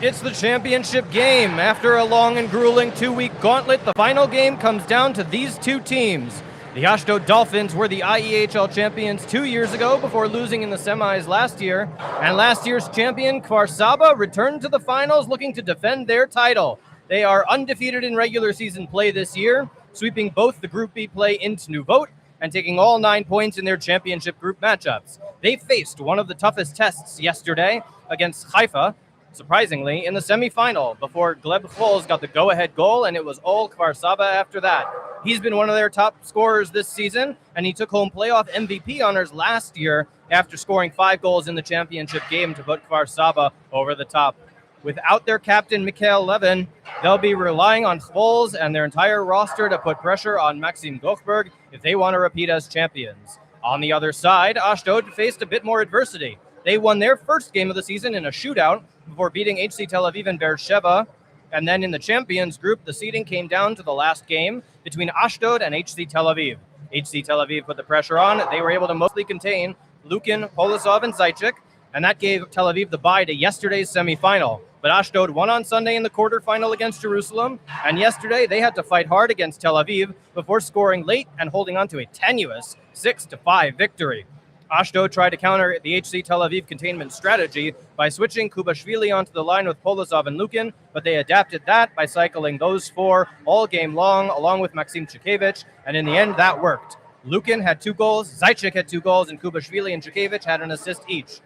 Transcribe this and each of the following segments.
It's the championship game. After a long and grueling 2-week gauntlet, the final game comes down to these two teams. The Ashdod Dolphins were the IEHL champions 2 years ago before losing in the semis last year. And last year's champion, Kfar Saba, returned to the finals looking to defend their title. They are undefeated in regular season play this year, sweeping both the Group B play into New Vote and taking all 9 points in their championship group matchups. They faced one of the toughest tests yesterday against Kfar, surprisingly, in the semifinal before Gleb Foles got the go-ahead goal, and it was all Kfar Saba after that. He's been one of their top scorers this season, and he took home playoff MVP honors last year after scoring 5 goals in the championship game to put Kfar Saba over the top. Without their captain, Mikhail Levin, they'll be relying on Foles and their entire roster to put pressure on Maxim Gochberg if they want to repeat as champions. On the other side, Ashdod faced a bit more adversity. They won their first game of the season in a shootout before beating HC Tel Aviv and Beersheba. And then in the champions group, the seeding came down to the last game between Ashdod and HC Tel Aviv. HC Tel Aviv put the pressure on. They were able to mostly contain Lukin, Polosov, and Zajcik, and that gave Tel Aviv the bye to yesterday's semifinal. But Ashdod won on Sunday in the quarterfinal against Jerusalem, and yesterday they had to fight hard against Tel Aviv before scoring late and holding on to a tenuous 6-5 victory. Ashdod tried to counter the HC Tel Aviv containment strategy by switching Kubashvili onto the line with Polosov and Lukin, but they adapted that by cycling those 4 all game long, along with Maxim Chikevich, and in the end, that worked. Lukin had 2 goals, Zajcik had 2 goals, and Kubashvili and Chikevich had an assist each.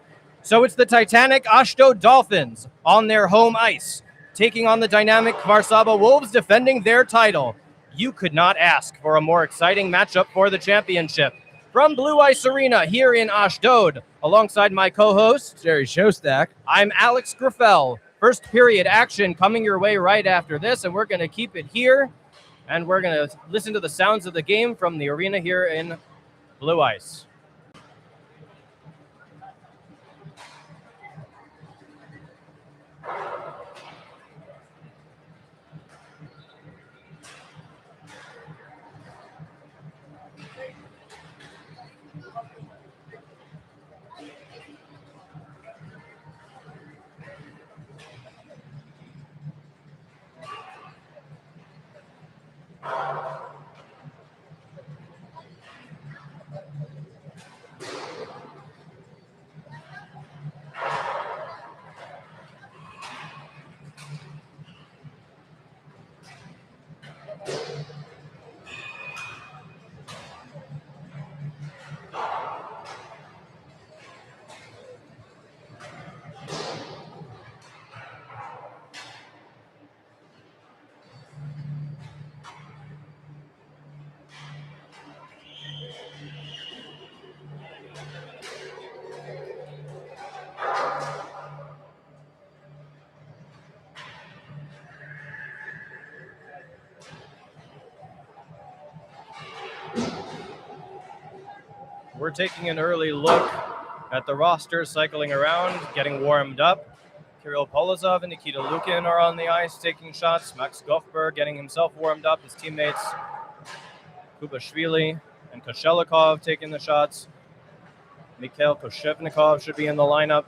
So it's the Titanic Ashdod Dolphins on their home ice, taking on the dynamic Kfar Saba Wolves, defending their title. You could not ask for a more exciting matchup for the championship. From Blue Ice Arena here in Ashdod, alongside my co-host, Jerry Shostak, I'm Alex Griffell. First period action coming your way right after this, and we're going to keep it here, and we're going to listen to the sounds of the game from the arena here in Blue Ice. We're taking an early look at the roster cycling around, getting warmed up. Kirill Polosov and Nikita Lukin are on the ice taking shots. Max Gochberg getting himself warmed up. His teammates Kubashvili and Koshelikov taking the shots. Mikhail Koshevnikov should be in the lineup.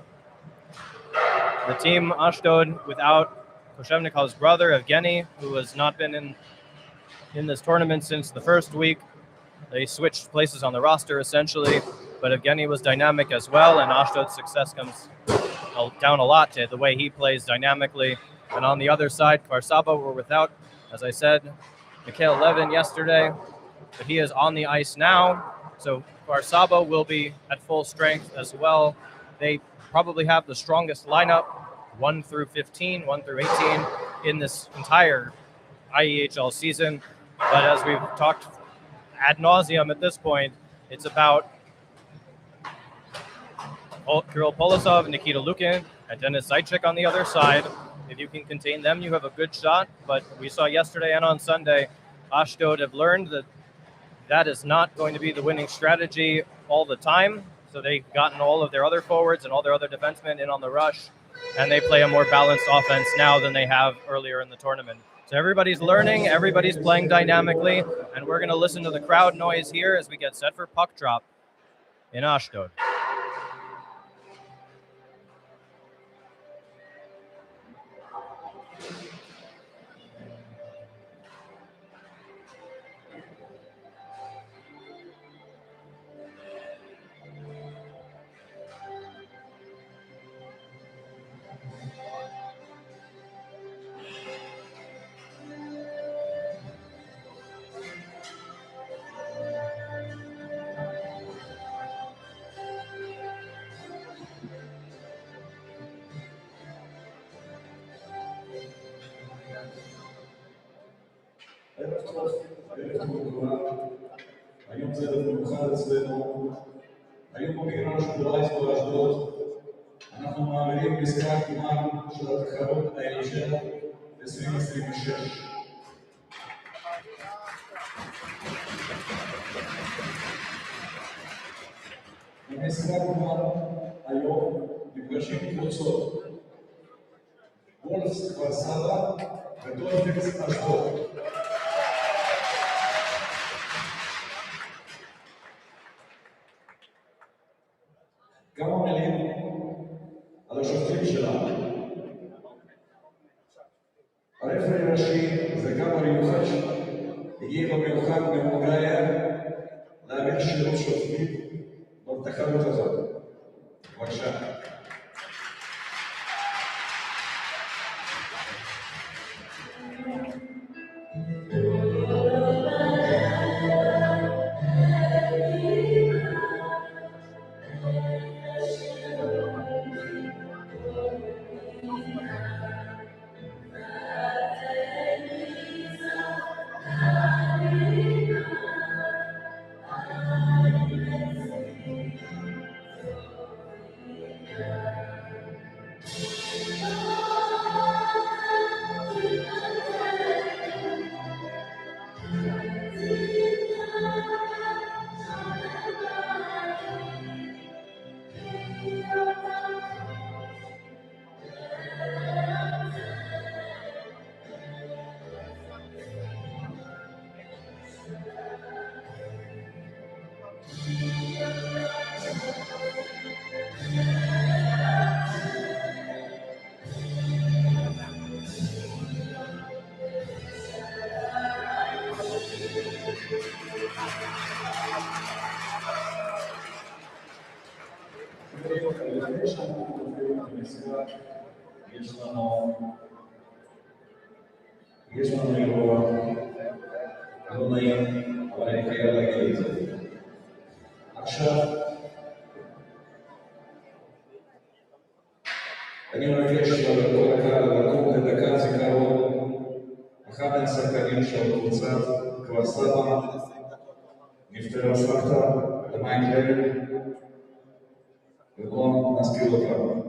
The team Ashdod without Koshevnikov's brother, Evgeny, who has not been in this tournament since the first week. They switched places on the roster, essentially, but Evgeny was dynamic as well, and Ashdod's success comes down a lot to the way he plays dynamically. And on the other side, Kfar Saba were without, as I said, Mikhail Levin yesterday, but he is on the ice now, so Kfar Saba will be at full strength as well. They probably have the strongest lineup, 1 through 15, 1 through 18, in this entire IEHL season. But as we've talked ad nauseum at this point, it's about Kirill Polosov, Nikita Lukin, and Denis Zajcik on the other side. If you can contain them, you have a good shot. But we saw yesterday and on Sunday, Ashdod have learned that that is not going to be the winning strategy all the time. So they've gotten all of their other forwards and all their other defensemen in on the rush, and they play a more balanced offense now than they have earlier in the tournament. So everybody's learning, everybody's playing dynamically, and we're going to listen to the crowd noise here as we get set for puck drop in Ashdod. היום זה ערב מיוחד אצלנו, היום במגרש בלייב באשדוד, אנחנו מעבירים משחק גמר של התחרות IEHL 2026. במשחק גמר היום נפגשים קבוצות וולפס כפר סבא ודולפינס אשדוד. כמה מילים על השופטים שלנו. הרפרי הראשי זה גמר יוחש, הגיע במיוחד מהונגריה להעביר שירות שופטים בתחרות הזאת. בבקשה. יש לנו אירוע לא נעים, אבל אני חייב להגיד את זה. עכשיו, אני מבקש לכל הקהל לקום לדקת זיכרון אחד מהשחקנים של קבוצת כפר סבא, נפטרה סבתא למייק ובואו נזכיר אותה.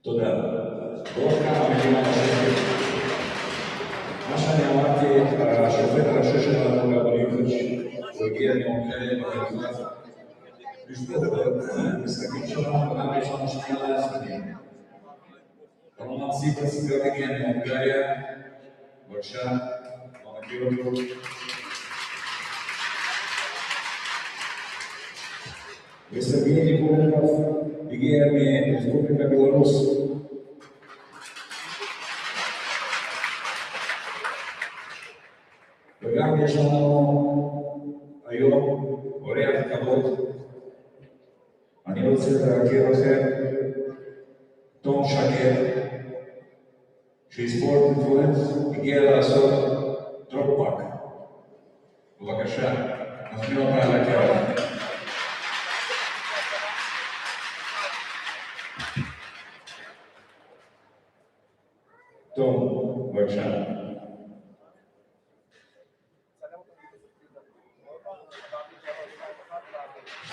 תודה. ועוד כמה מילים על השופט. מה שאני אמרתי, השופט הראשי שלנו בבריחוש, הוא הגיע מהונגריה במיוחד. בשביל המשחקים שלנו, וגם יש לנו שנייה להשחקים. רומן סיפס גם הגיע מהונגריה. בבקשה, לא מכיר אותו. וסרגי ניקולנוב הגיע מרפובליקה בלרוס. וגם יש לנו היום אורח כבוד. אני רוצה להכיר לכם תום שקר, שספורט אינפלואנס הגיע לעשות דרופ-פאק. בבקשה, נזמין אותה על הקהל. תום, בבקשה.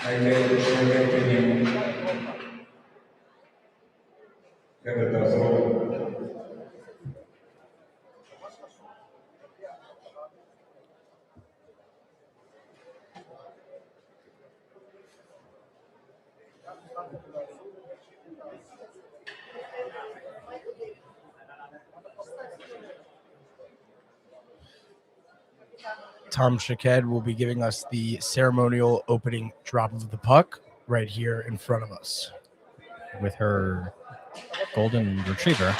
שני קפטנים. חבר'ה, תעזרו. Tom Shaked will be giving us the ceremonial opening drop of the puck right here in front of us. With her golden retriever.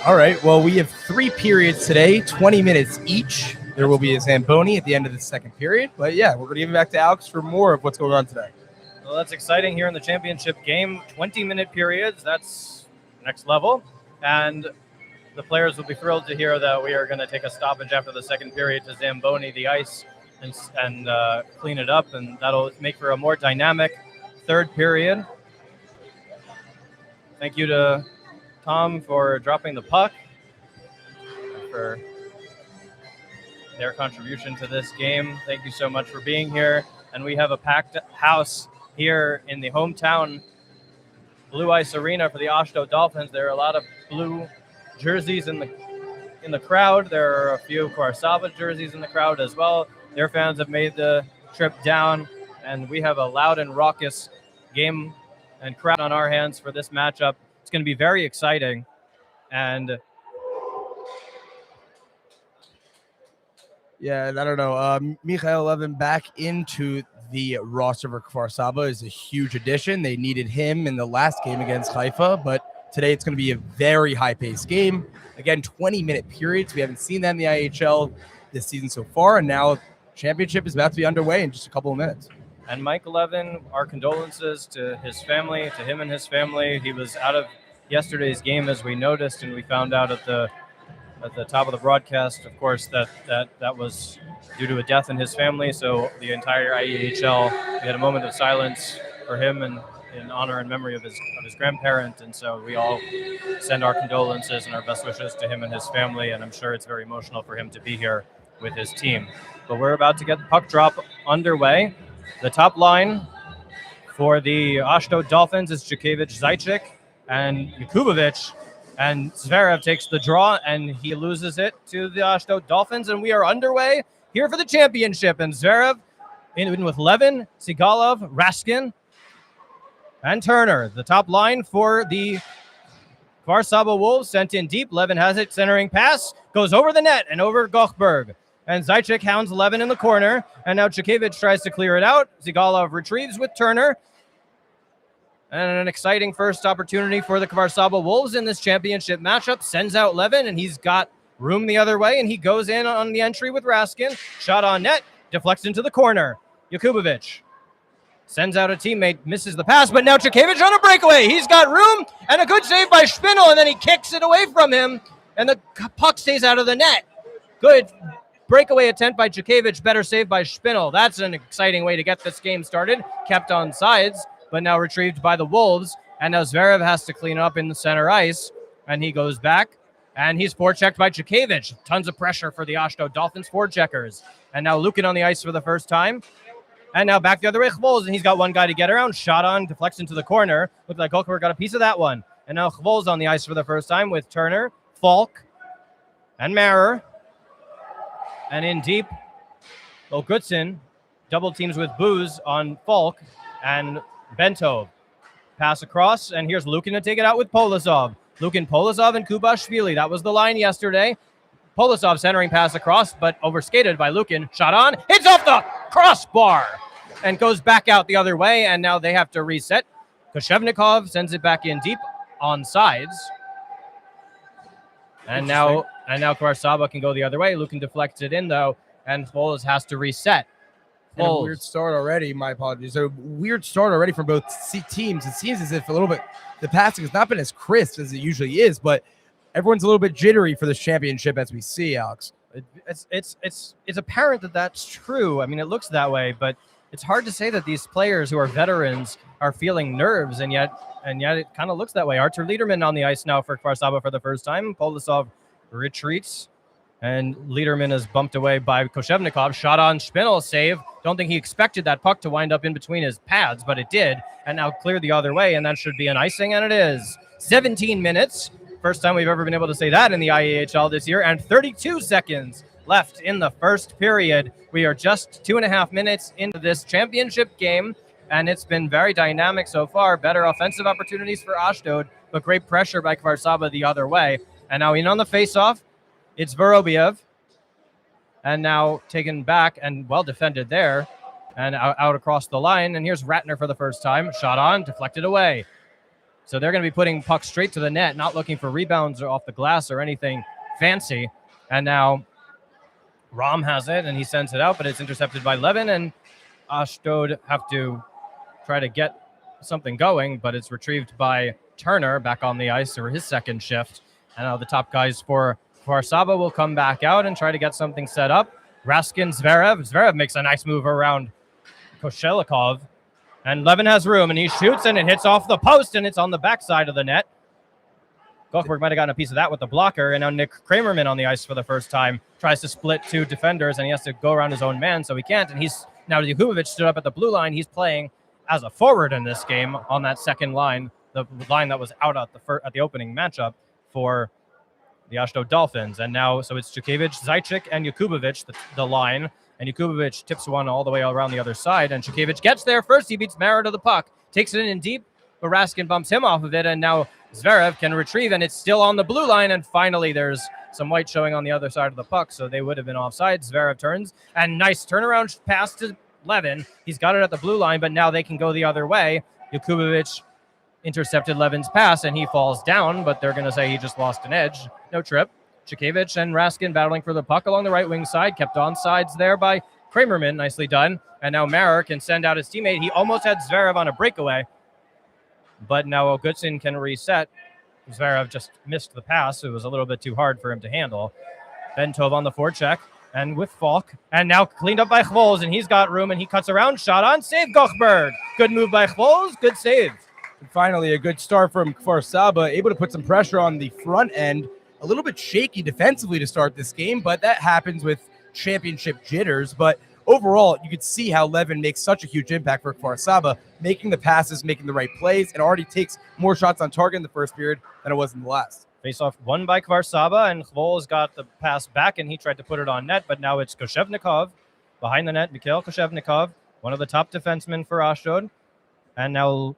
All right, well, we have 3 periods today, 20 minutes each. There will be a Zamboni at the end of the second period. But yeah, we're going to give it back to Alex for more of what's going on today. Well, that's exciting here in the championship game. 20-minute periods, that's next level. And the players will be thrilled to hear that we are going to take a stoppage after the second period to Zamboni the ice and clean it up. And that'll make for a more dynamic third period. Thank you to Tom for dropping the puck, for their contribution to this game. Thank you so much for being here. And we have a packed house here in the hometown Blue Ice Arena for the Ashdod Dolphins. There are a lot of blue jerseys in the crowd. There are a few Kfar Saba jerseys in the crowd as well. Their fans have made the trip down, and we have a loud and raucous game and crowd on our hands for this matchup. It's going to be very exciting. And yeah, and I don't know. Michael Levin back into the roster for Kfar Saba is a huge addition. They needed him in the last game against Haifa, but today it's going to be a very high-paced game. Again, 20-minute periods. We haven't seen that in the IEHL this season so far, and now championship is about to be underway in just a couple of minutes. And Mike Levin, our condolences to his family, to him and his family. He was out of yesterday's game, as we noticed, and we found out at the top of the broadcast, of course, that was due to a death in his family. So the entire IEHL, we had a moment of silence for him and in honor and memory of his grandparent. And so we all send our condolences and our best wishes to him and his family. And I'm sure it's very emotional for him to be here with his team. But we're about to get the puck drop underway. The top line for the Ashdod Dolphins is Jukevich, Zaitchik, and Yakubovich. And Zverev takes the draw, and he loses it to the Ashdod Dolphins. And we are underway here for the championship. And Zverev in with Levin, Sigalov, Raskin, and Turner. The top line for the Kfar Saba Wolves, sent in deep. Levin has it, centering pass, goes over the net and over Gochberg. And Zaitchik hounds Levin in the corner. And now Chukevich tries to clear it out. Sigalov retrieves with Turner. And an exciting first opportunity for the Kfar Saba Wolves in this championship matchup. Sends out Levin, and he's got room the other way, and he goes in on the entry with Raskin. Shot on net, deflects into the corner. Yakubovich sends out a teammate, misses the pass, but now Chukevich on a breakaway. He's got room, and a good save by Spinel, and then he kicks it away from him, and the puck stays out of the net. Good breakaway attempt by Chukevich, better save by Spinel. That's an exciting way to get this game started. Kept on sides, but now retrieved by the Wolves. And now Zverev has to clean up in the center ice, and he goes back, and he's forechecked by Chukevich. Tons of pressure for the Ashdod Dolphins forecheckers. And now Lukin on the ice for the first time. And now back the other way, Chvolz, and he's got one guy to get around. Shot on, deflects into the corner. Looked like Gochberg got a piece of that one. And now Chvolz on the ice for the first time with Turner, Falk, and Marer. And in deep, Gutson double teams with Booz on Falk and Bentov. Pass across, and here's Lukin to take it out with Polasov. Lukin, Polasov, and Kubashvili. That was the line yesterday. Polasov centering pass across, but overskated by Lukin. Shot on, hits off the crossbar, and goes back out the other way, and now they have to reset. Koshevnikov sends it back in deep on sides. And now Kfar Saba can go the other way. Lukin deflects it in, though, and Chvolz has to reset. And a weird start already. My apologies. A weird start already from both teams. It seems as if a little bit the passing has not been as crisp as it usually is, but everyone's a little bit jittery for this championship, as we see, Alex. It's apparent that that's true. I mean, it looks that way, but it's hard to say that these players who are veterans are feeling nerves, and yet it kind of looks that way. Artur Liederman on the ice now for Kfar Saba for the first time. Polasov retreats And Liederman is bumped away by Koshevnikov. Shot on Spinel, save. Don't think he expected that puck to wind up in between his pads, but it did. And now cleared the other way, and that should be an icing, and it is. 17 minutes. First time we've ever been able to say that in the IEHL this year. And 32 seconds left in the first period. We are just 2.5 minutes into this championship game, and it's been very dynamic so far. Better offensive opportunities for Ashdod, but great pressure by Kfar Saba the other way. And now in on the faceoff, it's Vorobiev, and now taken back and well defended there, and out across the line. And here's Ratner for the first time. Shot on, deflected away. So they're going to be putting pucks straight to the net, not looking for rebounds or off the glass or anything fancy. And now Rom has it, and he sends it out, but it's intercepted by Levin, and Ashdod have to try to get something going, but it's retrieved by Turner back on the ice for his second shift. And now the top guys for Saba will come back out and try to get something set up. Raskin, Zverev. Zverev makes a nice move around Koshelikov. And Levin has room, and he shoots, and it hits off the post, and it's on the backside of the net. Goldberg might have gotten a piece of that with the blocker, and now Nick Kramerman on the ice for the first time tries to split two defenders, and he has to go around his own man, so he can't. And he's now Jakubowicz stood up at the blue line. He's playing as a forward in this game on that second line, the line that was out at the opening matchup for the Ashdod Dolphins. And now, so it's Jukevich, Zaitchik, and Jakubowicz, the line. And Jakubowicz tips one all the way around the other side. And Jukevich gets there first. He beats Mara to the puck, takes it in deep, but Raskin bumps him off of it. And now Zverev can retrieve, and it's still on the blue line. And finally, there's some white showing on the other side of the puck, so they would have been offside. Zverev turns, and nice turnaround pass to Levin. He's got it at the blue line, but now they can go the other way. Jakubowicz intercepted Levin's pass, and he falls down, but they're going to say he just lost an edge. No trip. Chikevich and Raskin battling for the puck along the right wing side, kept on sides there by Kramerman. Nicely done. And now Marer can send out his teammate. He almost had Zverev on a breakaway, but now Ogutsin can reset. Zverev just missed the pass. It was a little bit too hard for him to handle. Bentov on the forecheck, and with Falk, and now cleaned up by Chvols, and he's got room, and he cuts around, shot on, save Gochberg. Good move by Chvols, good save. And finally, a good start from Kfar Saba, able to put some pressure on the front end. A little bit shaky defensively to start this game, but that happens with championship jitters. But overall, you could see how Levin makes such a huge impact for Kfar Saba, making the passes, making the right plays, and already takes more shots on target in the first period than it was in the last. Face-off won by Kfar Saba, and Chvols got the pass back, and he tried to put it on net, but now it's Koshevnikov behind the net. Mikhail Koshevnikov, one of the top defensemen for Ashdod. And now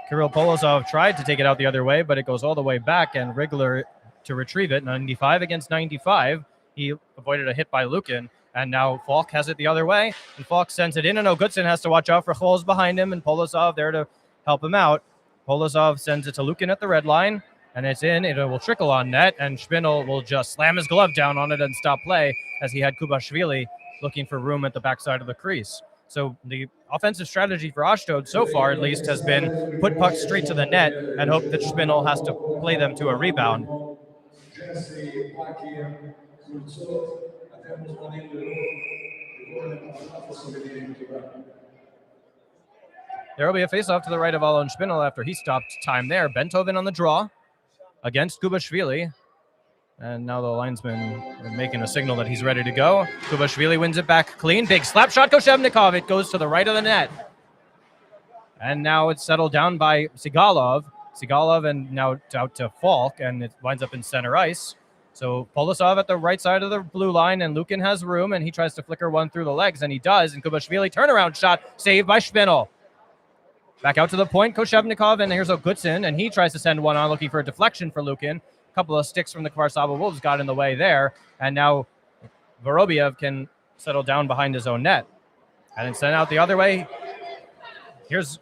Kirill Polozov tried to take it out the other way, but it goes all the way back, and Rigler to retrieve it. 95 against 95. He avoided a hit by Lukin, and now Falk has it the other way, and Falk sends it in, and Ogutsin has to watch out for Chvols behind him, and Polozov there to help him out. Polozov sends it to Lukin at the red line, and it's in. It will trickle on net, and Spinel will just slam his glove down on it and stop play, as he had Kubashvili looking for room at the backside of the crease. So the offensive strategy for Ashdod so far, at least, has been put pucks straight to the net and hope that Spinel has to play them to a rebound. There will be a face-off to the right of Alon Spinel after he stopped time there. Benthoven on the draw against Kubashvili. And now the linesman making a signal that he's ready to go. Kubashvili wins it back clean. Big slap shot, Koshevnikov. It goes to the right of the net. And now it's settled down by Sigalov. Sigalov and now out to Falk, and it winds up in center ice. So Polosov at the right side of the blue line, and Lukin has room, and he tries to flicker one through the legs, and he does. And Kubashvili turnaround shot, saved by Spinel. Back out to the point, Koshevnikov, and here's Ogutsin, and he tries to send one on, looking for a deflection for Lukin. A couple of sticks from the Kfar Saba Wolves got in the way there, and now Vorobiev can settle down behind his own net. And then send out the other way. Here's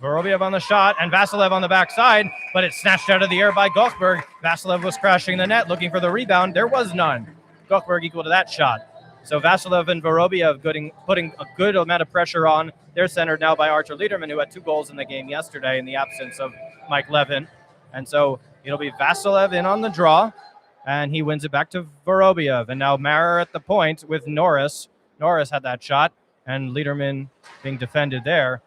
Vorobiev on the shot, and Vasilev on the backside, but it's snatched out of the air by Gochberg. Vasilev was crashing the net, looking for the rebound. There was none. Gochberg equal to that shot. So Vasilev and Vorobiev putting a good amount of pressure on. They're centered now by Artur Liederman, who had 2 goals in the game yesterday in the absence of Mike Levin. And so it'll be Vasilev in on the draw, and he wins it back to Vorobiev. And now Marer at the point with Norris. Norris had that shot, and Liederman being defended there.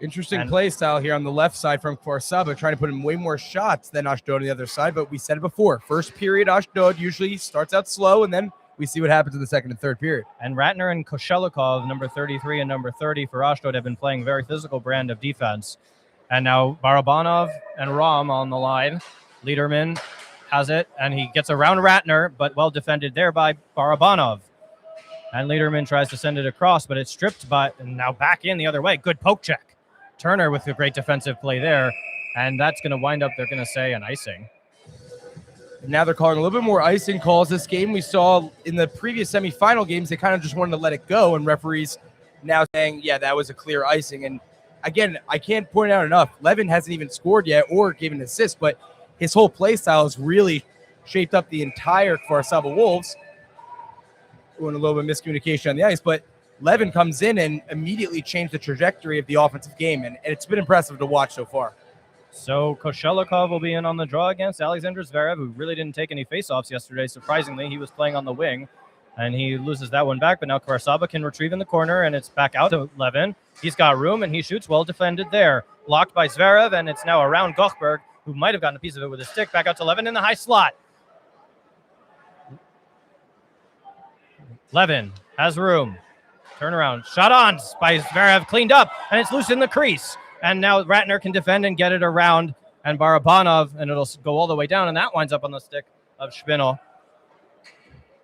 Interesting play style here on the left side from Kfar Saba, trying to put in way more shots than Ashdod on the other side. But we said it before. First period, Ashdod usually starts out slow, and then we see what happens in the second and third period. And Ratner and Koshelikov, number 33 and number 30 for Ashdod, have been playing a very physical brand of defense. And now Barabanov and Rom on the line. Liederman has it, and he gets around Ratner, but well defended there by Barabanov. And Liederman tries to send it across, but it's stripped, and now back in the other way. Good poke check. Turner with a great defensive play there, and that's going to wind up, they're going to say, an icing. Now they're calling a little bit more icing calls this game. We saw in the previous semifinal games, they kind of just wanted to let it go, and referees now saying, yeah, that was a clear icing. And again, I can't point out enough, Levin hasn't even scored yet or given an assist, but his whole play style has really shaped up the entire Kfar Saba Wolves. Doing a little bit of miscommunication on the ice, but Levin comes in and immediately changed the trajectory of the offensive game, and it's been impressive to watch so far. So Koshelikov will be in on the draw against Alexander Zverev, who really didn't take any faceoffs yesterday. Surprisingly, he was playing on the wing, and he loses that one back. But now Kfar Saba can retrieve in the corner, and it's back out to Levin. He's got room, and he shoots well defended there. Blocked by Zverev, and it's now around Gochberg, who might have gotten a piece of it with his stick. Back out to Levin in the high slot. Levin has room. Turnaround. Shot on by Zverev. Cleaned up, and it's loose in the crease. And now Ratner can defend and get it around. And Barabanov, and it'll go all the way down, and that winds up on the stick of Spinel.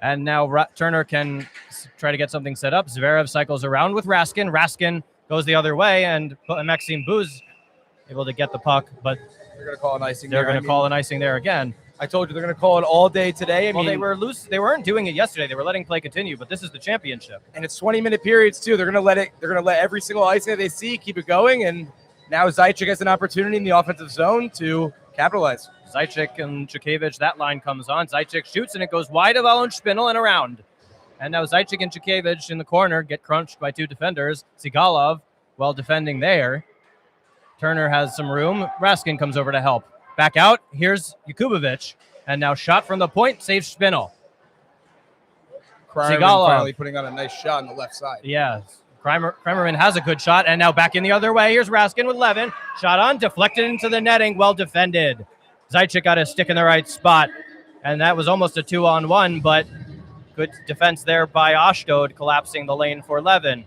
And now Turner can try to get something set up. Zverev cycles around with Raskin. Raskin goes the other way, and Maxime Buz able to get the puck, but they're going to call an icing there. They're going to call an icing there again. I told you they're going to call it all day today. They were loose. They weren't doing it yesterday. They were letting play continue, but this is the championship. And it's 20-minute periods, too. They're going to let it. They're going to let every single icing that they see keep it going, and now Zaitchik has an opportunity in the offensive zone to capitalize. Zaitchik and Chukevich, that line comes on. Zaitchik shoots, and it goes wide of Alon Spinel and around. And now Zaitchik and Chukevich in the corner get crunched by two defenders. Sigalov, well defending there. Turner has some room. Raskin comes over to help. Back out. Here's Yakubovich. And now shot from the point, saves Spinel. Sigalov finally putting on a nice shot on the left side. Yeah. Kremerman has a good shot, and now back in the other way. Here's Raskin with Levin. Shot on, deflected into the netting, well defended. Zaitchik got his stick in the right spot, and that was almost a 2-on-1, but good defense there by Ashdod, collapsing the lane for Levin.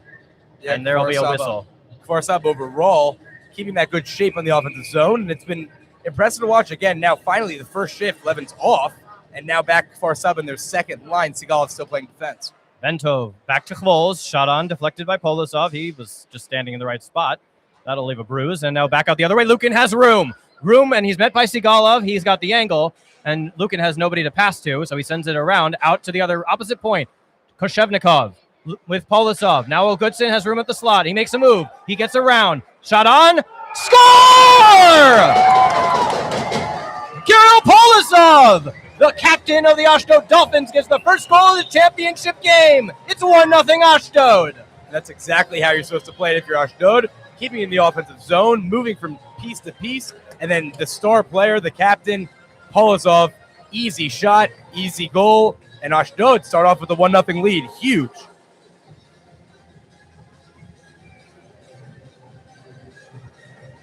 Yeah, and there will be a whistle. Kfar Saba overall, keeping that good shape on the offensive zone, and it's been impressive to watch. Again, now finally the first shift, Levin's off, and now back Kfar Saba in their second line. Sigalov still playing defense. Ventov back to Chvols, shot on, deflected by Polosov. He was just standing in the right spot. That'll leave a bruise. And now back out the other way. Lukin has room, and he's met by Sigalov. He's got the angle, and Lukin has nobody to pass to, so he sends it around out to the other opposite point. Koshevnikov with Polosov. Now Ogudson has room at the slot. He makes a move. He gets around. Shot on. Score! Kirill Polosov, the captain of the Ashdod Dolphins, gets the first goal of the championship game. It's 1-0 Ashdod. That's exactly how you're supposed to play it if you're Ashdod. Keeping in the offensive zone, moving from piece to piece, and then the star player, the captain, Polosov, easy shot, easy goal, and Ashdod start off with a 1-0 lead. Huge.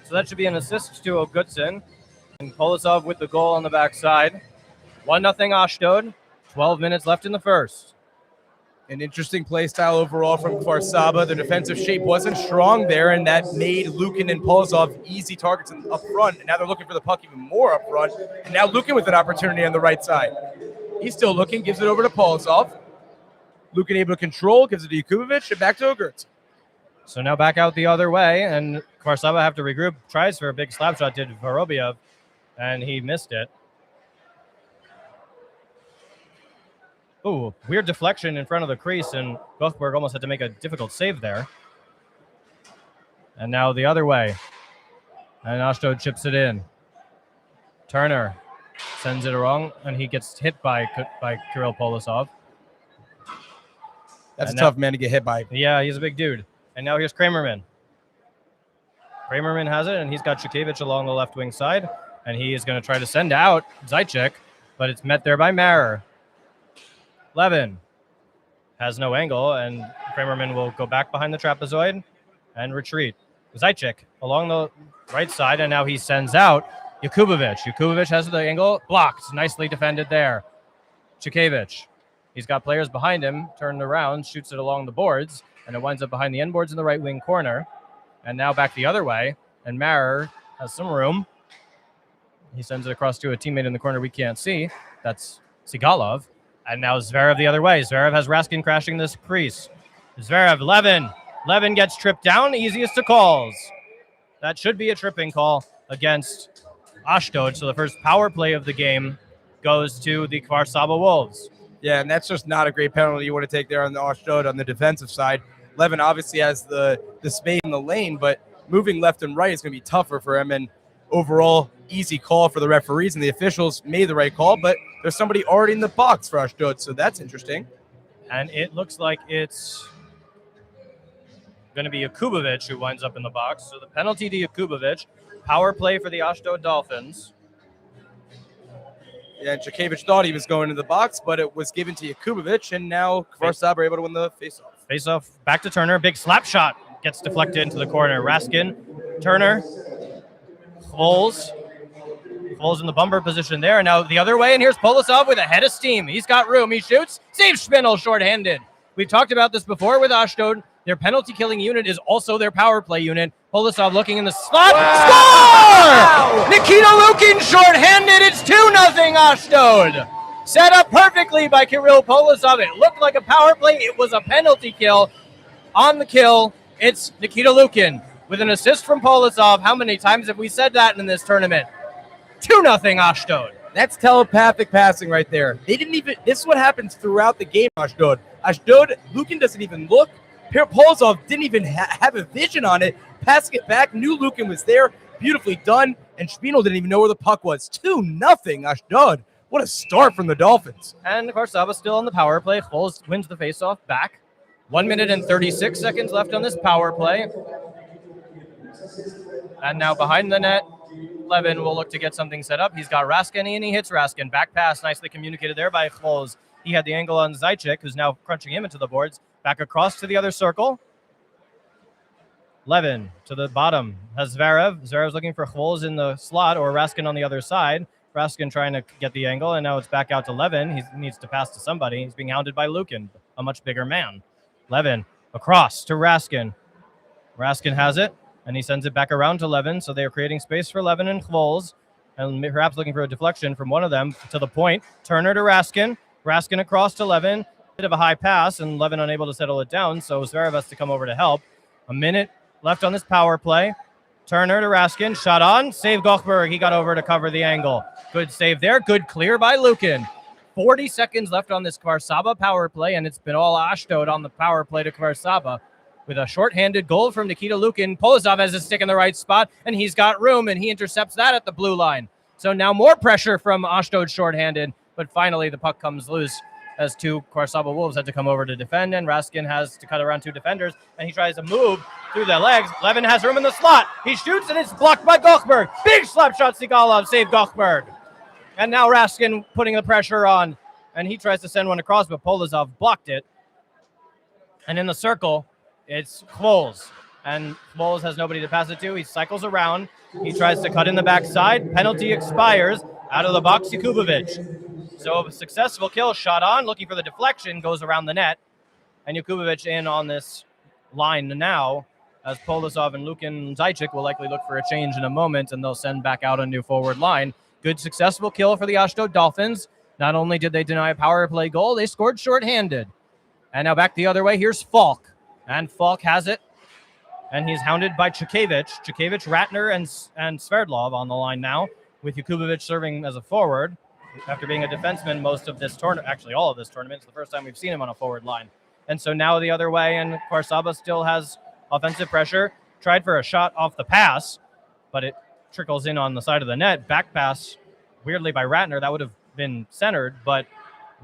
So that should be an assist to Ogudson. And Polosov with the goal on the backside. 1-0 Ashdod. 12 minutes left in the first. An interesting play style overall from Kfar Saba. The defensive shape wasn't strong there, and that made Lukin and Polosov easy targets up front. And now they're looking for the puck even more up front. And now Lukin with an opportunity on the right side. He's still looking, gives it over to Polosov. Lukin able to control, gives it to Yakubovich, and back to Ogurts. So now back out the other way, and Kfar Saba have to regroup. Tries for a big slap shot, did Vorobiev, and he missed it. Ooh, weird deflection in front of the crease, and Gothberg almost had to make a difficult save there. And now the other way. And Ashdod chips it in. Turner sends it wrong, and he gets hit by Kirill Polosov. That's a tough man to get hit by. Yeah, he's a big dude. And now here's Kremerman. Kremerman has it, and he's got Chukevich along the left wing side, and he is going to try to send out Zaitchik, but it's met there by Marer. Levin has no angle, and Kremerman will go back behind the trapezoid and retreat. Zajcik along the right side, and now he sends out Jakubovic. Jakubovic has the angle, blocked, nicely defended there. Chikevich, he's got players behind him, turned around, shoots it along the boards, and it winds up behind the end boards in the right wing corner. And now back the other way, and Marer has some room. He sends it across to a teammate in the corner we can't see. That's Sigalov. And now Zverev the other way. Zverev has Raskin crashing this crease. Zverev, Levin. Levin gets tripped down, easiest of calls. That should be a tripping call against Ashdod. So the first power play of the game goes to the Kfar Saba Wolves. Yeah, and that's just not a great penalty you want to take there on the Ashdod on the defensive side. Levin obviously has the space in the lane, but moving left and right is going to be tougher for him. And overall, easy call for the referees, and the officials made the right call, but there's somebody already in the box for Ashdod, so that's interesting. And it looks like it's going to be Jakubovic who winds up in the box. So the penalty to Jakubovic, power play for the Ashdod Dolphins. Yeah, and Chikevich thought he was going to the box, but it was given to Jakubovic, and now Kfar Saba are able to win the faceoff. Faceoff back to Turner. Big slap shot gets deflected into the corner. Raskin, Turner, Foles in the bumper position there. And now the other way, and here's Polisov with a head of steam. He's got room. He shoots. Saves Spindle shorthanded. We've talked about this before with Ashdod. Their penalty-killing unit is also their power play unit. Polisov looking in the slot. Wow. Score! Nikita Lukin shorthanded. It's 2-0 Ashdod. Set up perfectly by Kirill Polisov. It looked like a power play. It was a penalty kill. On the kill, it's Nikita Lukin with an assist from Polisov. How many times have we said that in this tournament? 2-0 Ashdod. That's telepathic passing right there. They didn't even. This is what happens throughout the game, Ashdod. Lukin doesn't even look. Polisov didn't even have a vision on it. Passing it back, knew Lukin was there. Beautifully done. And Spino didn't even know where the puck was. 2-0 Ashdod. What a start from the Dolphins. And of course, Saba still on the power play. Foles wins the faceoff back. 1 minute and 36 seconds left on this power play. And now behind the net, Levin will look to get something set up. He's got Raskin, and he hits Raskin. Back pass, nicely communicated there by Foles. He had the angle on Zajcik, who's now crunching him into the boards. Back across to the other circle. Levin to the bottom has Zverev. Zverev's looking for Foles in the slot, or Raskin on the other side. Raskin trying to get the angle, and now it's back out to Levin. He needs to pass to somebody. He's being hounded by Lukin, a much bigger man. Levin across to Raskin. Raskin has it, and he sends it back around to Levin, so they're creating space for Levin and Foles, and perhaps looking for a deflection from one of them to the point. Turner to Raskin. Raskin across to Levin. Bit of a high pass, and Levin unable to settle it down, so Zverev has to come over to help. A minute left on this power play. Turner to Raskin. Shot on. Save Gochberg. He got over to cover the angle. Good save there. Good clear by Lukin. 40 seconds left on this Kfar Saba power play, and it's been all Ashdod on the power play to Kfar Saba. With a shorthanded goal from Nikita Lukin, Polisov has his stick in the right spot, and he's got room, and he intercepts that at the blue line. So now more pressure from Ashdod shorthanded, but finally the puck comes loose as two Kfar Saba Wolves had to come over to defend, and Raskin has to cut around two defenders, and he tries to move through the legs. Levin has room in the slot. He shoots, and it's blocked by Gochberg. Big slap shot, Sigalov saved Gochberg. And now Raskin putting the pressure on, and he tries to send one across, but Polisov blocked it. And in the circle, it's Foles. And Foles has nobody to pass it to. He cycles around. He tries to cut in the backside. Penalty expires. Out of the box, Jakubovic. So a successful kill, shot on, looking for the deflection, goes around the net. And Jakubovic in on this line now, as Polisov and Lukin Zajcik will likely look for a change in a moment, and they'll send back out a new forward line. Good successful kill for the Ashdod Dolphins. Not only did they deny a power play goal, they scored shorthanded. And now back the other way, here's Falk. And Falk has it. And he's hounded by Chikevich. Chikevich, Ratner, and Sverdlov on the line now, with Jakubovic serving as a forward. After being a defenseman most of this tournament, actually all of this tournament, it's the first time we've seen him on a forward line. And so now the other way, and Kfar Saba still has offensive pressure. Tried for a shot off the pass, but it trickles in on the side of the net. Back pass, weirdly by Ratner, that would have been centered, but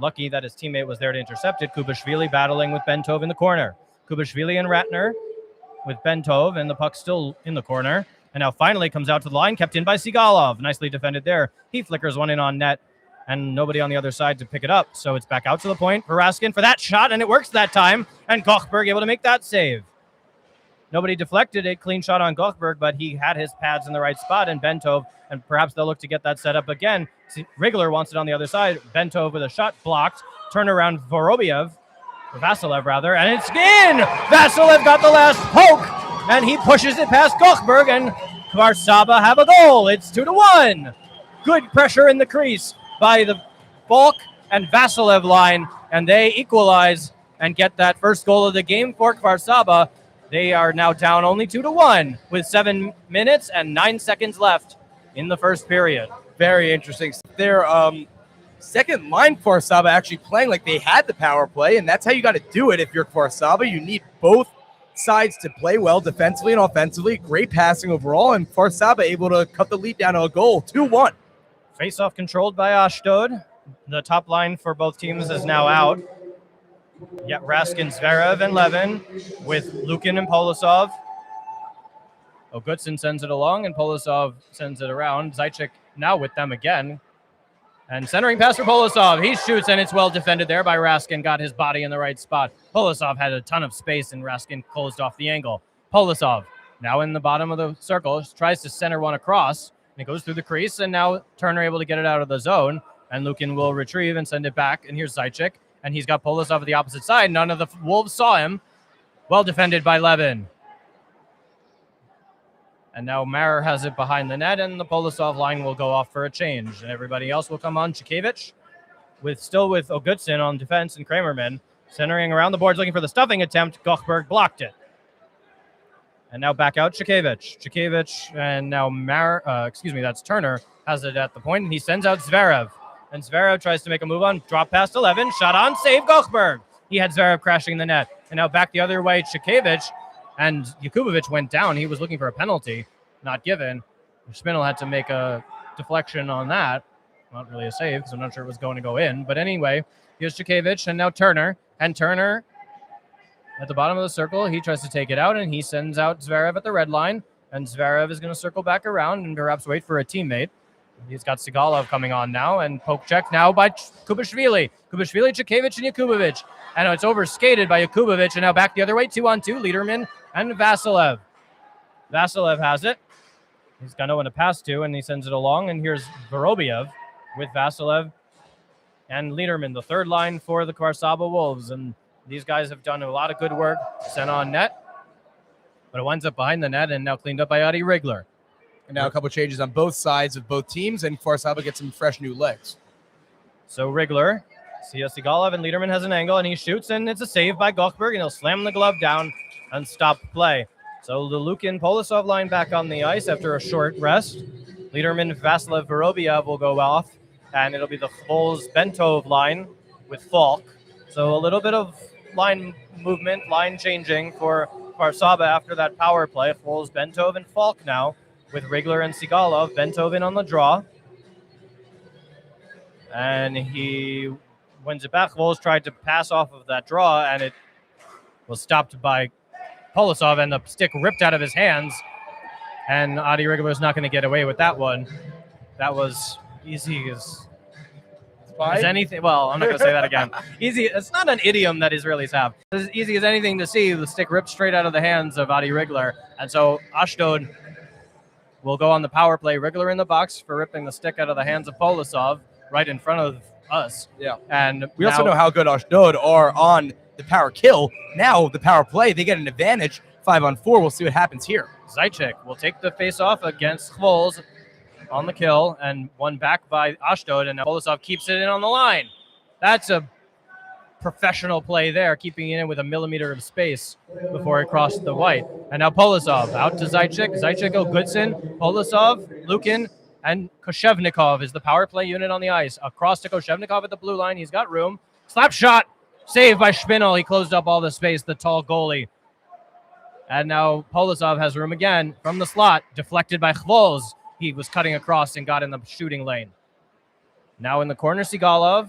lucky that his teammate was there to intercept it. Kubashvili battling with Bentov in the corner. Kubashvili and Ratner with Bentov, and the puck still in the corner. And now finally comes out to the line, kept in by Sigalov. Nicely defended there. He flickers one in on net, and nobody on the other side to pick it up. So it's back out to the point for Raskin for that shot, and it works that time. And Gochberg able to make that save. Nobody deflected it. Clean shot on Gochberg, but he had his pads in the right spot, and Bentov, and perhaps they'll look to get that set up again. See, Rigler wants it on the other side. Bentov with a shot blocked. Turnaround Vasilev rather, and it's in! Vasilev got the last poke, and he pushes it past Gochberg, and Kfar Saba have a goal. It's 2-1. Good pressure in the crease by the Falk and Vasilev line, and they equalize and get that first goal of the game for Kfar Saba. They are now down only 2-1 with 7 minutes and 9 seconds left in the first period. Very interesting. Their second line for Saba actually playing like they had the power play, and that's how you got to do it if you're Kfar Saba. You need both sides to play well defensively and offensively. Great passing overall, and Kfar Saba able to cut the lead down to a goal, 2-1. Face-off controlled by Ashdod. The top line for both teams is now out. Yeah, Raskin, Zverev, and Levin with Lukin and Polisov. Ogutsin sends it along, and Polisov sends it around. Zaitchik now with them again. And centering pass for Polisov. He shoots, and it's well defended there by Raskin. Got his body in the right spot. Polisov had a ton of space, and Raskin closed off the angle. Polisov now in the bottom of the circle. Tries to center one across. And it goes through the crease, and now Turner able to get it out of the zone. And Lukin will retrieve and send it back. And here's Zaitchik. And he's got Polisov at the opposite side. None of the Wolves saw him. Well defended by Levin. And now Marer has it behind the net, and the Polisov line will go off for a change. And everybody else will come on. Chikevich, still with Ogutsin on defense and Kramerman. Centering around the boards looking for the stuffing attempt. Gochberg blocked it. And now back out Chikevich. Chikevich and now that's Turner, has it at the point, and he sends out Zverev. And Zverev tries to make a move on, drop past 11, shot on, save Gochberg. He had Zverev crashing the net. And now back the other way, Chikevich, and Jakubowicz went down. He was looking for a penalty, not given. Spinel had to make a deflection on that. Not really a save, because I'm not sure it was going to go in. But anyway, here's Chikevich, and now Turner. And Turner at the bottom of the circle, he tries to take it out, and he sends out Zverev at the red line. And Zverev is going to circle back around and perhaps wait for a teammate. He's got Sigalov coming on now, and poke check now by Kubashvili. Kubashvili, Chikevich, and Jakubowicz. And it's overskated by Jakubowicz, and now back the other way, 2-on-2, Liederman and Vasilev. Vasilev has it. He's got no one to pass to, and he sends it along. And here's Vorobiev with Vasilev and Liederman, the third line for the Kfar Saba Wolves. And these guys have done a lot of good work, sent on net. But it winds up behind the net and now cleaned up by Adi Rigler. And now a couple changes on both sides of both teams, and Kfar Saba gets some fresh new legs. So Rigler, Sigalov, and Liederman has an angle, and he shoots, and it's a save by Gochberg, and he'll slam the glove down and stop play. So the Lukin Polisov line back on the ice after a short rest. Liederman, Vasilev, Vorobiev will go off, and it'll be the Foles Bentov line with Falk. So a little bit of line movement, line changing for Kfar Saba after that power play. Foles, Bentov, and Falk now, with Rigler and Sigalov. Bentov in on the draw. And he wins it back. Foles tried to pass off of that draw, and it was stopped by Polisov, and the stick ripped out of his hands. And Adi Rigler was not going to get away with that one. That was easy as anything. Well, I'm not going to say that again. Easy. It's not an idiom that Israelis have. It's as easy as anything to see. The stick ripped straight out of the hands of Adi Rigler. And so Ashdod will go on the power play. Rigler in the box for ripping the stick out of the hands of Polisov right in front of us. Yeah. And we also know how good Ashdod are on the power kill. Now the power play, they get an advantage. 5-on-4. We'll see what happens here. Zaitchik will take the face-off against Chvols on the kill, and one back by Ashdod, and now Polisov keeps it in on the line. That's a professional play there, keeping it in with a millimeter of space before it crossed the white. And now Polisov out to Zaitchik. Zaitchik, Goodson, Polisov, Lukin, and Koshevnikov is the power play unit on the ice. Across to Koshevnikov at the blue line. He's got room. Slap shot. Saved by Spinel. He closed up all the space, the tall goalie. And now Polisov has room again from the slot. Deflected by Chvols. He was cutting across and got in the shooting lane. Now in the corner, Sigalov.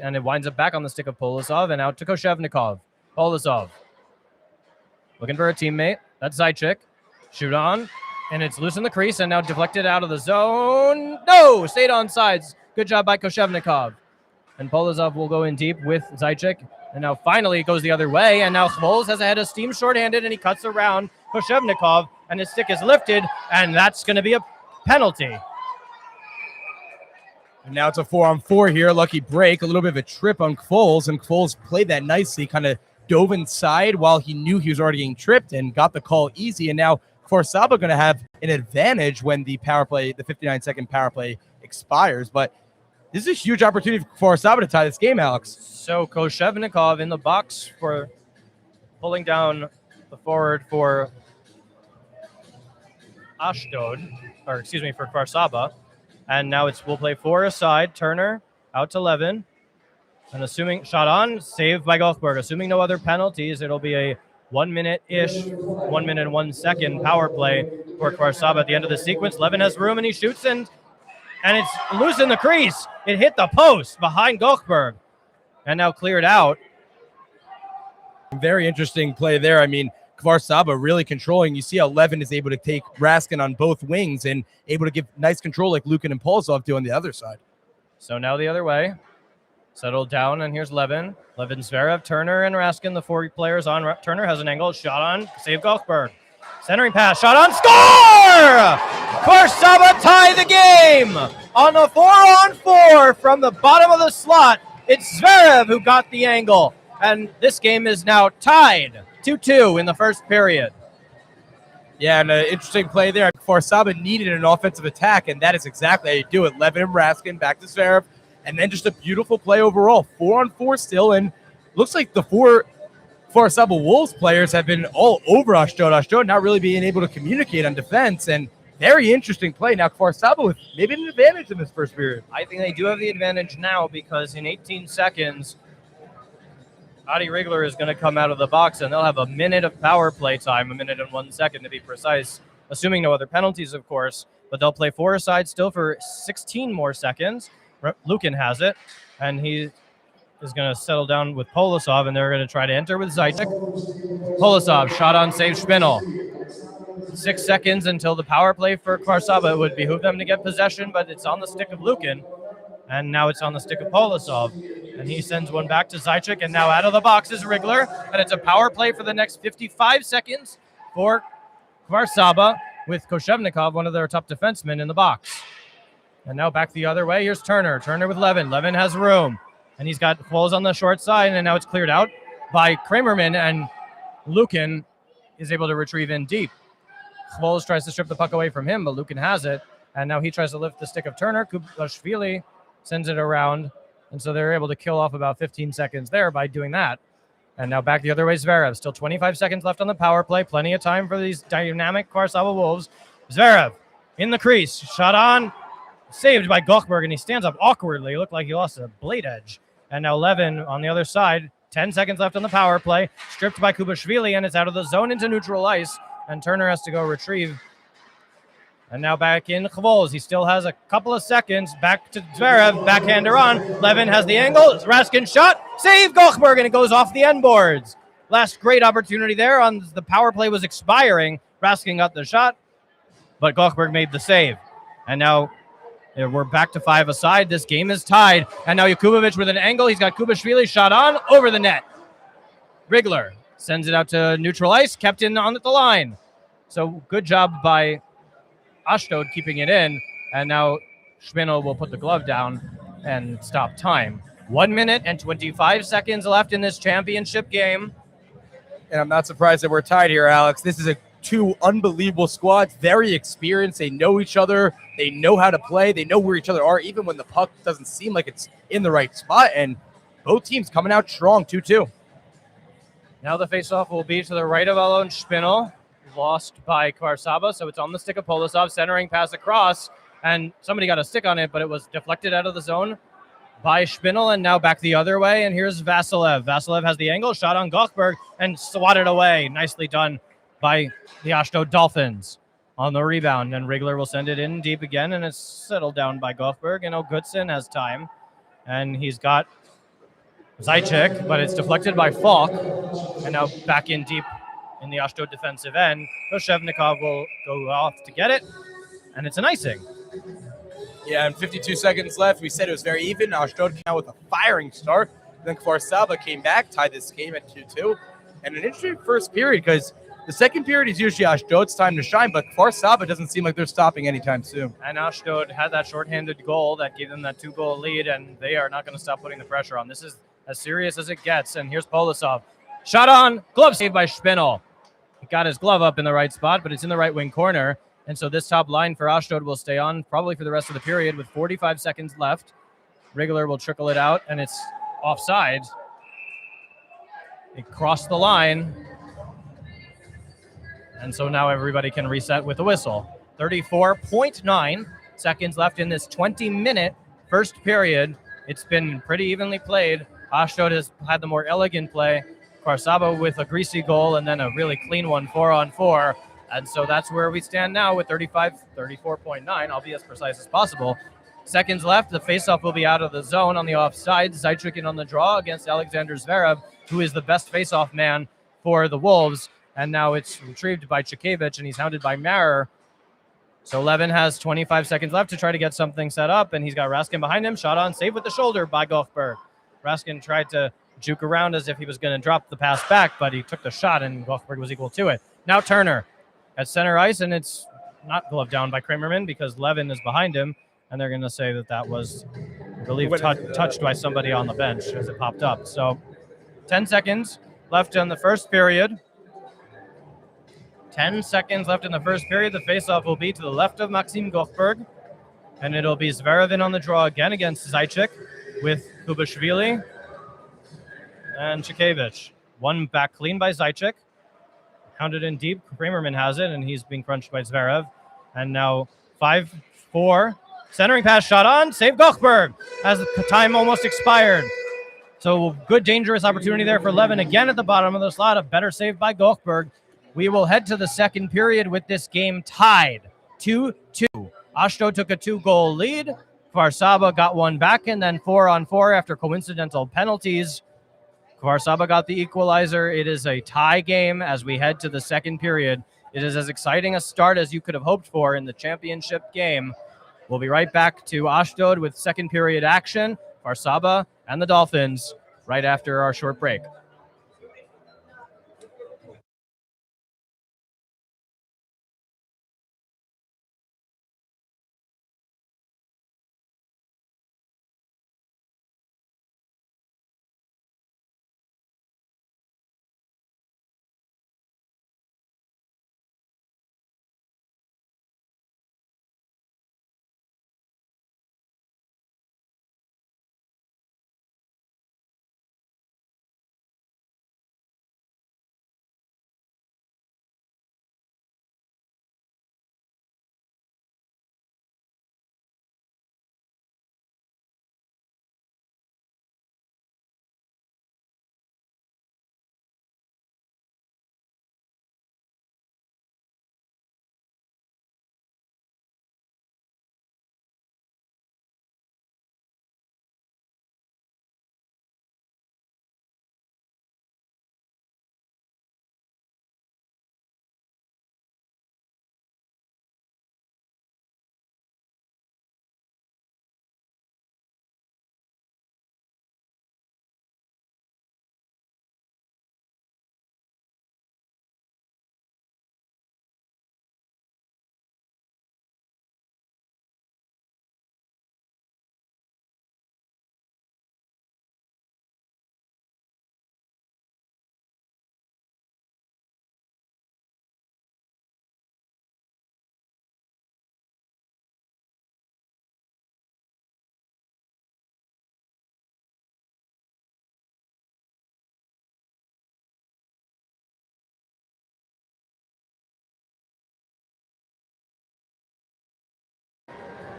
And it winds up back on the stick of Polisov and out to Koshevnikov. Polisov looking for a teammate. That's Zaitchik. Shoot on. And it's loose in the crease and now deflected out of the zone. No! Stayed on sides. Good job by Koshevnikov. And Polisov will go in deep with Zaitchik. And now finally it goes the other way, and now Chvolz has a head of steam shorthanded, and he cuts around Koshevnikov, and his stick is lifted, and that's going to be a penalty. And now it's a 4-on-4 here. Lucky break. A little bit of a trip on Chvolz, and Chvolz played that nicely, kind of dove inside while he knew he was already getting tripped and got the call easy. And now Kfar Saba going to have an advantage when the power play, the 59-second power play expires. But this is a huge opportunity for Kfar Saba to tie this game, Alex. So Koshevnikov in the box for pulling down the forward for Ashdod, or excuse me, for Kfar Saba. And now we'll play 4 aside. Turner out to Levin. And assuming shot on, saved by Goldberg. Assuming no other penalties, it'll be a 1 minute-ish, 1 minute and 1 second power play for Kfar Saba at the end of the sequence. Levin has room and he shoots in, and it's loose in the crease. It hit the post behind Goldberg and now cleared out. Very interesting play there. I mean, Kfar Saba really controlling. You see how Levin is able to take Raskin on both wings and able to give nice control like Lukin and Polsov do on the other side. So now the other way. Settled down, and here's Levin. Levin, Zverev, Turner, and Raskin, the 4 players on. Turner has an angle, shot on, save Goldberg. Centering pass, shot on, score! Kfar Saba tie the game! On the 4-on-4 from the bottom of the slot, it's Zverev who got the angle. And this game is now tied 2-2 in the first period. Yeah, and an interesting play there. Kfar Saba needed an offensive attack, and that is exactly how you do it. Levin and Raskin back to Zverev, and then just a beautiful play overall. 4-on-4 still, and looks like the 4 Kfar Saba Wolves players have been all over Ashdod. Ashdod not really being able to communicate on defense, and very interesting play. Now Kfar Saba with maybe an advantage in this first period. I think they do have the advantage now because in 18 seconds, Adi Rigler is going to come out of the box, and they'll have a minute of power play time, a minute and 1 second to be precise, assuming no other penalties, of course. But they'll play 4 aside still for 16 more seconds. Lukin has it, and he is going to settle down with Polosov, and they're going to try to enter with Zajcik. Polosov, shot on, save Spinel. 6 seconds until the power play for Kfar Saba. It would behoove them to get possession, but it's on the stick of Lukin, and now it's on the stick of Polosov. And he sends one back to Zajcik, and now out of the box is Rigler, and it's a power play for the next 55 seconds for Kfar Saba with Koshevnikov, one of their top defensemen, in the box. And now back the other way. Here's Turner. Turner with Levin. Levin has room. And he's got Chvolz on the short side. And now it's cleared out by Kramerman. And Lukin is able to retrieve in deep. Chvolz tries to strip the puck away from him, but Lukin has it. And now he tries to lift the stick of Turner. Kubashvili sends it around. And so they're able to kill off about 15 seconds there by doing that. And now back the other way, Zverev. Still 25 seconds left on the power play. Plenty of time for these dynamic Kfar Saba Wolves. Zverev in the crease. Shot on. Saved by Goldberg, and he stands up awkwardly. It looked like he lost a blade edge. And now Levin on the other side. 10 seconds left on the power play. Stripped by Kubashvili, and it's out of the zone into neutral ice. And Turner has to go retrieve. And now back in Chvolz. He still has a couple of seconds. Back to Zverev. Backhander on. Levin has the angle. Raskin shot. Save Goldberg, and it goes off the end boards. Last great opportunity there. On the power play was expiring. Raskin got the shot, but Goldberg made the save. And now we're back to 5 aside. This game is tied. And now Yakubovich with an angle. He's got Kubashvili shot on over the net. Rigler sends it out to neutral ice, kept in on the line. So good job by Ashdod keeping it in. And now Spinel will put the glove down and stop time. 1 minute and 25 seconds left in this championship game. And I'm not surprised that we're tied here, Alex. This is 2 unbelievable squads, very experienced. They know each other. They know how to play. They know where each other are, even when the puck doesn't seem like it's in the right spot. And both teams coming out strong, 2-2. Now the faceoff will be to the right of Alon Spinel, lost by Kfar Saba. So it's on the stick of Polosov, centering pass across. And somebody got a stick on it, but it was deflected out of the zone by Spinel, and now back the other way. And here's Vasilev. Vasilev has the angle, shot on Goldberg, and swatted away. Nicely done by the Ashdod Dolphins on the rebound. And Rigler will send it in deep again, and it's settled down by Goldberg. And O'Goodson has time, and he's got Zajcik, but it's deflected by Falk. And now back in deep in the Ashdod defensive end. Koshevnikov will go off to get it, and it's an icing. Yeah, and 52 seconds left. We said it was very even. Ashdod came out with a firing start. Then Kfar Saba came back, tied this game at 2-2. And an interesting first period because the second period is usually Ashdod's time to shine, but Kfar Saba doesn't seem like they're stopping anytime soon. And Ashdod had that shorthanded goal that gave them that 2-goal lead, and they are not going to stop putting the pressure on. This is as serious as it gets, and here's Polisov. Shot on, glove saved by Spinel. He got his glove up in the right spot, but it's in the right wing corner. And so this top line for Ashdod will stay on probably for the rest of the period with 45 seconds left. Rigler will trickle it out, and it's offside. It crossed the line. And so now everybody can reset with a whistle. 34.9 seconds left in this 20-minute first period. It's been pretty evenly played. Ashdod has had the more elegant play. Kfar Saba with a greasy goal and then a really clean one, 4-on-4. And so that's where we stand now with 34.9. I'll be as precise as possible. Seconds left. The faceoff will be out of the zone on the offside. Zaitchik in on the draw against Alexander Zverev, who is the best faceoff man for the Wolves. And now it's retrieved by Chikevich, and he's hounded by Marer. So Levin has 25 seconds left to try to get something set up, and he's got Raskin behind him. Shot on, save with the shoulder by Goffberg. Raskin tried to juke around as if he was going to drop the pass back, but he took the shot, and Goffberg was equal to it. Now Turner at center ice, and it's not gloved down by Kramerman because Levin is behind him, and they're going to say that that was, I believe, touched by somebody on the bench as it popped up. So 10 seconds left in the first period. 10 seconds left in the first period. The faceoff will be to the left of Maxim Goffberg, and it'll be Zverev in on the draw again against Zaitchik with Kubashvili and Chikevich. One back clean by Zaitchik. Hounded in deep. Kramerman has it, and he's being crunched by Zverev. And now 5-4. Centering pass shot on. Save Goffberg as the time almost expired. So good dangerous opportunity there for Levin again at the bottom of the slot. A better save by Goffberg. We will head to the second period with this game tied 2-2. Ashdod took a 2-goal lead. Kfar Saba got one back, and then 4-on-4 after coincidental penalties. Kfar Saba got the equalizer. It is a tie game as we head to the second period. It is as exciting a start as you could have hoped for in the championship game. We'll be right back to Ashdod with second period action. Kfar Saba and the Dolphins right after our short break.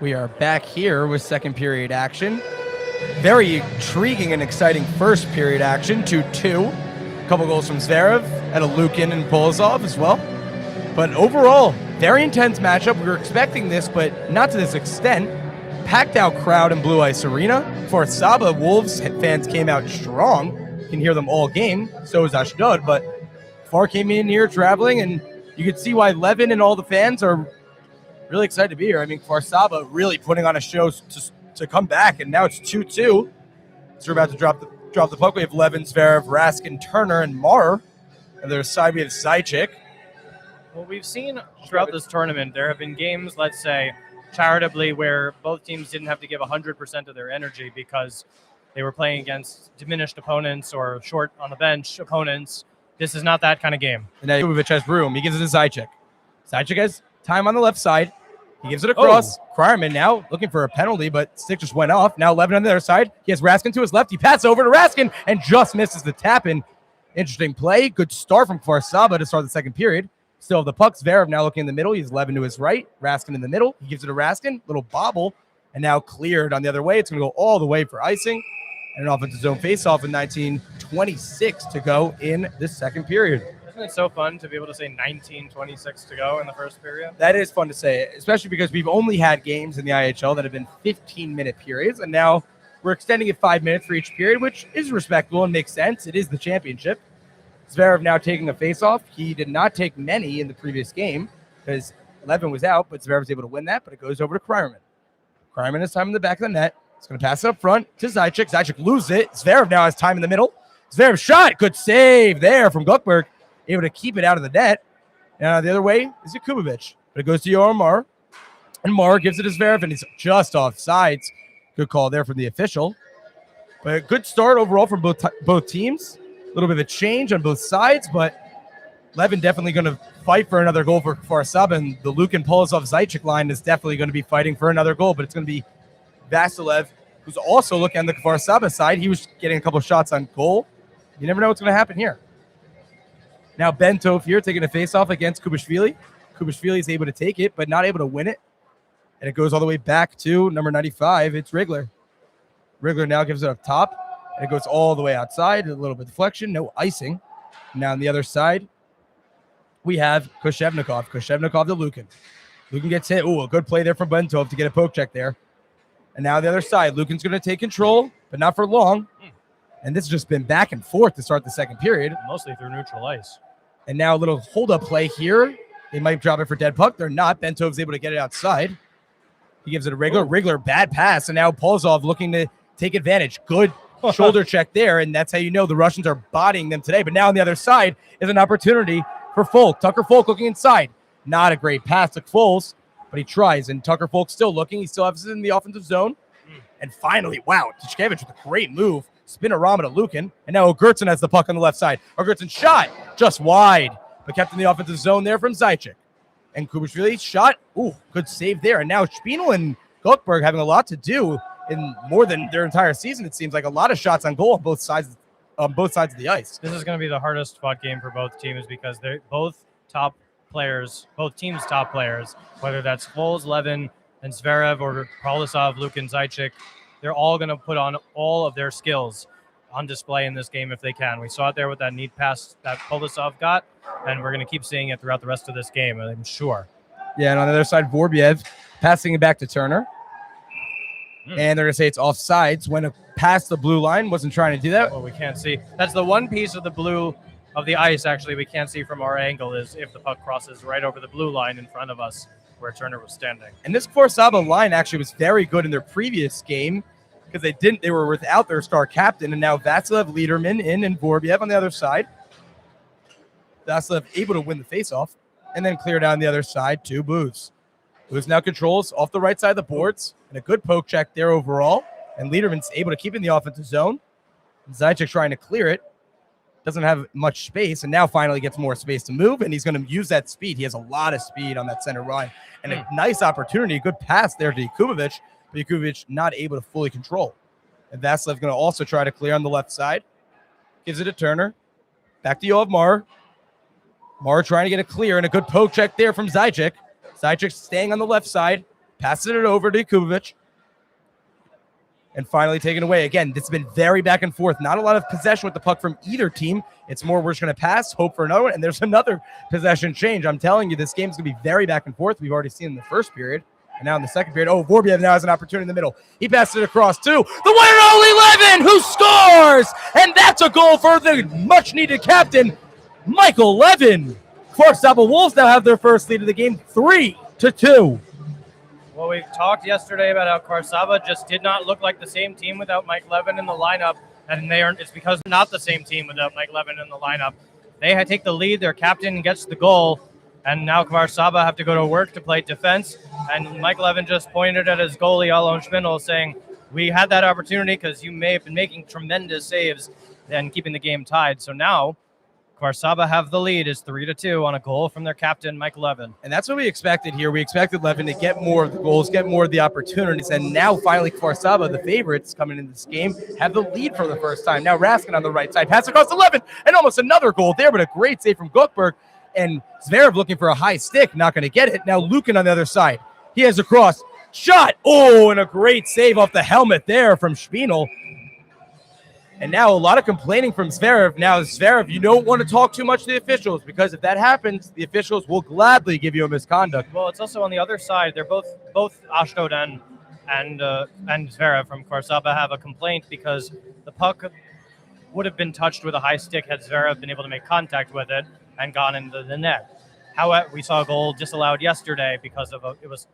We are back here with second period action. Very intriguing and exciting first period action, 2-2. A couple goals from Zverev and a Lukin and Polozov as well. But overall, very intense matchup. We were expecting this, but not to this extent. Packed out crowd in Blue Ice Arena. For Saba, Wolves fans came out strong. You can hear them all game. So is Ashdod, but Kfar came in here traveling, and you could see why Levin and all the fans are really excited to be here. I mean, Kfar Saba really putting on a show to come back, and now it's 2-2. So we're about to drop drop the puck. We have Levin, Zverev, Raskin, Turner, and Marr. On their side, we have Zajic. Well, we've seen throughout this tournament, there have been games, let's say, charitably, where both teams didn't have to give 100% of their energy because they were playing against diminished opponents or short on the bench opponents. This is not that kind of game. And now Kubovic has room. He gives it to Zajic. Zajic has time on the left side. He gives it across. Kreiman now looking for a penalty, but stick just went off. Now Levin on the other side. He has Raskin to his left. He passes over to Raskin and just misses the tap-in. Interesting play. Good start from Kfar Saba to start the second period. Still have the puck. Zverev now looking in the middle. He's Levin to his right. Raskin in the middle. He gives it to Raskin. Little bobble. And now cleared on the other way. It's going to go all the way for icing. And an offensive zone faceoff with 19:26 to go in this second period. Isn't it so fun to be able to say 19:26 to go in the first period? That is fun to say, especially because we've only had games in the IHL that have been 15-minute periods, and now we're extending it 5 minutes for each period, which is respectable and makes sense. It is the championship. Zverev now taking a face-off. He did not take many in the previous game because Levin was out, but Zverev was able to win that, but it goes over to Kreiman. Kreiman has time in the back of the net. He's going to pass it up front to Zajic. Zajic loses it. Zverev now has time in the middle. Zverev shot. Good save there from Gluckberg. Able to keep it out of the net. The other way is Kubovic. But it goes to Yoram Marr. And Marr gives it to Zverev, and he's just off sides. Good call there from the official. But a good start overall from both teams. A little bit of a change on both sides, but Levin definitely going to fight for another goal for Kfar Saba, and the Lukin Polosov Zajic line is definitely going to be fighting for another goal, but it's going to be Vasilev, who's also looking on the Kfar Saba side. He was getting a couple shots on goal. You never know what's going to happen here. Now Ben Tov here taking a face-off against Kubashvili. Kubashvili is able to take it, but not able to win it. And it goes all the way back to number 95. It's Rigler. Rigler now gives it up top, and it goes all the way outside. A little bit of deflection, no icing. Now on the other side, we have Koshevnikov. Koshevnikov to Lukin. Lukin gets hit. Ooh, a good play there from Ben Tov to get a poke check there. And now the other side, Lukin's going to take control, but not for long. And this has just been back and forth to start the second period. Mostly through neutral ice. And now a little hold-up play here. They might drop it for dead puck. They're not. Bentov's able to get it outside. He gives it a Rigler. Rigler, bad pass. And now Polosov looking to take advantage. Good shoulder check there. And that's how you know the Russians are bodying them today. But now on the other side is an opportunity for Folk. Tucker Folk looking inside. Not a great pass to Foles, but he tries. And Tucker Folk still looking. He still has it in the offensive zone. And finally, wow, Tishkevich with a great move. Spinorama to Lukin. And now Ogurtson has the puck on the left side. Ogurtson shot just wide, but kept in the offensive zone there from Zajic. And Kubashvili shot. Ooh, good save there. And now Spinel and Gluckberg having a lot to do in more than their entire season. It seems like a lot of shots on goal on both sides of the ice. This is going to be the hardest fought game for both teams because they're both top players, both teams' top players, whether that's Foles, Levin, and Zverev, or Polosov, Lukin, Zajic. They're all going to put on all of their skills on display in this game if they can. We saw it there with that neat pass that Polosov got, and we're going to keep seeing it throughout the rest of this game, I'm sure. Yeah, and on the other side, Vorbiev passing it back to Turner. And they're going to say it's offsides when past the blue line. Wasn't trying to do that. Well, we can't see. That's the one piece of the blue of the ice, actually, we can't see from our angle is if the puck crosses right over the blue line in front of us where Turner was standing. And this Kfar Saba line actually was very good in their previous game, because they were without their star captain, and now Vasilev, Liederman in, and Vorbiev on the other side. Vasilev able to win the faceoff, and then clear down the other side to Booz. Booz now controls off the right side of the boards, and a good poke check there overall. And Liederman's able to keep in the offensive zone. Zajic trying to clear it. Doesn't have much space, and now finally gets more space to move, and he's going to use that speed. He has a lot of speed on that center line. And a nice opportunity, a good pass there to Yakubovic. Yakubovic not able to fully control. And Vasilev going to also try to clear on the left side. Gives it to Turner. Back to Yoav Marr. Marr trying to get a clear, and a good poke check there from Zajic. Zajic staying on the left side. Passing it over to Yakubovic. And finally taken away. Again, this has been very back and forth. Not a lot of possession with the puck from either team. It's more we're just going to pass, hope for another one, and there's another possession change. I'm telling you, this game's going to be very back and forth. We've already seen in the first period. And now in the second period, Vorbiev now has an opportunity in the middle. He passes it across to the one and only Levin, who scores! And that's a goal for the much-needed captain, Michael Levin. Kfar Saba Wolves now have their first lead of the game, 3-2. Well, we talked yesterday about how Kfar Saba just did not look like the same team without Mike Levin in the lineup. and it's because they're not the same team without Mike Levin in the lineup. They take the lead, their captain gets the goal, and now Kfar Saba have to go to work to play defense. And Mike Levin just pointed at his goalie, Alon Schmindel, saying, we had that opportunity because you may have been making tremendous saves and keeping the game tied. So now Kfar Saba have the lead. It's 3-2 on a goal from their captain, Mike Levin. And that's what we expected here. We expected Levin to get more of the goals, get more of the opportunities. And now finally Kfar Saba, the favorites coming into this game, have the lead for the first time. Now Raskin on the right side, pass across 11, and almost another goal there, but a great save from Gukberg. And Zverev looking for a high stick, not going to get it. Now Lukin on the other side. He has a cross. Shot. Oh, and a great save off the helmet there from Spinel. And now a lot of complaining from Zverev. Now, Zverev, you don't want to talk too much to the officials, because if that happens, the officials will gladly give you a misconduct. Well, it's also on the other side. They're both Ashdod and Zverev from Kfar Saba have a complaint because the puck would have been touched with a high stick had Zverev been able to make contact with it and gone into the net. However, we saw a goal disallowed yesterday because of it was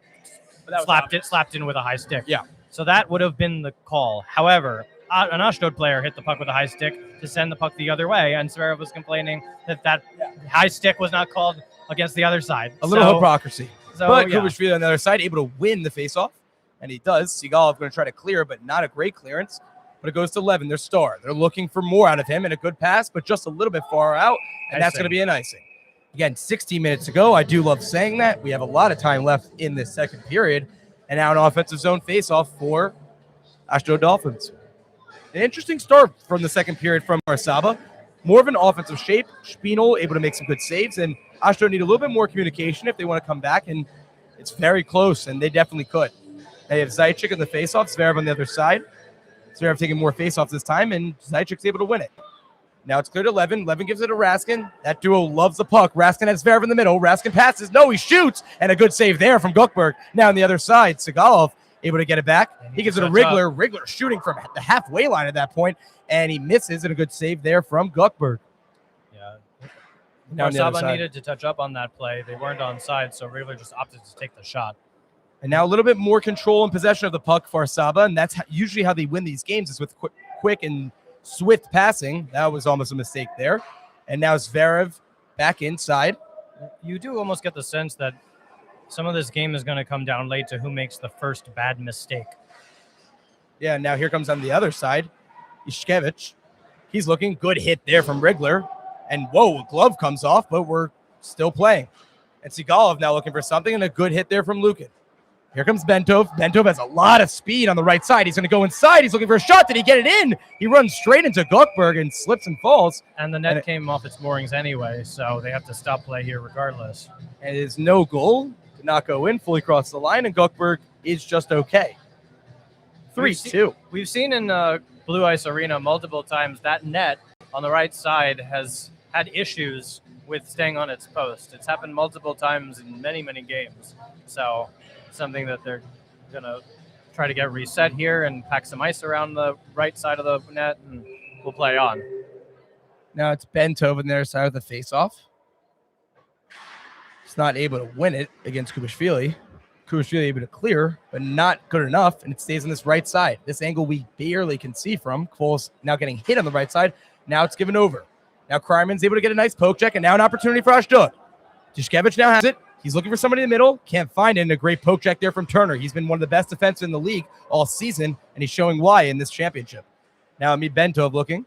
slapped in with a high stick. Yeah. So that would have been the call. However, an Ashdod player hit the puck with a high stick to send the puck the other way, and Zverev was complaining that high stick was not called against the other side. A little hypocrisy. So, but Kubashvili on the other side, able to win the faceoff, and he does. Sigalov going to try to clear, but not a great clearance. But it goes to Levin, their star. They're looking for more out of him, and a good pass, but just a little bit far out, and that's going to be an icing. Again, 16 minutes to go. I do love saying that. We have a lot of time left in this second period, and now an offensive zone faceoff for Ashdod Dolphins. An interesting start from the second period from Saba. More of an offensive shape. Spinel able to make some good saves, and Ashdod need a little bit more communication if they want to come back, and it's very close, and they definitely could. They have Zajic in the faceoff, Zverev on the other side. Zverev taking more faceoffs this time, and Zajic's able to win it. Now it's clear to Levin. Levin gives it to Raskin. That duo loves the puck. Raskin has Zverev in the middle. Raskin passes. No, he shoots, and a good save there from Gukberg. Now on the other side, Sigalov able to get it back. He gives it to Rigler. Rigler shooting from the halfway line at that point, and he misses, and a good save there from Gukberg. Yeah. Now Saba needed to touch up on that play. They weren't onside, so Rigler just opted to take the shot. And now a little bit more control and possession of the puck for Saba, and that's usually how they win these games, is with quick and swift passing. That was almost a mistake there. And now Zverev back inside. You do almost get the sense that some of this game is going to come down late to who makes the first bad mistake. Yeah, now here comes on the other side, Ishkevich. He's looking good hit there from Rigler. And whoa, glove comes off, but we're still playing. And Sigalov now looking for something, and a good hit there from Lukin. Here comes Bentov. Bentov has a lot of speed on the right side. He's going to go inside. He's looking for a shot. Did he get it in? He runs straight into Gukberg and slips and falls. And the net came off its moorings anyway, so they have to stop play here regardless. And it is no goal. Did not go in, fully crossed the line, and Gukberg is just okay. 3-2. We've seen in Blue Ice Arena multiple times that net on the right side has had issues with staying on its post. It's happened multiple times in many, many games. So something that they're going to try to get reset here and pack some ice around the right side of the net, and we'll play on. Now it's Bentov on their side of the faceoff. He's not able to win it against Kubashvili. Kubashvili able to clear, but not good enough, and it stays on this right side. This angle we barely can see from. Kvol's now getting hit on the right side. Now it's given over. Now Kreiman's able to get a nice poke check, and now an opportunity for Ashdod. Tishkevich now has it. He's looking for somebody in the middle. Can't find it. And a great poke check there from Turner. He's been one of the best defensemen in the league all season, and he's showing why in this championship. Now Amid Bentov looking.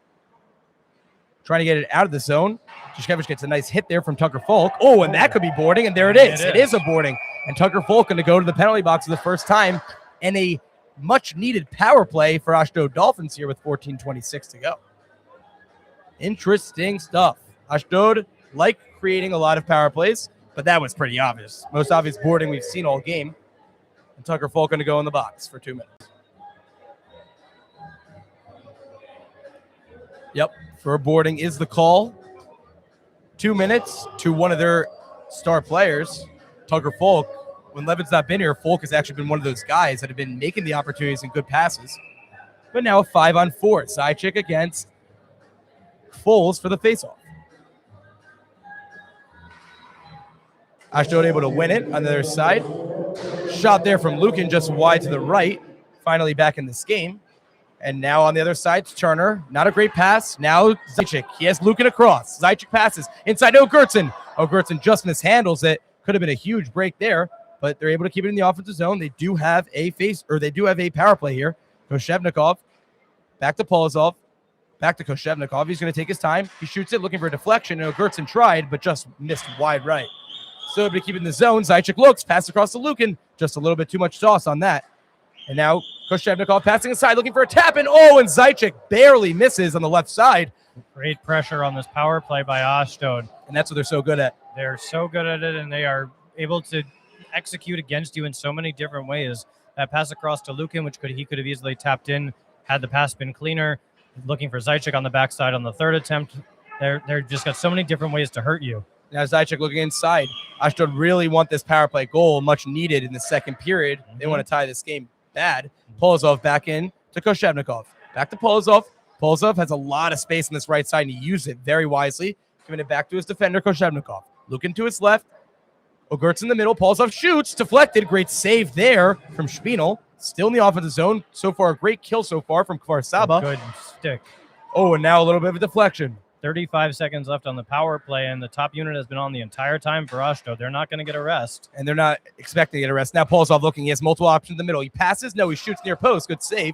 Trying to get it out of the zone. Tishkevich gets a nice hit there from Tucker Folk. Oh, and that could be boarding, and there it is. It is a boarding. And Tucker Folk going to go to the penalty box for the first time, and a much-needed power play for Ashdod Dolphins here with 14:26 to go. Interesting stuff. Ashdod like creating a lot of power plays, but that was pretty obvious. Most obvious boarding we've seen all game. And Tucker Folk going to go in the box for 2 minutes. Yep, for boarding is the call. 2 minutes to one of their star players, Tucker Folk. When Levin's not been here, Folk has actually been one of those guys that have been making the opportunities and good passes. But now a 5-on-4. Zajic against Foles for the faceoff. Ashdod able to win it on the other side. Shot there from Lukin just wide to the right. Finally back in this game. And now on the other side, it's Turner. Not a great pass. Now Zajic. He has Lukin across. Zajic passes inside to Ogurtson. Ogurtson just mishandles it. Could have been a huge break there, but they're able to keep it in the offensive zone. They do have a power play here. Koshevnikov back to Polozov. Back to Koshevnikov. He's going to take his time. He shoots it, looking for a deflection. And Ogurtson tried, but just missed wide right. So able to keep it in the zone. Zajic looks, pass across to Lukin. Just a little bit too much sauce on that. And now Koshevnikov passing aside, looking for a tap, and Zajic barely misses on the left side. Great pressure on this power play by Ashdod. And that's what they're so good at. They're so good at it, and they are able to execute against you in so many different ways. That pass across to Lukin, which he could have easily tapped in had the pass been cleaner. Looking for Zajic on the backside on the third attempt. They're just got so many different ways to hurt you. Now Zajic looking inside. Ashdod really want this power play goal, much needed in the second period. They want to tie this game bad. Polozov back in to Koshevnikov. Back to Polozov. Polozov has a lot of space on this right side, and he used it very wisely. Giving it back to his defender, Koshevnikov. Looking to his left. Ogurtson in the middle. Polozov shoots. Deflected. Great save there from Spinel. Still in the offensive zone. So far, a great kill so far from Kfar Saba. Good stick. Oh, and now a little bit of a deflection. 35 seconds left on the power play, and the top unit has been on the entire time for Ashdod. They're not going to get a rest. And they're not expecting to get a rest. Now Polozov looking. He has multiple options in the middle. He passes. No, he shoots near post. Good save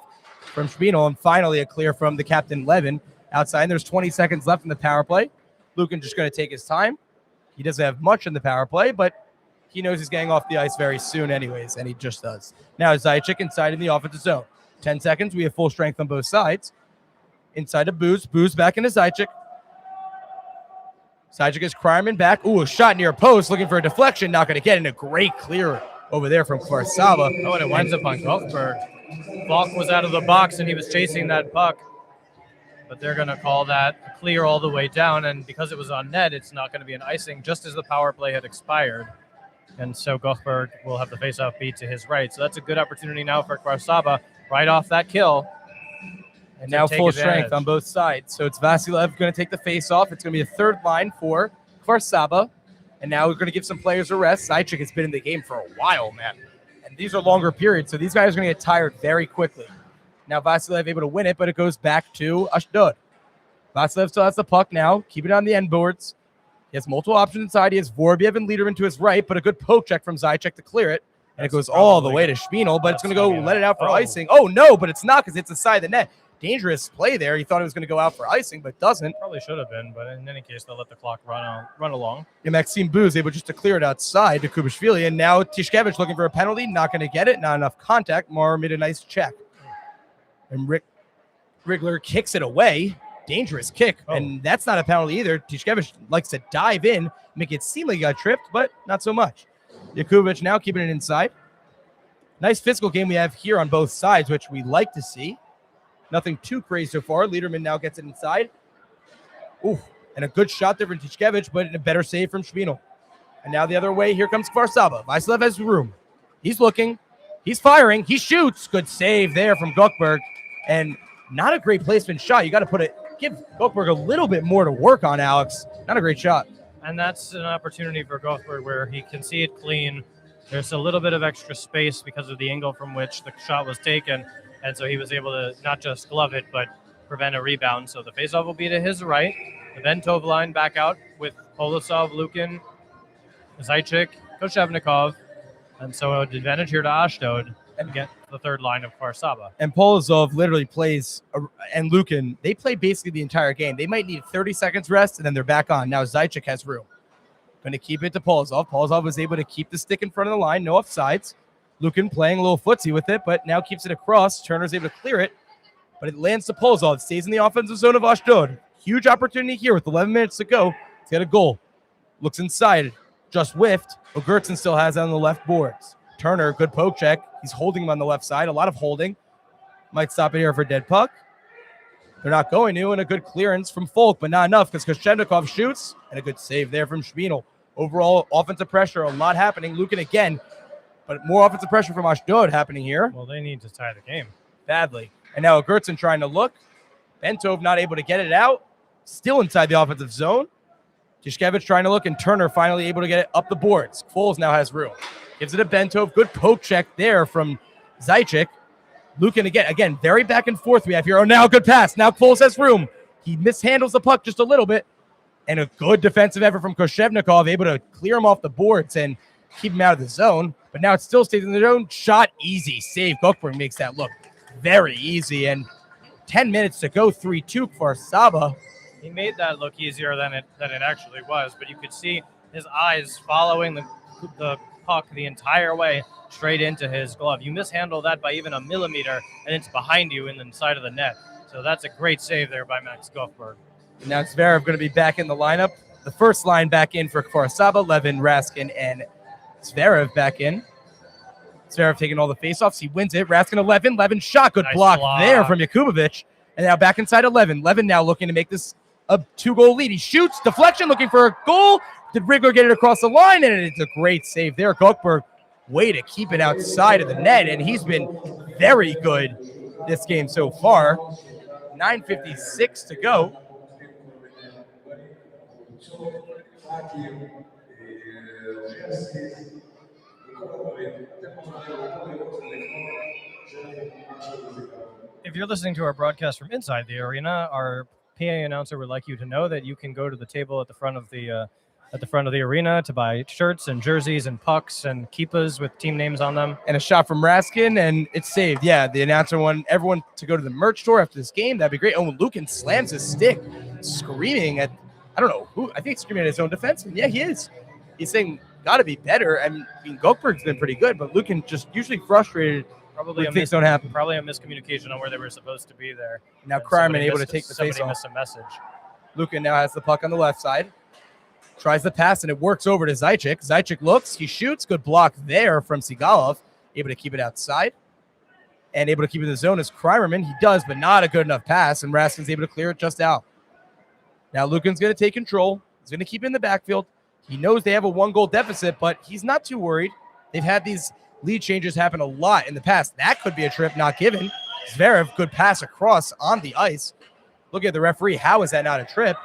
from Spinel. And finally a clear from the captain, Levin, outside. And there's 20 seconds left in the power play. Lukin just going to take his time. He doesn't have much in the power play, but he knows he's getting off the ice very soon anyways, and he just does. Now Zajic inside in the offensive zone. 10 seconds. We have full strength on both sides. Inside to Booz. Booz back into Zajic. Zajic is Kryman back. Ooh, a shot near post, looking for a deflection. Not going to get in. A great clear over there from Kfar Saba. Oh, and it winds up on Goldberg. Falk was out of the box, and he was chasing that puck. But they're going to call that clear all the way down, and because it was on net, it's not going to be an icing, just as the power play had expired. And so Goldberg will have the faceoff beat to his right. So that's a good opportunity now for Kfar Saba, right off that kill. And now full strength on both sides. So it's Vasilev going to take the face off. It's going to be a third line for Kfar Saba. And now we're going to give some players a rest. Zajic has been in the game for a while, man. And these are longer periods, so these guys are going to get tired very quickly. Now Vasilev able to win it, but it goes back to Ashdod. Vasilev still has the puck now. Keep it on the end boards. He has multiple options inside. He has Vorbiev and Lederman to his right, but a good poke check from Zajic to clear it. And it goes all the way to Spinel, but it's going to go let it out for icing. Oh, no, but it's not because it's inside the net. Dangerous play there. He thought it was going to go out for icing, but doesn't. Probably should have been, but in any case, they'll let the clock run along. And Maxime Booz able just to clear it outside to Kubashvili, and now Tishkevich looking for a penalty. Not going to get it. Not enough contact. Mara made a nice check. And Rigler kicks it away. Dangerous kick, and that's not a penalty either. Tishkevich likes to dive in, make it seem like he got tripped, but not so much. Yakubovic now keeping it inside. Nice physical game we have here on both sides, which we like to see. Nothing too crazy so far. Lederman now gets it inside. Ooh, and a good shot there from Tishkevich, but a better save from Spinel. And now the other way, here comes Kfar Saba. Vasilev has room. He's looking. He's firing. He shoots. Good save there from Gokberg. And not a great placement shot. You got to give Gokberg a little bit more to work on, Alex. Not a great shot. And that's an opportunity for Gokberg where he can see it clean. There's a little bit of extra space because of the angle from which the shot was taken. And so he was able to not just glove it, but prevent a rebound. So the faceoff will be to his right. The Ventov line back out with Polosov, Lukin, Zajic, Koshevnikov. And so an advantage here to Ashdod and get the third line of Kfar Saba. And Polozov literally plays, and Lukin, they play basically the entire game. They might need 30 seconds rest, and then they're back on. Now Zajic has room. Going to keep it to Polozov. Polozov was able to keep the stick in front of the line, no offsides. Lukin playing a little footsie with it, but now keeps it across. Turner's able to clear it, but it lands to Polozov. It stays in the offensive zone of Ashdod. Huge opportunity here with 11 minutes to go to get a goal. Looks inside, just whiffed. Ogurtson still has it on the left boards. Turner, good poke check. He's holding him on the left side. A lot of holding. Might stop it here for a dead puck. They're not going to, and a good clearance from Folk, but not enough because Koshevnikov shoots, and a good save there from Spinel. Overall, offensive pressure, a lot happening. Lukin again, but more offensive pressure from Ashdod happening here. Well, they need to tie the game. Badly. And now Ogurtson trying to look. Bentov not able to get it out. Still inside the offensive zone. Tishkevich trying to look, and Turner finally able to get it up the boards. Foles now has room. Gives it to Bentov. Good poke check there from Zajic. Lucan again, very back and forth we have here. Oh, now good pass. Now Foles has room. He mishandles the puck just a little bit. And a good defensive effort from Koshevnikov, able to clear him off the boards and keep him out of the zone. But now it still stays in the zone. Shot, easy save. Gokberg makes that look very easy. And 10 minutes to go, 3-2 for Saba. He made that look easier than it actually was, but you could see his eyes following the puck the entire way straight into his glove. You mishandle that by even a millimeter, and it's behind you in the side of the net. So that's a great save there by Max Gokberg. Now Zverev going to be back in the lineup. The first line back in for Kfar Saba, Levin, Raskin, and Zverev back in. Zverev taking all the faceoffs. He wins it. Raskin 11. Levin shot. Good Nice block block there from Jakubowicz. And now back inside 11. Levin now looking to make this a 2-goal lead. He shoots. Deflection looking for a goal. Did Rigler get it across the line? And it's a great save there. Gokberg, way to keep it outside of the net. And he's been very good this game so far. 9:56 to go. If you're listening to our broadcast from inside the arena, our PA announcer would like you to know that you can go to the table at the front of the arena to buy shirts and jerseys and pucks and kippas with team names on them. And a shot from Raskin, and it's saved. Yeah, the announcer wanted everyone to go to the merch store after this game. That'd be great. Oh, Lucan slams his stick, screaming at, I don't know who. I think he's screaming at his own defenseman. Yeah, he is. He's saying, got to be better. I mean, Gokberg's been pretty good, but Lucan just usually frustrated. Probably things don't happen. Probably a miscommunication on where they were supposed to be there. Now Kreiman able to take the face Somebody off. missed a message. Lucan now has the puck on the left side. Tries the pass, and it works over to Zaitchik. Zaitchik looks. He shoots. Good block there from Sigalov. Able to keep it outside. And able to keep it in the zone is Kreiman. He does, but not a good enough pass. And Raskin's able to clear it just out. Now Lucan's going to take control. He's going to keep it in the backfield. He knows they have a 1-goal deficit, but he's not too worried. They've had these lead changes happen a lot in the past. That could be a trip not given. Zverev, good pass across on the ice. Look at the referee. How is that not a trip?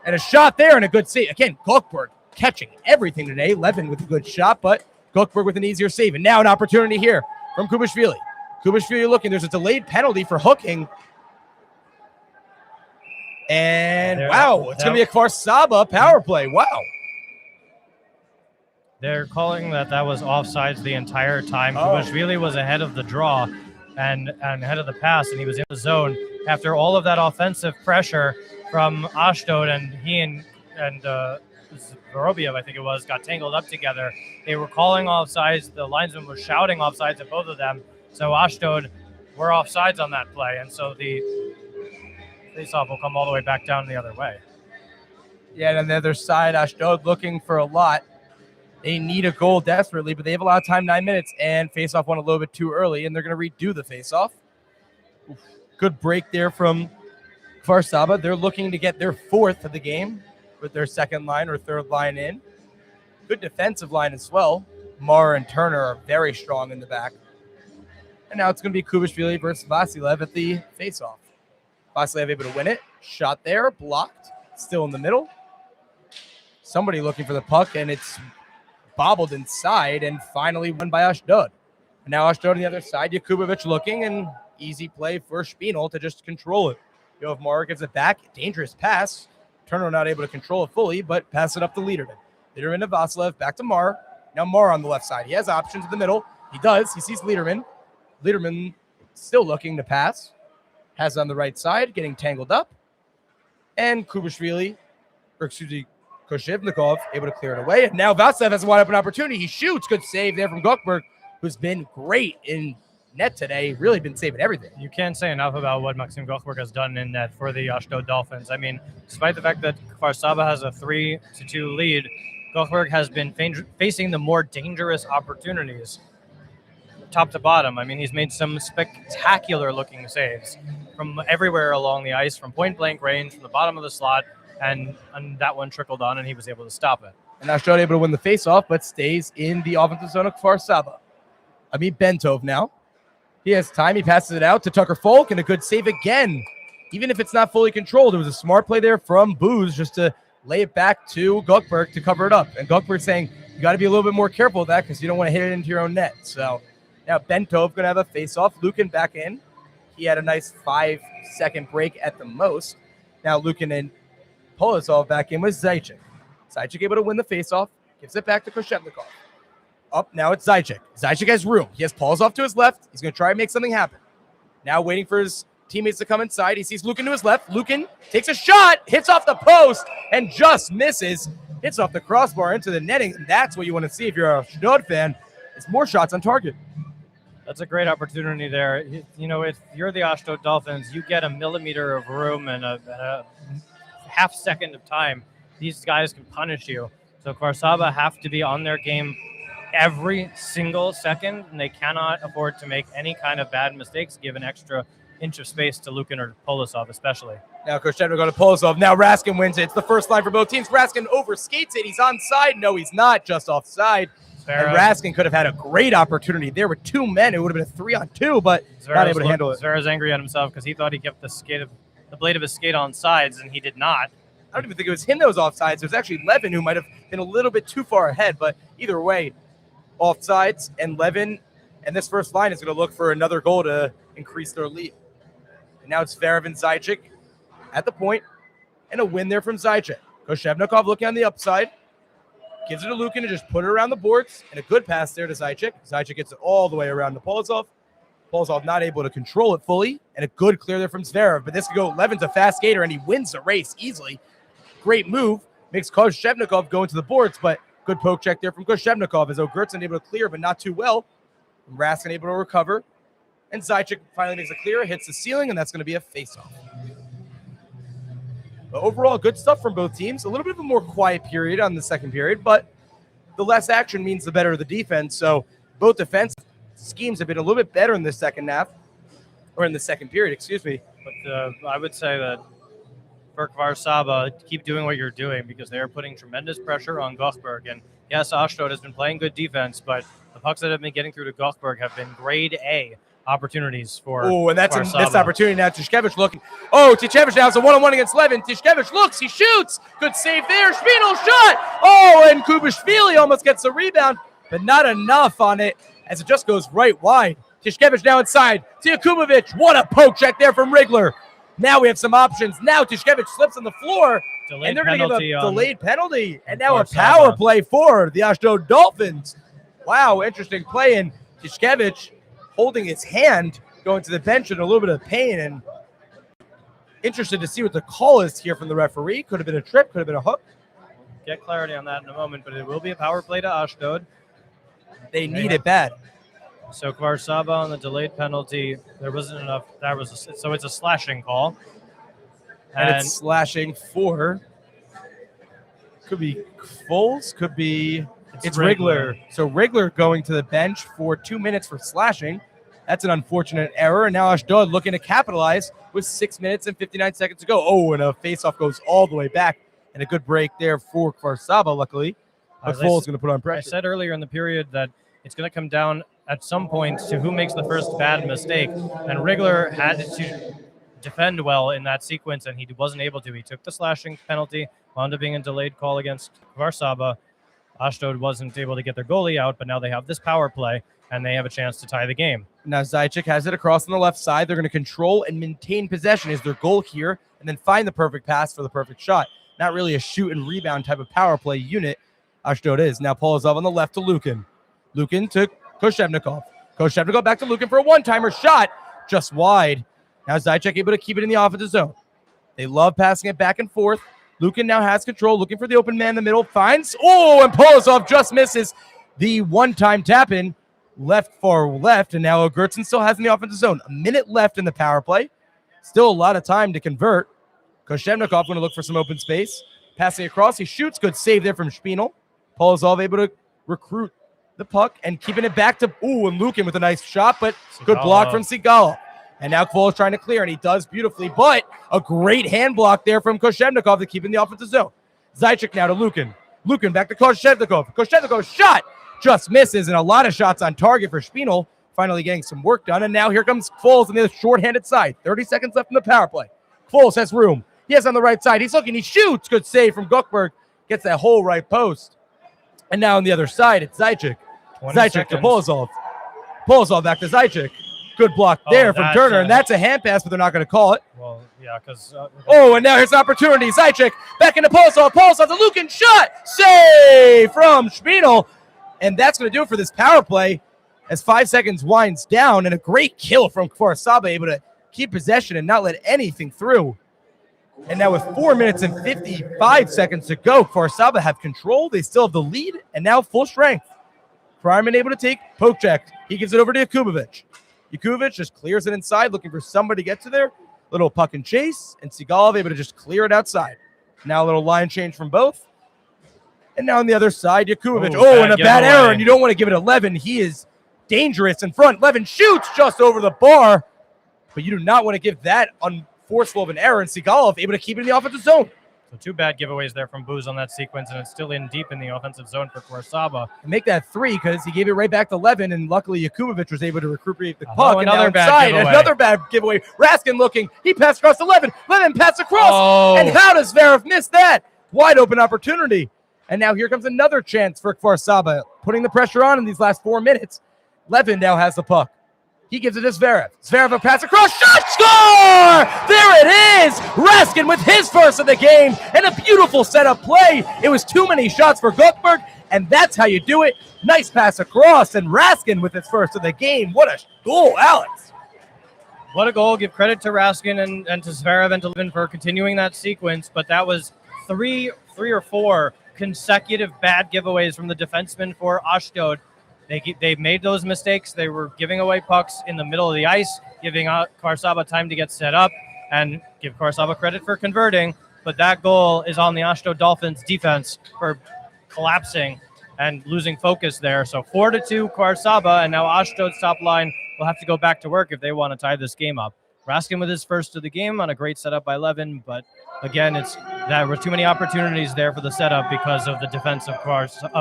And a shot there and a good save. Again, Gokberg catching everything today. Levin with a good shot, but Gokberg with an easier save. And now an opportunity here from Kubashvili. Kubashvili looking. There's a delayed penalty for hooking. And wow, it's going to be a Kfar Saba power play. Wow. They're calling that was offsides the entire time. Kubashvili was ahead of the draw and ahead of the pass, and he was in the zone. After all of that offensive pressure from Ashdod, and he and Vorobiev, I think it was, got tangled up together. They were calling offsides. The linesman was shouting offsides at both of them. So Ashdod were offsides on that play, and so the faceoff will come all the way back down the other way. Yeah, and on the other side, Ashdod looking for a lot. They need a goal desperately, but they have a lot of time, 9 minutes, and faceoff went a little bit too early, and they're going to redo the faceoff. Good break there from Kfar Saba. They're looking to get their fourth of the game with their second line or third line in. Good defensive line as well. Marr and Turner are very strong in the back. And now it's going to be Kubashvili versus Vasilev at the faceoff. Vasilev able to win it. Shot there, blocked, still in the middle. Somebody looking for the puck, and it's bobbled inside and finally won by Ashdod. And now Ashdod on the other side. Jakubowicz looking, and easy play for Spinel to just control it. Yoav Marr gives it back. Dangerous pass. Turner not able to control it fully, but pass it up to Liederman. Liederman to Vasilev, back to Marr. Now Marr on the left side. He has options in the middle. He does. He sees Liederman. Liederman still looking to pass. Has it on the right side, getting tangled up. And Kubashvili, or excuse me, Koshevnikov able to clear it away. And now Vasilev has a wide open opportunity. He shoots. Good save there from Gokberg, who's been great in net today. Really been saving everything. You can't say enough about what Maxim Gokberg has done in net for the Ashdod Dolphins. I mean, despite the fact that Kfar Saba has a 3-2 lead, Gokberg has been facing the more dangerous opportunities top to bottom. I mean, he's made some spectacular looking saves from everywhere along the ice, from point blank range, from the bottom of the slot. And that one trickled on, and he was able to stop it. And Ashdod able to win the faceoff, but stays in the offensive zone of Kfar Saba. Amit Bentov now. He has time. He passes it out to Tucker Folk, and a good save again. Even if it's not fully controlled, it was a smart play there from Booz just to lay it back to Gokberg to cover it up. And Gokberg saying, you got to be a little bit more careful with that because you don't want to hit it into your own net. So Now Bentov going to have a face-off. Lukin back in. He had a nice 5-second break at the most. Now Lukin and Polozov back in with Zajic. Zajic able to win the face-off. Gives it back to Koshevnikov. Up, now it's Zajic. Zajic has room. He has Polozov to his left. He's going to try and make something happen. Now waiting for his teammates to come inside. He sees Lukin to his left. Lukin takes a shot, hits off the post, and just misses. Hits off the crossbar into the netting. And that's what you want to see if you're a Ashdod fan. It's more shots on target. That's a great opportunity there. You know, if you're the Ashdod Dolphins, you get a millimeter of room and a half second of time. These guys can punish you. So Kfar Saba have to be on their game every single second, and they cannot afford to make any kind of bad mistakes, give an extra inch of space to Lukin or Polozov especially. Now Koshevnikov going to Polozov. Now Raskin wins it. It's the first line for both teams. Raskin overskates it. He's onside. No, he's not. Just offside. And Raskin could have had a great opportunity there with two men. It would have been a 3-on-2, but not able to handle it. Zvera's angry at himself because he thought he kept the blade of his skate on sides, and he did not. I don't even think it was him that was offsides. It was actually Levin who might have been a little bit too far ahead, but either way, offsides and Levin, and this first line is going to look for another goal to increase their lead. And now it's Zverev and Zajic at the point, and a win there from Zajic. Koshevnikov looking on the upside, gives it to Lukin to just put it around the boards, and a good pass there to Zajic. Zajic gets it all the way around to Polozov. Polozov not able to control it fully, and a good clear there from Zverev, but this could go. Levin's a fast skater, and he wins the race easily. Great move, makes Koshevnikov go into the boards, but good poke check there from Koshevnikov as O'Gertson able to clear, but not too well. Raskin able to recover, and Zajic finally makes a clear, hits the ceiling, and that's going to be a face-off. But overall, good stuff from both teams. A little bit of a more quiet period on the second period, but the less action means the better the defense. So both defense schemes have been a little bit better in the second half, or in the second period, excuse me. But I would say that for Kfar Saba, keep doing what you're doing because they are putting tremendous pressure on Gothberg. And yes, Ashdod has been playing good defense, but the pucks that have been getting through to Gothberg have been grade A opportunities for Oh, and that's Kfar a Saba. missed opportunity now. Tishkevich looking. Oh, Tishkevich now has a one-on-one against Levin. Tishkevich looks, he shoots. Good save there. Spinal shot. Oh, and Kubishvili almost gets the rebound, but not enough on it as it just goes right wide. Tishkevich now inside. Tiakumovic, what a poke check there from Rigler. Now we have some options. Now Tishkevich slips on the floor, and they're going to give a delayed penalty. And now a power play for the Ashdod Dolphins. Wow, interesting play. And Tishkevich holding his hand, going to the bench in a little bit of pain. And interested to see what the call is here from the referee. Could have been a trip, could have been a hook. Get clarity on that in a moment, but it will be a power play to Ashdod. They need it bad. So Kfar Saba on the delayed penalty, there wasn't enough. So it's a slashing call. And it's slashing for, could be Foles, could be, it's Rigler. So Rigler going to the bench for 2 minutes for slashing. That's an unfortunate error. And now Ashdod looking to capitalize with 6 minutes and 59 seconds to go. Oh, and a faceoff goes all the way back. And a good break there for Kfar Saba, luckily. But Foles is going to put on pressure. I said earlier in the period that it's going to come down at some point to who makes the first bad mistake. And Rigler had to defend well in that sequence, and he wasn't able to. He took the slashing penalty, wound up being a delayed call against Kfar Saba. Ashdod wasn't able to get their goalie out, but now they have this power play, and they have a chance to tie the game. Now Zajic has it across on the left side. They're going to control and maintain possession is their goal here, and then find the perfect pass for the perfect shot. Not really a shoot and rebound type of power play unit. Ashdod is. Now Polozov on the left to Lukin. Lukin to Koshevnikov. Koshevnikov back to Lukin for a one-timer shot. Just wide. Now Zajic able to keep it in the offensive zone. They love passing it back and forth. Lukin now has control, looking for the open man in the middle. Finds. Oh, and Polozov just misses the one-time tap-in. Left, far left. And now O'Gertson still has in the offensive zone. A minute left in the power play. Still a lot of time to convert. Koshevnikov going to look for some open space. Passing across. He shoots. Good save there from Spinal. Polozov able to recruit the puck and keeping it back to, and Lukin with a nice shot, but good block from Sigala. And now Kfar is trying to clear, and he does beautifully, but a great hand block there from Koshevnikov to keep in the offensive zone. Zajic now to Lukin. Lukin back to Koshevnikov. Koshevnikov's shot just misses, and a lot of shots on target for Spinal, finally getting some work done. And now here comes Foles on the short-handed side. 30 seconds left in the power play. Foles has room. He has on the right side. He's looking. He shoots. Good save from Gothberg. Gets that whole right post. And now on the other side, it's Zajic. Zajic to Polozov. Polozov back to Zajic. Good block there from that's Turner, and that's a hand pass, but they're not going to call it. Well, yeah, because... Oh, and now here's an opportunity. Zajic back into Polozov. Polozov, the Lukin shot. Save from Spinel. And that's going to do it for this power play as 5 seconds winds down, and a great kill from Kfar Saba, able to keep possession and not let anything through. And now with 4 minutes and 55 seconds to go, Kfar Saba have control. They still have the lead, and now full strength. Fryman able to take poke check. He gives it over to Jakubovic. Jakubovic just clears it inside, looking for somebody to get to there. Little puck and chase, and Sigalov able to just clear it outside. Now a little line change from both. And now on the other side, Jakubovic. And a bad error, and you don't want to give it 11. He is dangerous in front. Levin shoots just over the bar, but you do not want to give that unforceful of an error, and Sigalov able to keep it in the offensive zone. So 2 bad giveaways there from Booz on that sequence, and it's still in deep in the offensive zone for Kfar Saba. Make that 3 because he gave it right back to Levin, and luckily Jakubovic was able to recuperate the puck. Another bad giveaway. Raskin looking. He passed across to Levin. Levin passed across. And how does Zverev miss that? Wide open opportunity. And now here comes another chance for Kfar Saba, putting the pressure on in these last 4 minutes. Levin now has the puck. He gives it to Zverev. Zverev a pass across. Shot! Score! There it is! Raskin with his first of the game, and a beautiful setup play. It was too many shots for Gokberg, and that's how you do it. Nice pass across, and Raskin with his first of the game. What a goal, Alex. What a goal. Give credit to Raskin and to Zverev and to Levin for continuing that sequence, but that was three or four consecutive bad giveaways from the defensemen for Ashdod. They made those mistakes. They were giving away pucks in the middle of the ice, giving Kfar Saba time to get set up, and give Kfar Saba credit for converting. But that goal is on the Ashdod Dolphins defense for collapsing and losing focus there. So 4-2 Kfar Saba, and now Ashdod's top line will have to go back to work if they want to tie this game up. Raskin with his first of the game on a great setup by Levin, but again, there were too many opportunities there for the setup because of the defense of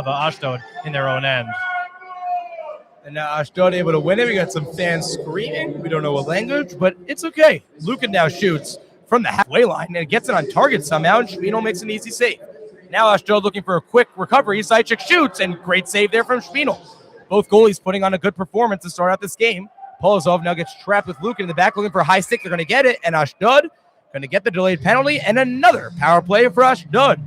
Ashdod in their own end. And now Ashdod able to win it. We got some fans screaming. We don't know what language, but it's okay. Lukin now shoots from the halfway line and gets it on target somehow, and Spino makes an easy save. Now Ashdod looking for a quick recovery. Zajic shoots, and great save there from Spino. Both goalies putting on a good performance to start out this game. Polozov now gets trapped with Lukin in the back, looking for a high stick. They're going to get it, and Ashdod going to get the delayed penalty, and another power play for Ashdod.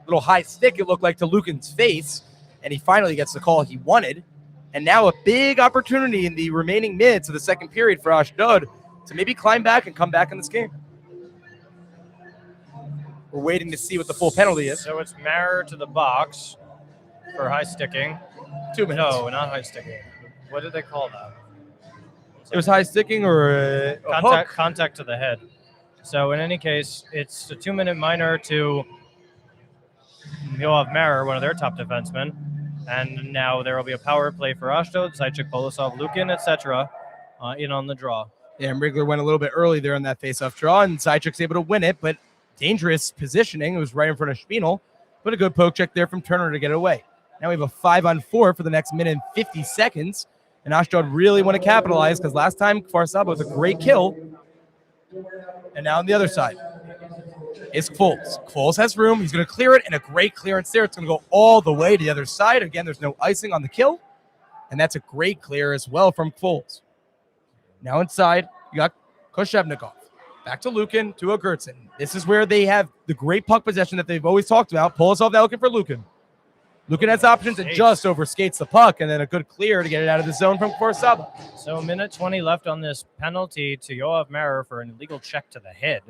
Little high stick, it looked like, to Lukin's face, and he finally gets the call he wanted. And now a big opportunity in the remaining minutes of the second period for Ashdod to maybe climb back and come back in this game. We're waiting to see what the full penalty is. So it's Marer to the box for high sticking. 2 minutes. No, not high sticking. What did they call that? It was high sticking or contact to the head. So in any case, it's a 2-minute minor to Yoav Marer, one of their top defensemen. And now there will be a power play for Ashdod, Zajic, Polozov, Lukin, etc. In on the draw. Yeah, and Rigler went a little bit early there on that face-off draw, and Zajic's able to win it, but dangerous positioning. It was right in front of Spinel, but a good poke check there from Turner to get it away. Now we have a 5-on-4 for the next minute and 50 seconds, and Ashdod really want to capitalize because last time Kfar Saba was a great kill. And now on the other side is Kfols. Kfols has room. He's going to clear it, and a great clearance there. It's going to go all the way to the other side. Again, there's no icing on the kill, and that's a great clear as well from Kfols. Now inside, you got Koshevnikov. Back to Lukin, to O'Gertson. This is where they have the great puck possession that they've always talked about. Polozov now looking for Lukin. Lukin has options and just overskates the puck, and then a good clear to get it out of the zone from Kfar Saba. So a minute 20 left on this penalty to Yoav Marer for an illegal check to the head,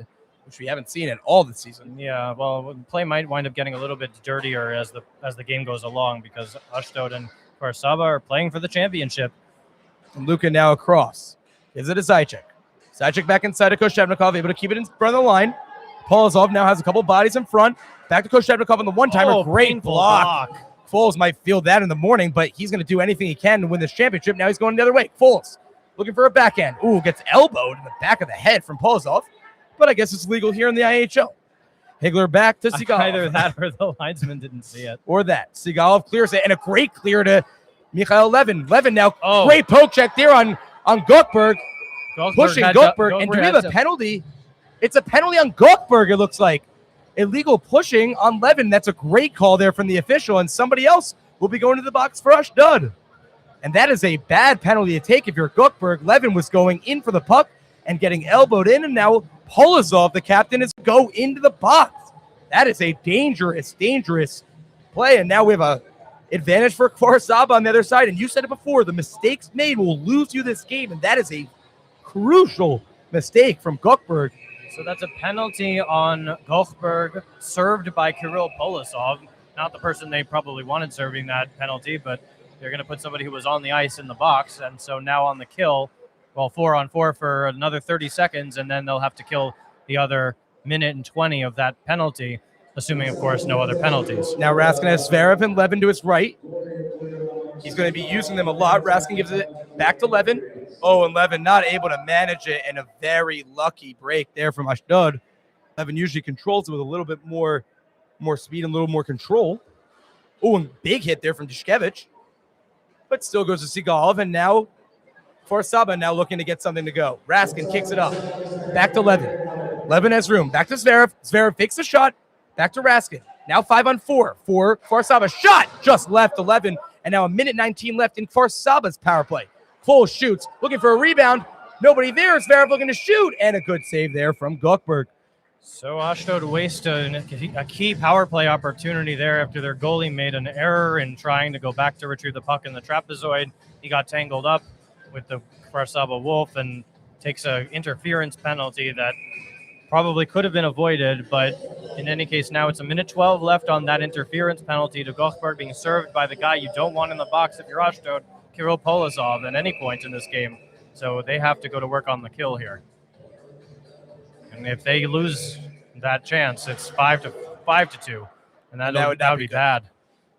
which we haven't seen at all this season. Yeah, well, play might wind up getting a little bit dirtier as the game goes along because Ashdod and Kfar Saba are playing for the championship. And Lukin now across. Gives it to Zajic. Zajic back inside of Koshevnikov, able to keep it in front of the line. Polozov now has a couple bodies in front. Back to Koshevnikov on the one-timer. Great block. Foles might feel that in the morning, but he's going to do anything he can to win this championship. Now he's going the other way. Foles looking for a backhand. Ooh, gets elbowed in the back of the head from Polozov, but I guess it's legal here in the IEHL. Higler back to Sigalov. Either that or the linesman didn't see it. Or that. Sigalov clears it, and a great clear to Mikhail Levin. Levin now, great poke check there on Gokberg. Pushing Gokberg, and do we have a penalty? It's a penalty on Gokberg, it looks like. Illegal pushing on Levin. That's a great call there from the official, and somebody else will be going to the box for Ashdod. And that is a bad penalty to take if you're Gukberg. Levin was going in for the puck and getting elbowed in, and now Polozov, the captain, is go into the box. That is a dangerous play, and now we have a advantage for Kfar Saba on the other side. And you said it before, the mistakes made will lose you this game, and that is a crucial mistake from Gukberg. So that's a penalty on Gukberg, served by Kirill Polozov. Not the person they probably wanted serving that penalty, but they're going to put somebody who was on the ice in the box. And so now on the kill, 4-on-4 for another 30 seconds, and then they'll have to kill the other minute and 20 of that penalty, assuming, of course, no other penalties. Now Raskin has Zverev and Levin to his right. He's going to be using them a lot. Raskin gives it back to Levin. Oh, and Levin not able to manage it, and a very lucky break there from Ashdod. Levin usually controls it with a little bit more speed and a little more control. Oh, and big hit there from Dishkevich. But still goes to Sigalov, and now for Saba now looking to get something to go. Raskin kicks it up. Back to Levin. Levin has room. Back to Zverev. Zverev fakes the shot. Back to Raskin. Now 5-on-4 for Kfar Saba. Shot just left 11, and now a minute 19 left in Kfar Saba's power play. Cole shoots, looking for a rebound. Nobody there. Zverev looking to shoot, and a good save there from Gukberg. So Ashdod wasted a key power play opportunity there after their goalie made an error in trying to go back to retrieve the puck in the trapezoid. He got tangled up with the Kfar Saba Wolf and takes an interference penalty that probably could have been avoided, but in any case, now it's a minute 12 left on that interference penalty to Gukberg, being served by the guy you don't want in the box if you're Ashdod, Kirill Polozov, at any point in this game. So they have to go to work on the kill here. And if they lose that chance, it's 5-2, and that would be bad.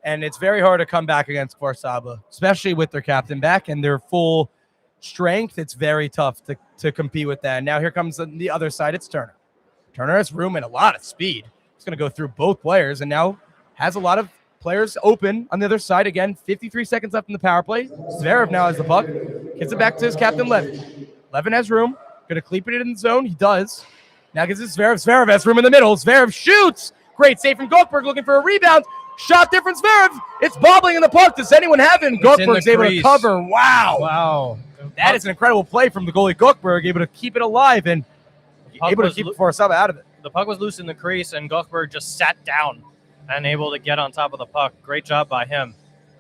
And it's very hard to come back against Kfar Saba, especially with their captain back and their full strength. It's very tough to compete with that. And now here comes the other side. It's Turner. Turner has room and a lot of speed. He's going to go through both players and now has a lot of players open on the other side. Again, 53 seconds left in the power play. Zverev now has the puck. Gets it back to his captain, Levin. Levin has room. Going to cleep it in the zone. He does. Now gives it Zverev. Zverev has room in the middle. Zverev shoots. Great save from Gukberg, looking for a rebound. Shot there from Zverev. It's bobbling in the puck. Does anyone have it? Gukberg's able to cover. Wow. That is an incredible play from the goalie Gukberg, able to keep it alive and able to keep Kfar Saba out of it. The puck was loose in the crease, and Gukberg just sat down and able to get on top of the puck. Great job by him.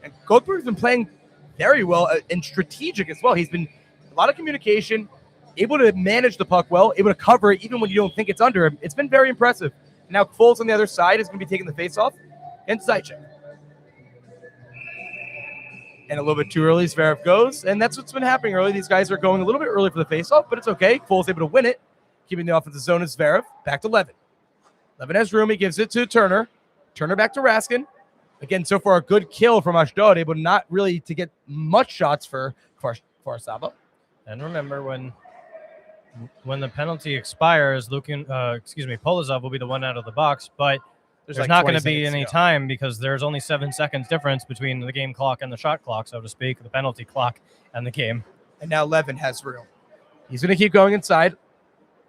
And Gukberg's been playing very well and strategic as well. He's been a lot of communication, able to manage the puck well, able to cover it even when you don't think it's under him. It's been very impressive. Now Foles on the other side is going to be taking the face-off, and Zaitchik. And a little bit too early, Zverev goes, and that's what's been happening early. These guys are going a little bit early for the face-off, but it's okay. Foles able to win it, keeping the offensive zone is Zverev. Back to Levin. Levin has room. He gives it to Turner. Turner back to Raskin. Again, so far a good kill from Ashdod, able not really to get much shots for Saba. And remember, when the penalty expires, Polozov will be the one out of the box, but there's like not going to be any time because there's only 7 seconds difference between the game clock and the shot clock, so to speak, the penalty clock and the game. And now Levin has room. He's going to keep going inside.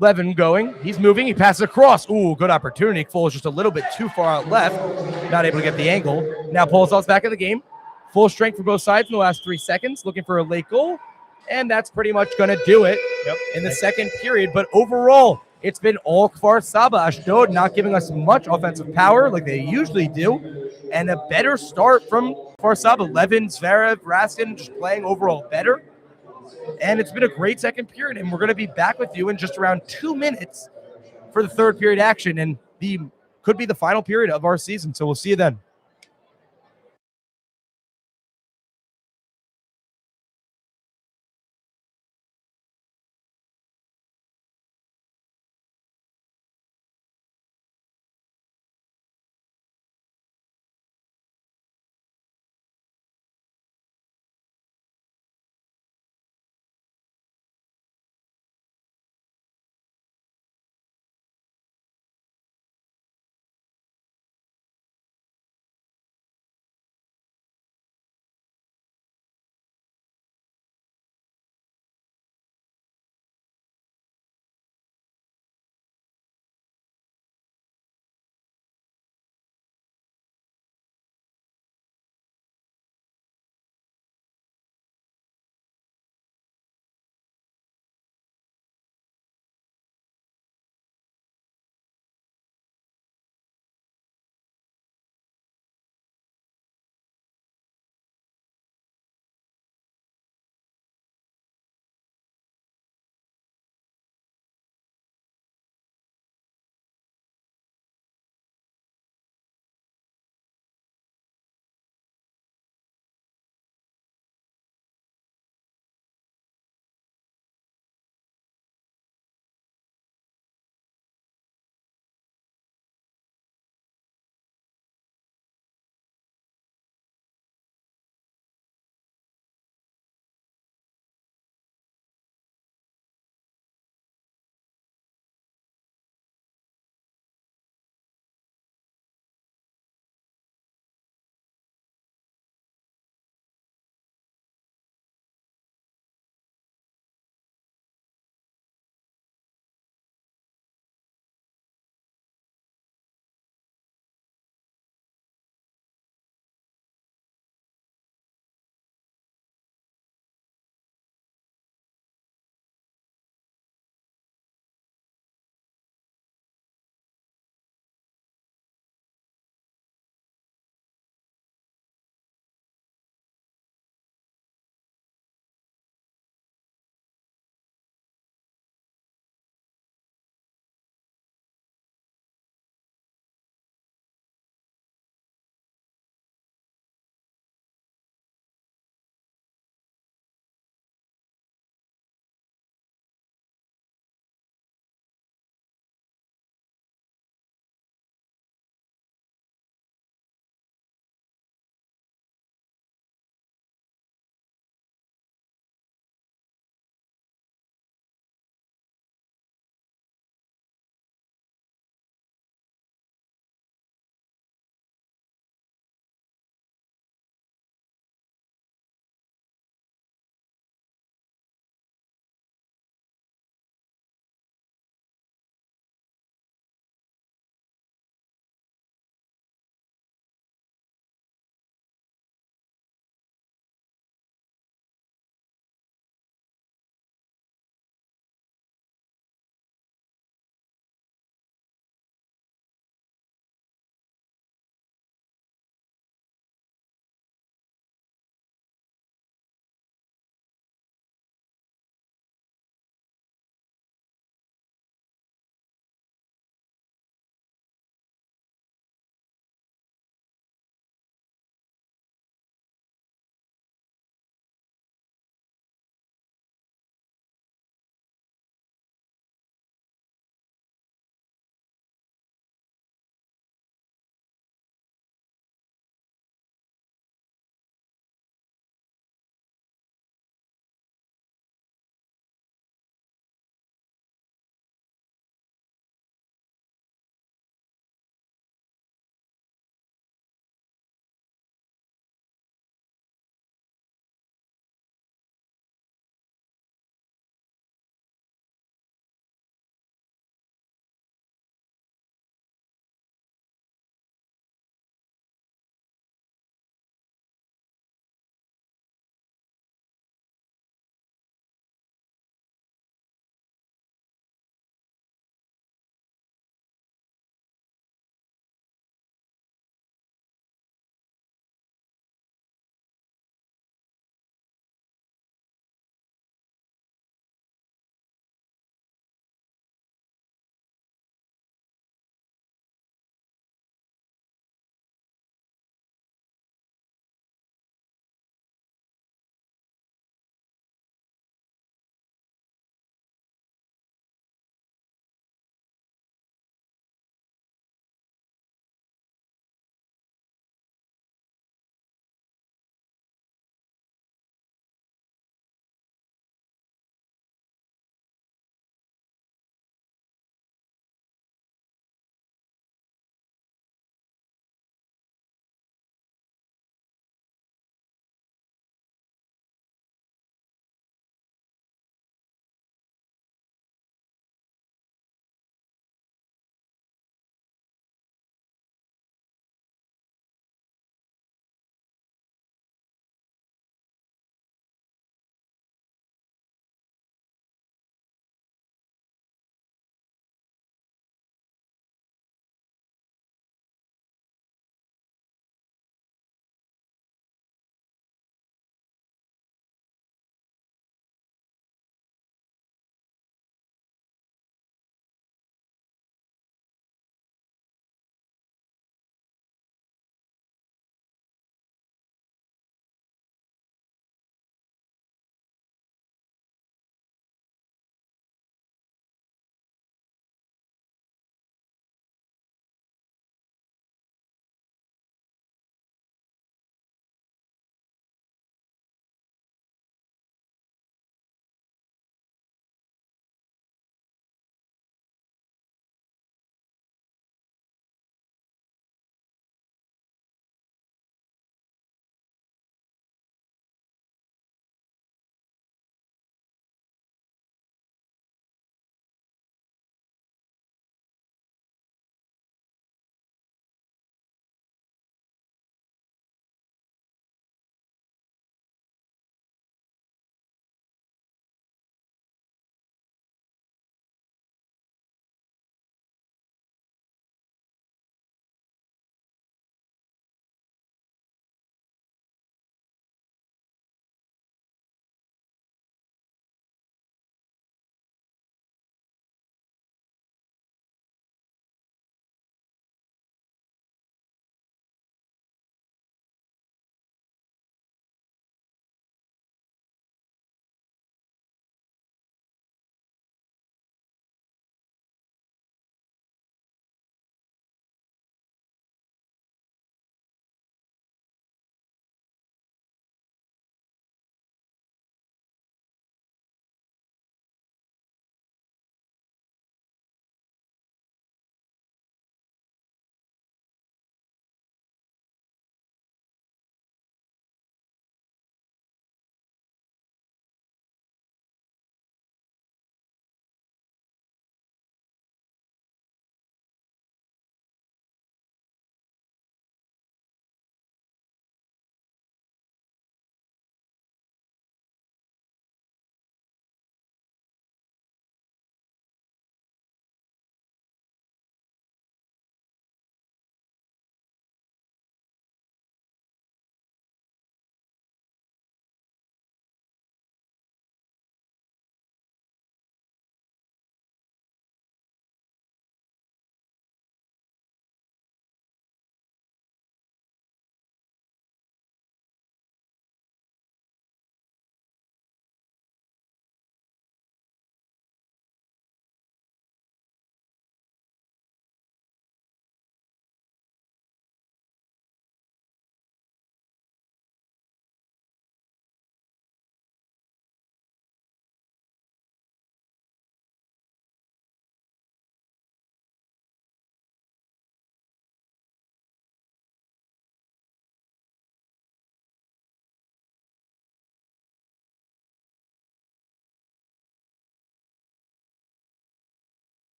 Levin going. He's moving. He passes across. Ooh, good opportunity. Full is just a little bit too far out left. Not able to get the angle. Now Polozov's back in the game. Full strength for both sides in the last 3 seconds. Looking for a late goal. And that's pretty much going to do it in the second period. But overall, it's been all Kfar Saba. Ashdod not giving us much offensive power like they usually do. And a better start from Kfar Saba. Levin, Zverev, Raskin just playing overall better. And it's been a great second period. And we're going to be back with you in just around 2 minutes for the third period action. And could be the final period of our season. So we'll see you then.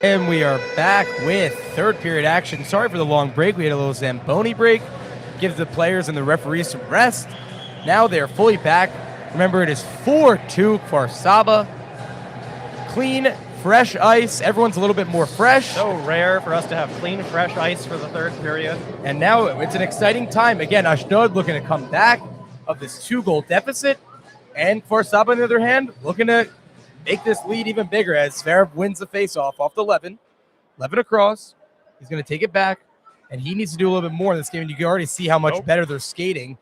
And we are back with third period action. Sorry for the long break. We had a little Zamboni break. Gives the players and the referees some rest. Now they're fully back. Remember, it is 4-2 for Saba. Clean, fresh ice. Everyone's a little bit more fresh. So rare for us to have clean, fresh ice for the third period. And now it's an exciting time. Again, Ashdod looking to come back of this 2-goal deficit. And for Saba, on the other hand, looking to make this lead even bigger as Zverev wins the faceoff off the 11. 11 across. He's going to take it back. And he needs to do a little bit more in this game. And you can already see how much better they're skating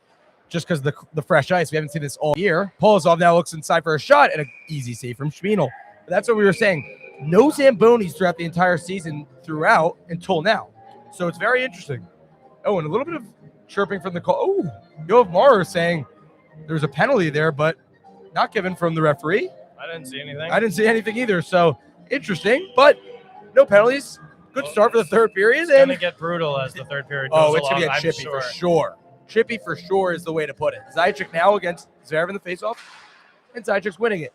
just because of the fresh ice. We haven't seen this all year. Polozov now looks inside for a shot and an easy save from Schmienel. But that's what we were saying. No Zambonis throughout the entire season throughout until now. So it's very interesting. Oh, and a little bit of chirping from the call. Oh, Yoav Maurer saying there was a penalty there, but not given from the referee. I didn't see anything. I didn't see anything either. So interesting, but no penalties. Good start for the third period. It's going to get brutal as the third period goes along. It's going to get chippy for sure. Chippy for sure is the way to put it. Zajac now against Zverev in the faceoff, and Zajac's winning it.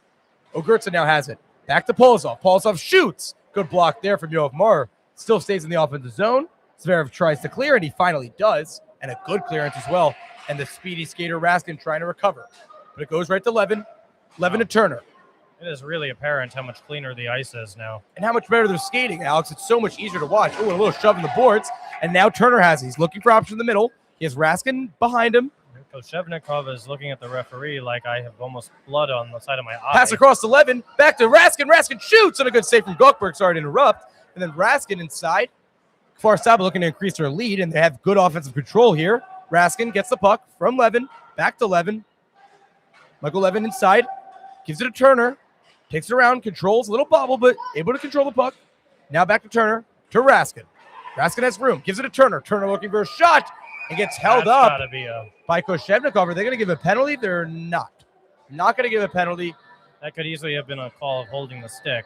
Ogurtsa now has it. Back to Polozov. Polozov shoots. Good block there from Yoav Maurer. Still stays in the offensive zone. Zverev tries to clear, and he finally does, and a good clearance as well. And the speedy skater Raskin trying to recover. But it goes right to Levin. Levin to Turner. It is really apparent how much cleaner the ice is now. And how much better they're skating, Alex. It's so much easier to watch. Oh, a little shove in the boards. And now Turner has it. He's looking for option in the middle. He has Raskin behind him. Koshevnikov is looking at the referee like I have almost blood on the side of my eye. Pass across to Levin. Back to Raskin. Raskin shoots. And a good save from Gokberg. Sorry to interrupt. And then Raskin inside. Kfar Saba looking to increase their lead. And they have good offensive control here. Raskin gets the puck from Levin. Back to Levin. Michael Levin inside. Gives it to Turner. Takes it around, controls a little bobble, but able to control the puck. Now back to Turner, to Raskin. Raskin has room, gives it to Turner. Turner looking for a shot and gets held up by Koshevnikov. Are they going to give a penalty? They're not. Not going to give a penalty. That could easily have been a call of holding the stick.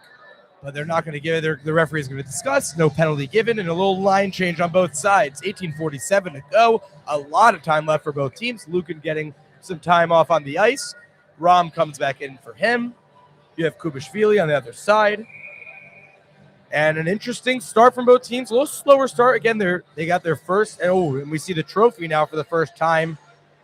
But they're not going to give it. The referee is going to discuss. No penalty given, and a little line change on both sides. 18:47 to go. A lot of time left for both teams. Lukin getting some time off on the ice. Rom comes back in for him. You have Kubashvili on the other side. And an interesting start from both teams. A little slower start. Again, they got their first. And we see the trophy now for the first time.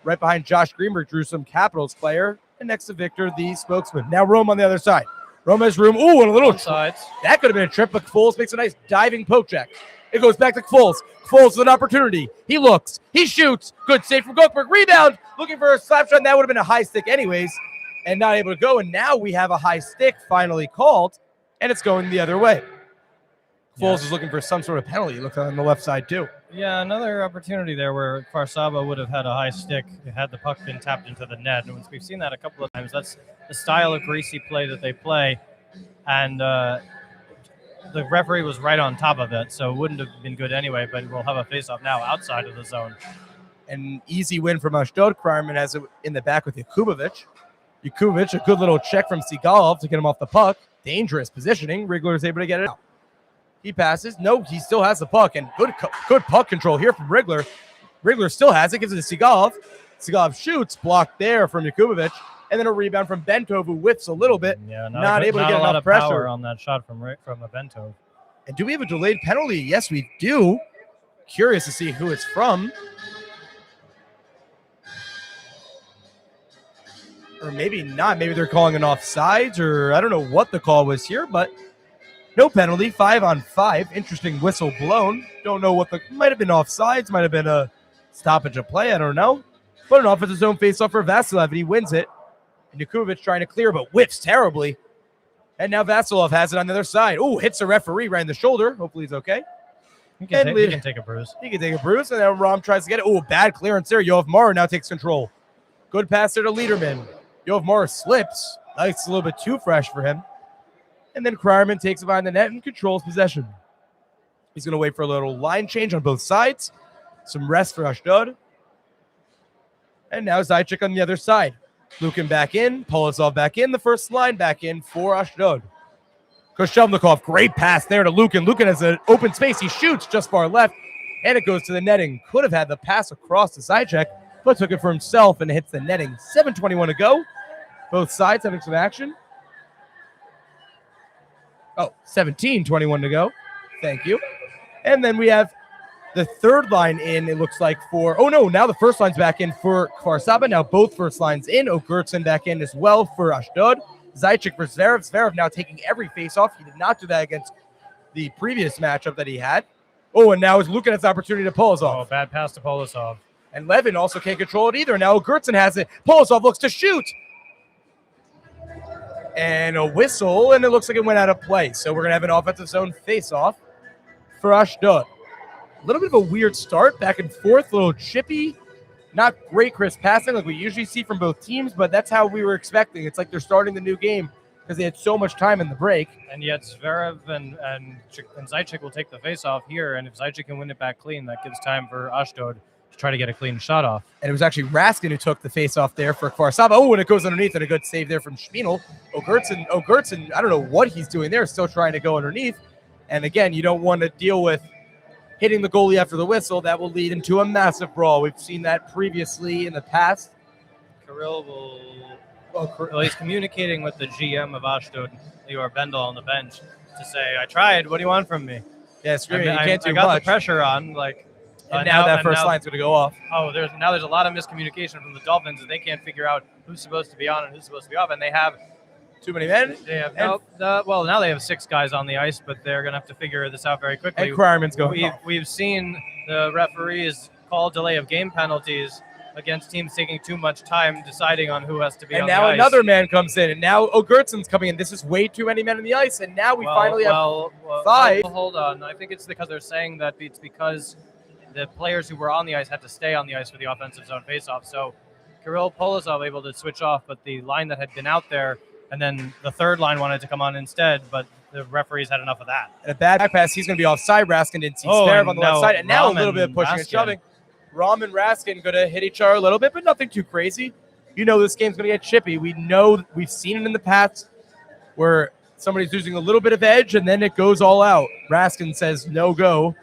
Right behind Josh Greenberg, drew some Capitals player. And next to Victor, the spokesman. Now Rome on the other side. Rome has room. Ooh, and a little sides. That could have been a trip, but Foles makes a nice diving poke check. It goes back to Foles. Foles with an opportunity. He looks. He shoots. Good save from Gokberg. Rebound. Looking for a slap shot. That would have been a high stick anyways. And not able to go. And now we have a high stick finally called. And it's going the other way. Foles is looking for some sort of penalty. Look on the left side too. Yeah, another opportunity there where Kfar Saba would have had a high stick had the puck been tapped into the net. And we've seen that a couple of times. That's the style of greasy play that they play. And the referee was right on top of it, so it wouldn't have been good anyway, but we'll have a face-off now outside of the zone. An easy win from Ashdod. Kreiman has it in the back with Yakubovic. Yakubovic, a good little check from Sigalov to get him off the puck. Dangerous positioning. Rigler is able to get it out. He passes. No, he still has the puck, and good puck control here from Rigler. Rigler still has it, gives it to Sigalov. Sigalov shoots, blocked there from Yakubovic, and then a rebound from Bentov, who whiffs a little bit. Yeah, not able to get a lot enough of pressure power on that shot from Bentov. And do we have a delayed penalty? Yes, we do. Curious to see who it's from. Or maybe not. Maybe they're calling an offsides, or I don't know what the call was here, but no penalty. 5-on-5. Interesting whistle blown. Don't know what might have been offsides, might have been a stoppage of play. I don't know. But an offensive zone faceoff for Vasilov, and he wins it. And Yakubovic trying to clear, but whiffs terribly. And now Vasilov has it on the other side. Oh, hits the referee right in the shoulder. Hopefully he's okay. He can take a bruise. He can take a bruise, and then Rom tries to get it. Oh, bad clearance there. Yoav Maurer now takes control. Good pass there to Liederman. Yoav Maurer slips. It's a little bit too fresh for him. And then Kreiman takes it behind the net and controls possession. He's going to wait for a little line change on both sides. Some rest for Ashdod. And now Zajac on the other side. Lukin back in. Polozov back in. The first line back in for Ashdod. Koshevnikov, great pass there to Lukin. Lukin has an open space. He shoots just far left, and it goes to the netting. Could have had the pass across to Zajac, but took it for himself and hits the netting. 7:21 to go. Both sides having some action. Oh, 17-21 to go. Thank you. And then we have the third line in, it looks like, for... Oh, no, now the first line's back in for Kfar Saba. Now both first lines in. O'Gertson back in as well for Ashdod. Zaitchik for Zverev. Zverev now taking every face-off. He did not do that against the previous matchup that he had. Oh, and now is Lukin has the opportunity to Polosov. Oh, bad pass to Polosov. And Levin also can't control it either. Now O'Gertson has it. Polosov looks to shoot. And a whistle, and it looks like it went out of play. So we're going to have an offensive zone face-off for Ashdod. A little bit of a weird start, back and forth, a little chippy. Not great crisp passing like we usually see from both teams, but that's how we were expecting. It's like they're starting the new game because they had so much time in the break. And yet Zverev and Zaitchik will take the face-off here, and if Zaitchik can win it back clean, that gives time for Ashdod to try to get a clean shot off. And it was actually Raskin who took the face-off there for Kfar Saba. Oh, and it goes underneath, and a good save there from Schmiedel. O'Gertson, I don't know what he's doing there, still trying to go underneath. And again, you don't want to deal with hitting the goalie after the whistle. That will lead into a massive brawl. We've seen that previously in the past. Kirill will... Well, he's communicating with the GM of Ashdod, Lior Bendel, on the bench to say, I tried. What do you want from me? Yeah, screaming. You can't do much. I got the pressure on. And now that first line's going to go off. Oh, there's a lot of miscommunication from the Dolphins, and they can't figure out who's supposed to be on and who's supposed to be off. And they have too many men. They have now they have 6 guys on the ice, but they're going to have to figure this out very quickly. And Kreiman's going. We've seen the referees call delay of game penalties against teams taking too much time deciding on who has to be on the ice. And now another man comes in, and now O'Gertson's coming in. This is way too many men on the ice, and now we finally have 5. Hold on. I think it's because they're saying that it's because the players who were on the ice had to stay on the ice for the offensive zone faceoff. So Kirill Polosov able to switch off, but the line that had been out there, and then the third line wanted to come on instead, but the referees had enough of that. And a bad back pass. He's going to be offside. Raskin didn't see Zverev on the left side, and now a little bit of pushing and shoving. Rom and Raskin going to hit each other a little bit, but nothing too crazy. You know this game's going to get chippy. We know we've seen it in the past where somebody's losing a little bit of edge, and then it goes all out. Raskin says no go,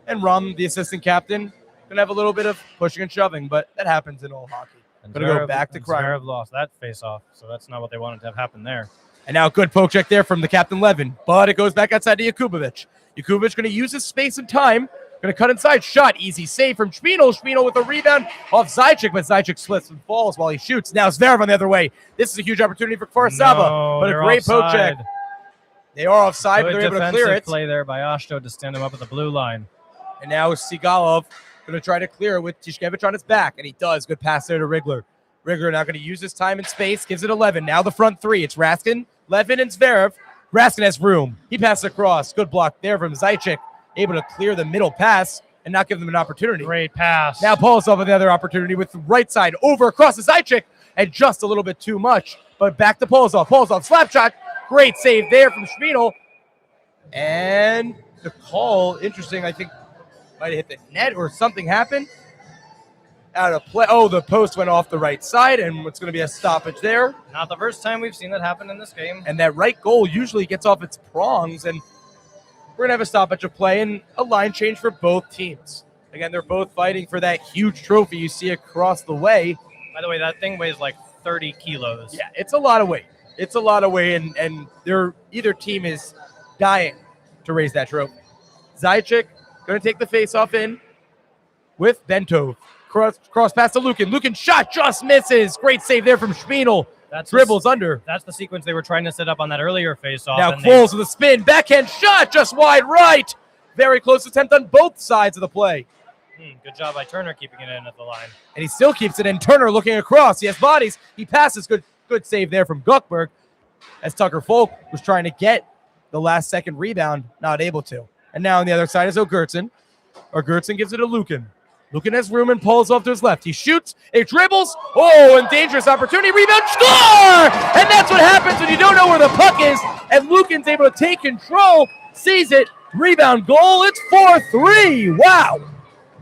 and Rom, the assistant captain, going to have a little bit of pushing and shoving, but that happens in all hockey. Going to go back to Kreiman. Zverev lost that face-off, so that's not what they wanted to have happen there. And now a good poke check there from the captain Levin, but it goes back outside to Jakubowicz. Jakubowicz going to use his space and time. Going to cut inside. Shot. Easy save from Schmiedel. Schmiedel with a rebound off Zaitchik, but Zaitchik slips and falls while he shoots. Now Zverev on the other way. This is a huge opportunity for Kfar Saba, but a great poke check. They are offside, but they're able to clear it. Play there by Ashdod to stand him up at the blue line. And now Sigalov going to try to clear it with Tishkevich on his back, and he does. Good pass there to Rigler. Rigler now going to use his time and space. Gives it 11. Now the front 3. It's Raskin, Levin, and Zverev. Raskin has room. He passes across. Good block there from Zaitchik. Able to clear the middle pass and not give them an opportunity. Great pass. Now Polosov with the other opportunity with the right side over across the Zaitchik, and just a little bit too much. But back to Polosov. Polosov slap shot. Great save there from Schmiedel. And the call, interesting, I think might have hit the net or something happened. Out of play. Oh, the post went off the right side, and it's going to be a stoppage there. Not the first time we've seen that happen in this game. And that right goal usually gets off its prongs, and we're going to have a stoppage of play and a line change for both teams. Again, they're both fighting for that huge trophy you see across the way. By the way, that thing weighs like 30 kilos. Yeah, it's a lot of weight. It's a lot of weight, and either team is dying to raise that trophy. Zaitchik going to take the face-off in with Bentov. Cross pass to Lukin. Lukin shot just misses. Great save there from Schmiedel. Dribbles under. That's the sequence they were trying to set up on that earlier face-off. Now Quills with a spin. Backhand shot just wide right. Very close attempt on both sides of the play. Good job by Turner keeping it in at the line. And he still keeps it in. Turner looking across. He has bodies. He passes. Good save there from Guckberg as Tucker Folk was trying to get the last second rebound. Not able to. And now on the other side is O'Gertson. O'Gertson gives it to Lukin. Lukin has room and pulls off to his left. He shoots, it dribbles. Oh, and dangerous opportunity. Rebound, score! And that's what happens when you don't know where the puck is. And Lukin's able to take control, sees it, rebound goal. It's 4-3. Wow.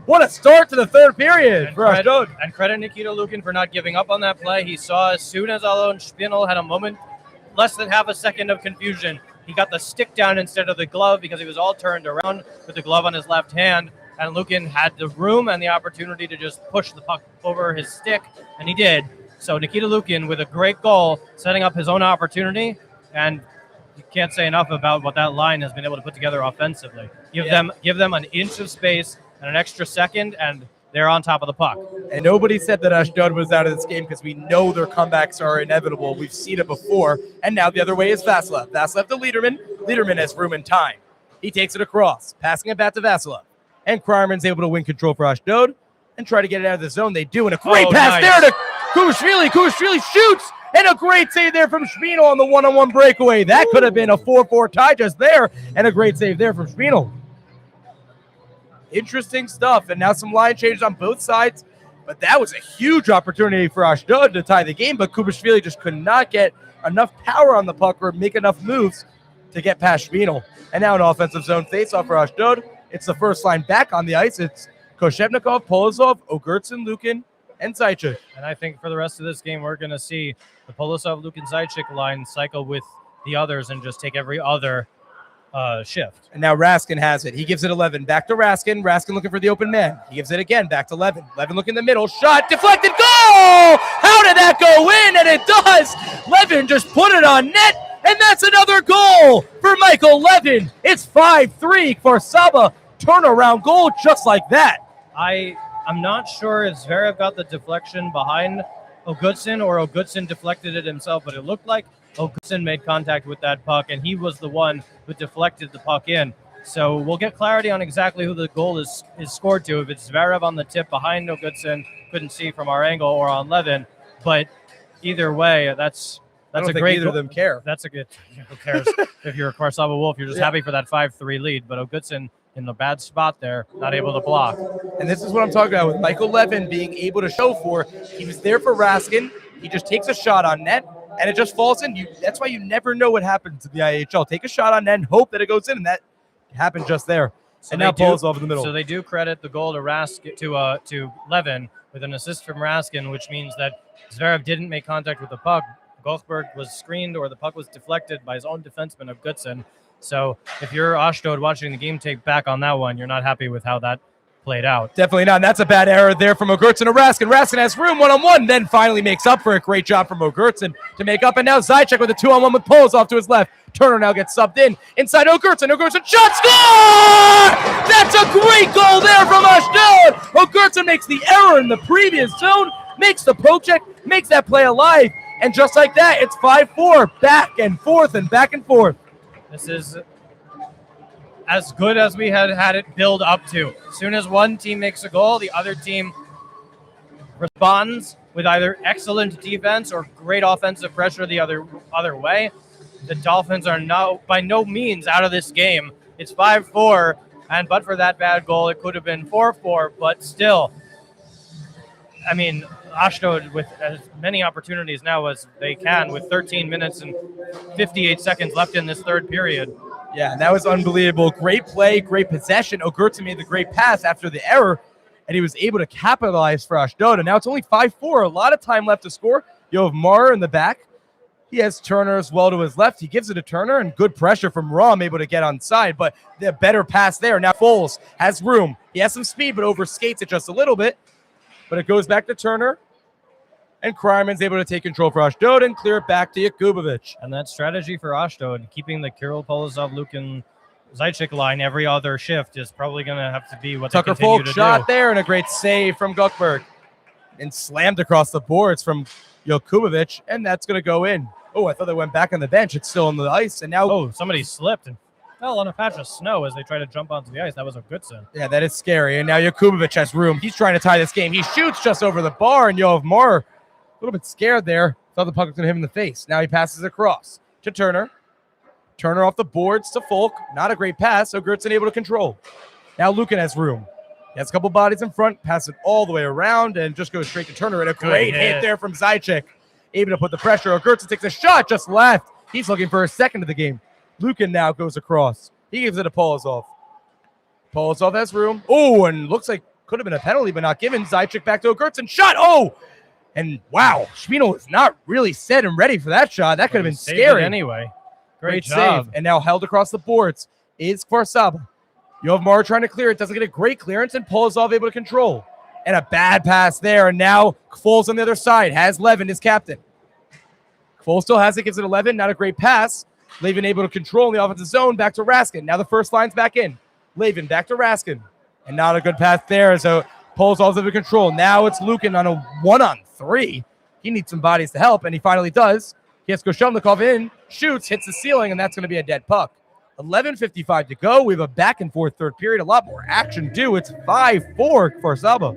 What a start to the third period for Ashdod. And credit Nikita Lukin for not giving up on that play. He saw as soon as Alon Spinel had a moment, less than half a second of confusion. He got the stick down instead of the glove because he was all turned around with the glove on his left hand. And Lukin had the room and the opportunity to just push the puck over his stick, and he did. So Nikita Lukin with a great goal, setting up his own opportunity, and you can't say enough about what that line has been able to put together offensively. Give them an inch of space and an extra second, and they're on top of the puck. And nobody said that Ashdod was out of this game because we know their comebacks are inevitable. We've seen it before. And now the other way is Vasilev. Vasilev to Liederman. Liederman has room and time. He takes it across, passing it back to Vasilev. And Kreimer's able to win control for Ashdod and try to get it out of the zone. They do. And a great pass there to Kuvashvili. Kuvashvili shoots. And a great save there from Spinel on the one-on-one breakaway. That could have been a 4-4 tie just there. And a great save there from Spinel. Interesting stuff. And now some line changes on both sides. But that was a huge opportunity for Ashdod to tie the game. But Kuvashvili just could not get enough power on the puck or make enough moves to get past Spinel. And now an offensive zone faceoff for Ashdod. It's the first line back on the ice. It's Koshevnikov, Polosov, Ogurtsin, Lukin, and Zaitchik. And I think for the rest of this game, we're going to see the Polosov, Lukin, Zaitchik line cycle with the others and just take every other shift. And now Raskin has it. He gives it 11. Back to Raskin. Raskin looking for the open man. He gives it again. Back to Levin. Levin looking in the middle. Shot. Deflected. Goal! How did that go in? And it does. Levin just put it on net. And that's another goal for Michael Levin. It's 5-3 for Saba. Turnaround goal just like that. I'm not sure if Zverev got the deflection behind Ogutsin or Ogutsin deflected it himself, but it looked like Ogutsin made contact with that puck, and he was the one who deflected the puck in. So we'll get clarity on exactly who the goal is scored to. If it's Zverev on the tip behind Ogutsin, couldn't see from our angle, or on Levin. But either way, that's a great. Neither of them care. That's a good. Who cares if you're a Kfar Saba Wolf? You're just happy for that 5-3 lead. But Ogutsin in the bad spot there, not able to block. And this is what I'm talking about with Michael Levin being able to show for. He was there for Raskin. He just takes a shot on net, and it just falls in. That's why you never know what happens in the IEHL. Take a shot on net and hope that it goes in, and that happened just there. So and now Paul's off in the middle. So they do credit the goal to Raskin to Levin with an assist from Raskin, which means that Zverev didn't make contact with the puck. Goldberg was screened, or the puck was deflected by his own defenseman of Gutson. So if you're Ashdod watching the game tape back on that one, you're not happy with how that played out. Definitely not. And that's a bad error there from Ogurtsin to Raskin. Raskin has room one-on-one, then finally makes up for it. Great job from Ogurtsin to make up. And now Zaitchik with a 2-on-1 with Poles off to his left. Turner now gets subbed in. Inside Ogurtsin. Ogurtsin shot. Score! That's a great goal there from Ashdod. Ogurtsin makes the error in the previous zone, makes the poke check, makes that play alive. And just like that, it's 5-4. Back and forth and back and forth. This is as good as we had it build up to. As soon as one team makes a goal, the other team responds with either excellent defense or great offensive pressure the other way. The Dolphins are now by no means out of this game. It's 5-4, and but for that bad goal, it could have been 4-4, but still, I mean, Ashdod with as many opportunities now as they can with 13 minutes and 58 seconds left in this third period. Yeah, and that was unbelievable. Great play, great possession. Ogurtsin made the great pass after the error, and he was able to capitalize for Ashdod. And now it's only 5-4. A lot of time left to score. You have Maurer in the back. He has Turner as well to his left. He gives it to Turner, and good pressure from Rom, able to get on side, but the better pass there. Now Foles has room. He has some speed, but overskates it just a little bit. But it goes back to Turner. And Kreiman's able to take control for Ashdod and clear it back to Yakubovich. And that strategy for Ashdod, keeping the Kirill, Polosov, Lukin, Zaitchik line every other shift is probably going to have to be what Tucker they continue Folk to shot do. there, and a great save from Gukberg. And slammed across the boards from Yakubovich, and that's going to go in. Oh, I thought they went back on the bench. It's still on the ice, and now... Oh, somebody slipped and fell on a patch of snow as they try to jump onto the ice. That was a good sin. Yeah, that is scary. And now Yakubovich has room. He's trying to tie this game. He shoots just over the bar, and Yoav Mar a little bit scared there. Thought the puck was going to hit him in the face. Now he passes across to Turner. Turner off the boards to Folk. Not a great pass, so Gertson able to control. Now Lukin has room. He has a couple bodies in front, pass it all the way around, and just goes straight to Turner. And a great hit there from Zaitchik. Able to put the pressure. Gertson takes a shot just left. He's looking for a second of the game. Lukin now goes across. He gives it to Polosov. Polosov has room. Oh, and looks like could have been a penalty, but not given. Zaitchik back to Gertson. Shot. Oh! And wow, Spinel was not really set and ready for that shot. That could have been scary. Anyway, great job. save. And now held across the boards is Kfar Saba. You have Maurer trying to clear it. Doesn't get a great clearance, and Polosov able to control. And a bad pass there. And now Kfol's on the other side. Has Levin, his captain. Kfol still has it. Gives it 11. Not a great pass. Levin able to control in the offensive zone. Back to Raskin. Now the first line's back in. Levin back to Raskin. And not a good pass there. So pulls off the control. Now it's Lukin on a 1-on-3. He needs some bodies to help, and he finally does. He has Koshelnikov in, shoots, hits the ceiling, and that's going to be a dead puck. 11:55 to go. We have a back and forth third period. A lot more action due. It's 5-4 for Saba.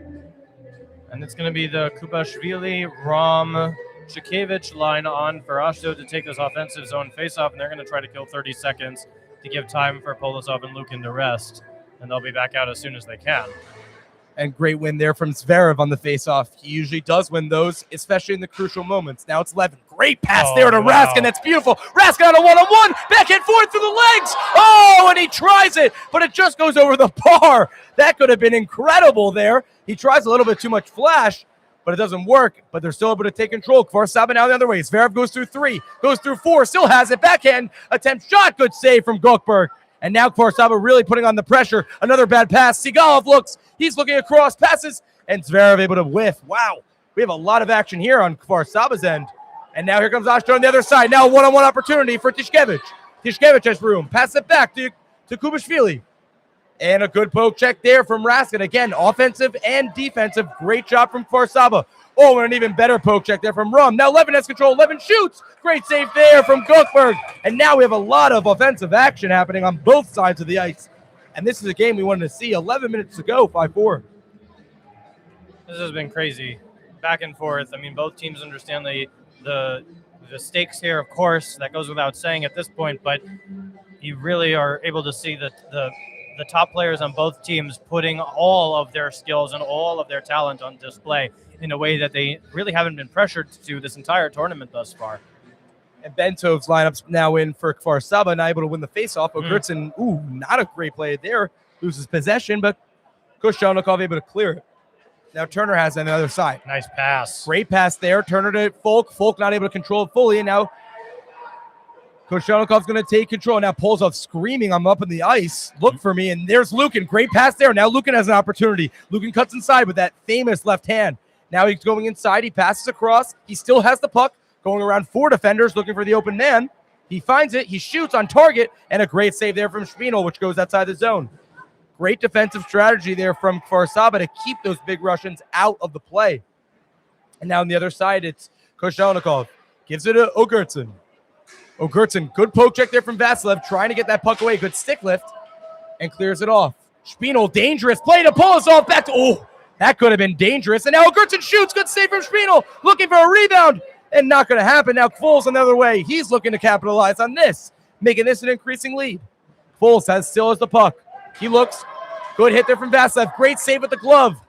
And it's going to be the Kubashvili, Rom, Shikevich line on for Ashdod to take this offensive zone faceoff, and they're going to try to kill 30 seconds to give time for Polosov and Lukin to rest. And they'll be back out as soon as they can. And great win there from Zverev on the faceoff. He usually does win those, especially in the crucial moments. Now it's Levin. Great pass there to Raskin. That's beautiful. Raskin on a one-on-one. Back and forth through the legs. Oh, and he tries it, but it just goes over the bar. That could have been incredible there. He tries a little bit too much flash, but it doesn't work. But they're still able to take control. Kfar Saba now the other way. Zverev goes through 3, goes through 4, still has it. Backhand attempt shot. Good save from Gokberg. And now Kfar Saba really putting on the pressure. Another bad pass. Sigalov looks. He's looking across, passes, and Zverev able to whiff. Wow. We have a lot of action here on Kfar Saba's end. And now here comes Ashdod on the other side. Now a one-on-one opportunity for Tishkevich. Tishkevich has room. Pass it back to Kubashvili. And a good poke check there from Raskin. Again, offensive and defensive. Great job from Kfar Saba. Oh, and an even better poke check there from Rum. Now Levin has control. Levin shoots. Great save there from Gokberg. And now we have a lot of offensive action happening on both sides of the ice. And this is a game we wanted to see. 11 minutes to go, 5-4. This has been crazy. Back and forth. I mean, both teams understand the stakes here, of course. That goes without saying at this point. But you really are able to see that the top players on both teams putting all of their skills and all of their talent on display in a way that they really haven't been pressured to this entire tournament thus far. And Bentov's lineup's now in for Kfar Saba, not able to win the faceoff. Ogurtsin, not a great play there. Loses possession, but Koshelnikov able to clear it. Now Turner has it on the other side. Nice pass. Great pass there. Turner to Folk. Folk not able to control it fully. And now Koshelnikov's going to take control. Now Polsov screaming, I'm up in the ice. Look for me. And there's Lukin. Great pass there. Now Lukin has an opportunity. Lukin cuts inside with that famous left hand. Now he's going inside. He passes across. He still has the puck. Going around 4 defenders looking for the open man. He finds it. He shoots on target. And a great save there from Spinel, which goes outside the zone. Great defensive strategy there from Kfar Saba to keep those big Russians out of the play. And now on the other side, it's Koshelnikov. Gives it to Ogurtsin. Ogurtsin, good poke check there from Vasilev, trying to get that puck away. Good stick lift. And clears it off. Spinel, dangerous play to pull us off back to, that could have been dangerous. And now Ogurtsin shoots. Good save from Spinel. Looking for a rebound. And not going to happen. Now Kvol's another way. He's looking to capitalize on this, making this an increasing lead. Kvol still has the puck. He looks. Good hit there from Vasilev. Great save with the glove.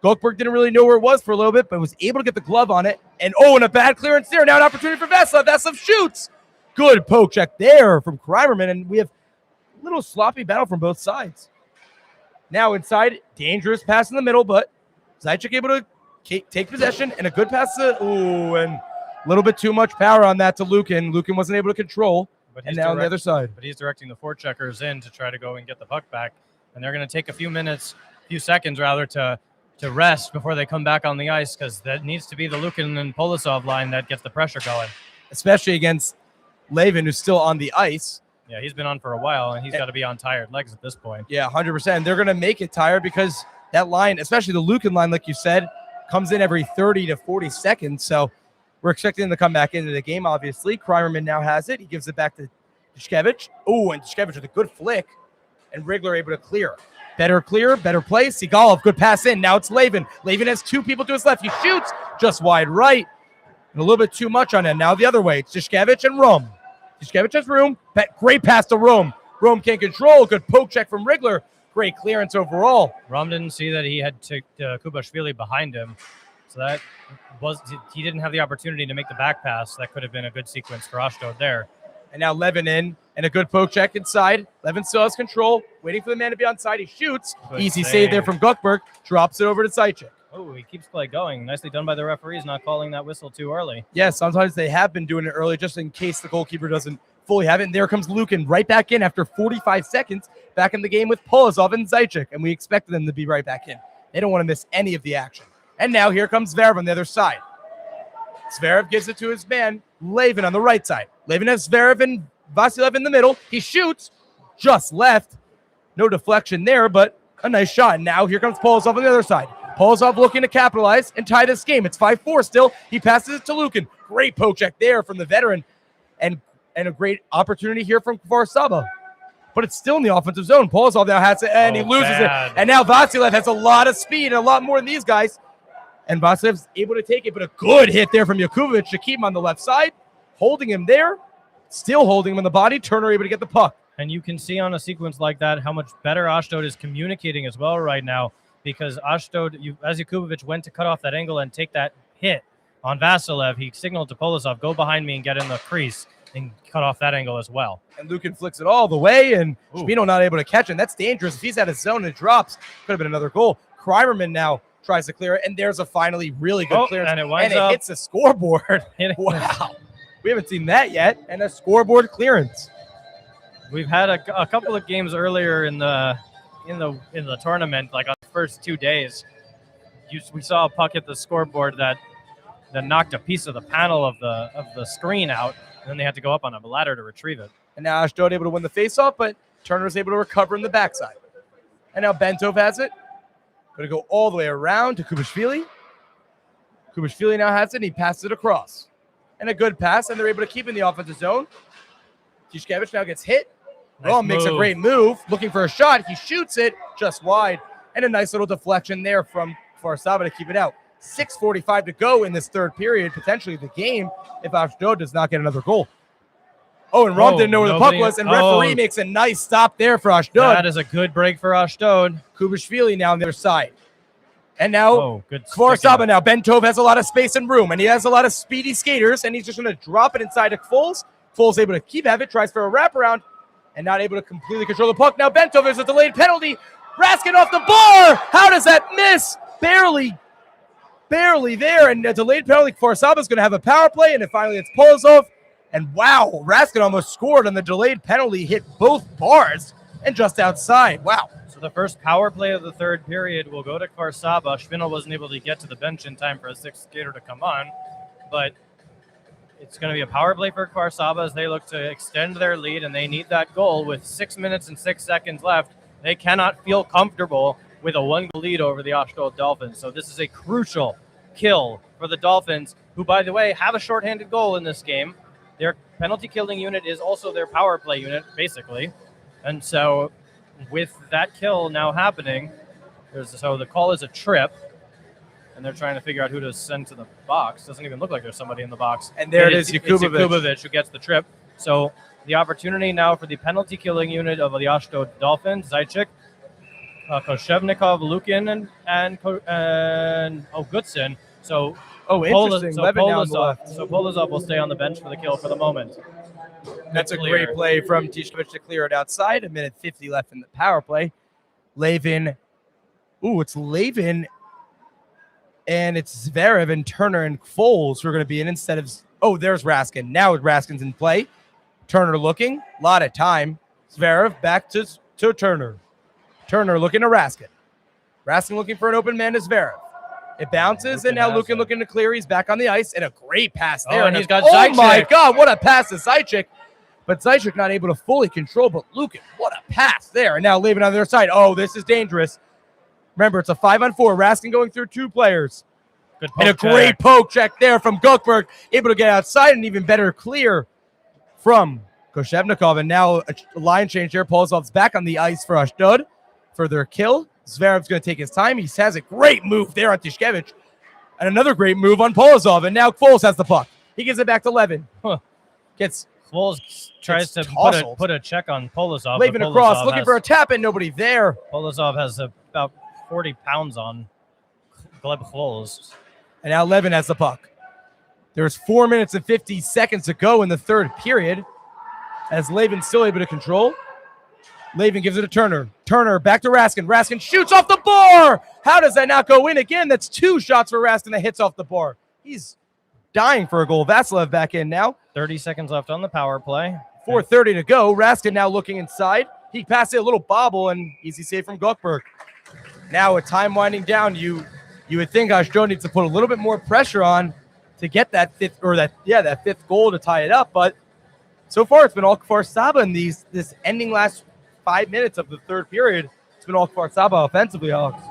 Gokberg didn't really know where it was for a little bit, but was able to get the glove on it. And and a bad clearance there. Now an opportunity for Vasilev. Vasilev shoots. Good poke check there from Kreimerman. And we have a little sloppy battle from both sides. Now inside, dangerous pass in the middle, but Zaitchik able to take possession, and a good pass to, and a little bit too much power on that to Lukin. Lukin wasn't able to control, and now on the other side. But he's directing the forecheckers in to try to go and get the puck back, and they're going to take a few seconds to rest before they come back on the ice, because that needs to be the Lukin and Polosov line that gets the pressure going. Especially against Levin, who's still on the ice. Yeah, he's been on for a while, and he's got to be on tired legs at this point. Yeah, 100%. They're going to make it tired because that line, especially the Lukin line, like you said, comes in every 30 to 40 seconds. So we're expecting them to come back into the game, obviously. Kreimerman now has it. He gives it back to Tishkevich. And Tishkevich with a good flick. And Rigler able to clear. Better clear, better play. Sigalov, good pass in. Now it's Levin. Levin has 2 people to his left. He shoots just wide right. And a little bit too much on it. Now the other way. It's Tishkevich and Rum. Tishkevich has room. Great pass to Rum. Rum can't control. Good poke check from Rigler. Great clearance overall. Rom didn't see that he had Kubashvili behind him. So he didn't have the opportunity to make the back pass. That could have been a good sequence for Ashdod there. And now Levin in, and a good poke check inside. Levin still has control, waiting for the man to be on side. He shoots. Good Easy save there from Gokberg. Drops it over to Zaitchik. Oh, he keeps play going. Nicely done by the referees, not calling that whistle too early. Yeah, sometimes they have been doing it early just in case the goalkeeper doesn't fully have it. And there comes Lukin right back in after 45 seconds, back in the game with Polosov and Zaitchik. And we expected them to be right back in. They don't want to miss any of the action. And now here comes Zverev on the other side. Zverev gives it to his man, Levin, on the right side. Levin has Zverev and Vasilev in the middle. He shoots, just left. No deflection there, but a nice shot. Now here comes Polozov on the other side. Polozov looking to capitalize and tie this game. It's 5-4 still. He passes it to Lukin. Great poke check there from the veteran. And a great opportunity here from Kfar Saba. But it's still in the offensive zone. Polozov now has it, and he loses it. And now Vasilev has a lot of speed and a lot more than these guys. And Vasilev's able to take it, but a good hit there from Jakubovic to keep him on the left side. Holding him there. Still holding him in the body. Turner able to get the puck. And you can see on a sequence like that how much better Ashdod is communicating as well right now, because Ashdod, as Jakubovic went to cut off that angle and take that hit on Vasilev, he signaled to Polozov, go behind me and get in the crease and cut off that angle as well. And Lukin flicks it all the way, and Spino not able to catch it. That's dangerous. If he's out of zone and it drops, could have been another goal. Kreimerman now tries to clear it, and there's a finally really good clearance. And it hits the scoreboard. Wow. We haven't seen that yet. And a scoreboard clearance. We've had a couple of games earlier in the tournament, like on the first 2 days. We saw a puck hit the scoreboard that knocked a piece of the panel of the screen out, and then they had to go up on a ladder to retrieve it. And now Ashdod able to win the faceoff, but Turner's able to recover in the backside. And now Bentov has it. Going to go all the way around to Kubashvili. Kubashvili now has it, and he passes it across. And a good pass, and they're able to keep in the offensive zone. Tishkevich now gets hit. Nice makes a great move, looking for a shot. He shoots it just wide, and a nice little deflection there from Saba to keep it out. 6:45 to go in this third period, potentially the game, if Ashdod does not get another goal. Oh, and Rom didn't know where the puck was, and referee makes a nice stop there for Ashdod. That is a good break for Ashdod. Kubashvili now on the other side. And now Kfar Saba now. Bentov has a lot of space and room, and he has a lot of speedy skaters, and he's just going to drop it inside to Foles. Foles able to keep it, tries for a wraparound, and not able to completely control the puck. Now Bentov is a delayed penalty. Raskin off the bar. How does that miss? Barely there. And a delayed penalty. Kfar Saba is going to have a power play, and then finally it's Polozov. And wow, Raskin almost scored on the delayed penalty, hit both bars and just outside. Wow. So the first power play of the third period will go to Kfar Saba. Spinel wasn't able to get to the bench in time for a sixth skater to come on, but it's going to be a power play for Kfar Saba as they look to extend their lead, and they need that goal with 6 minutes and 6 seconds left. They cannot feel comfortable with a 1-goal lead over the Ashdod Dolphins. So this is a crucial kill for the Dolphins, who, by the way, have a shorthanded goal in this game. Their penalty killing unit is also their power play unit, basically. And so with that kill now happening, so the call is a trip, and they're trying to figure out who to send to the box. Doesn't even look like there's somebody in the box. And there it is, Jakubovic who gets the trip. So the opportunity now for the penalty killing unit of the Ashdod Dolphins, Zaitchik, Koshevnikov, Lukin, and Gutson. So interesting. Polozov will stay on the bench for the kill for the moment. That's a great play from Tishkevich to clear it outside. 1:50 left in the power play. Lavin. It's Lavin. And it's Zverev and Turner and Foles who are going to be in instead of... there's Raskin. Now Raskin's in play. Turner looking. A lot of time. Zverev back to Turner. Turner looking to Raskin. Raskin looking for an open man to Zverev. It bounces, and now Lukin looking to clear. He's back on the ice, and a great pass there. And he's got Zaitchik. Oh, my God, what a pass to Zaitchik. But Zaitchik not able to fully control, but Lukin, what a pass there. And now Lavin on their side. This is dangerous. Remember, it's a 5-on-4. Raskin going through two players. Good poke and a great poke check there from Gukberg. Able to get outside, and even better clear from Koshevnikov. And now a line change here. Polozov's back on the ice for Ashdod for their kill. Zverev's going to take his time. He has a great move there on Tishkevich. And another great move on Polozov. And now Foles has the puck. He gives it back to Levin. Foles tries to put a check on Polozov. Lavin across, looking for a tap, and nobody there. Polozov has about 40 pounds on Gleb Foles. And now Levin has the puck. There's 4 minutes and 50 seconds to go in the third period. As Lavin's still able to control. Lavin gives it to Turner. Turner back to Raskin. Raskin shoots off the bar. How does that not go in again? That's 2 shots for Raskin that hits off the bar. He's dying for a goal. Vasilev back in now. 30 seconds left on the power play. 4:30 to go. Raskin now looking inside. He passed it a little bobble and easy save from Gukberg. Now with time winding down, you would think Ashdod needs to put a little bit more pressure on to get that fifth goal to tie it up, but So far, it's been all Kfar Saba in this ending last 5 minutes of the third period. It's been all Kfar Saba offensively, Alex.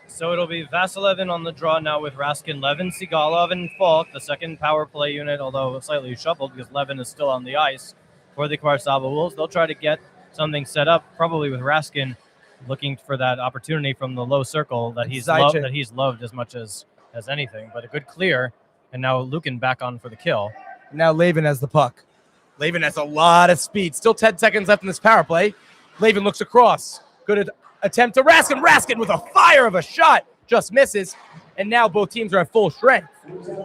So it'll be Vasilevin on the draw now with Raskin, Levin, Sigalov, and Falk, the second power play unit, although slightly shuffled because Levin is still on the ice for the Kfar Saba Wolves. They'll try to get something set up, probably with Raskin looking for that opportunity from the low circle that he's loved as much as anything. But a good clear, and now Lukin back on for the kill. Now Levin has the puck. Levin has a lot of speed. Still 10 seconds left in this power play. Levin looks across. Good attempt to Raskin. Raskin with a fire of a shot. Just misses. And now both teams are at full strength.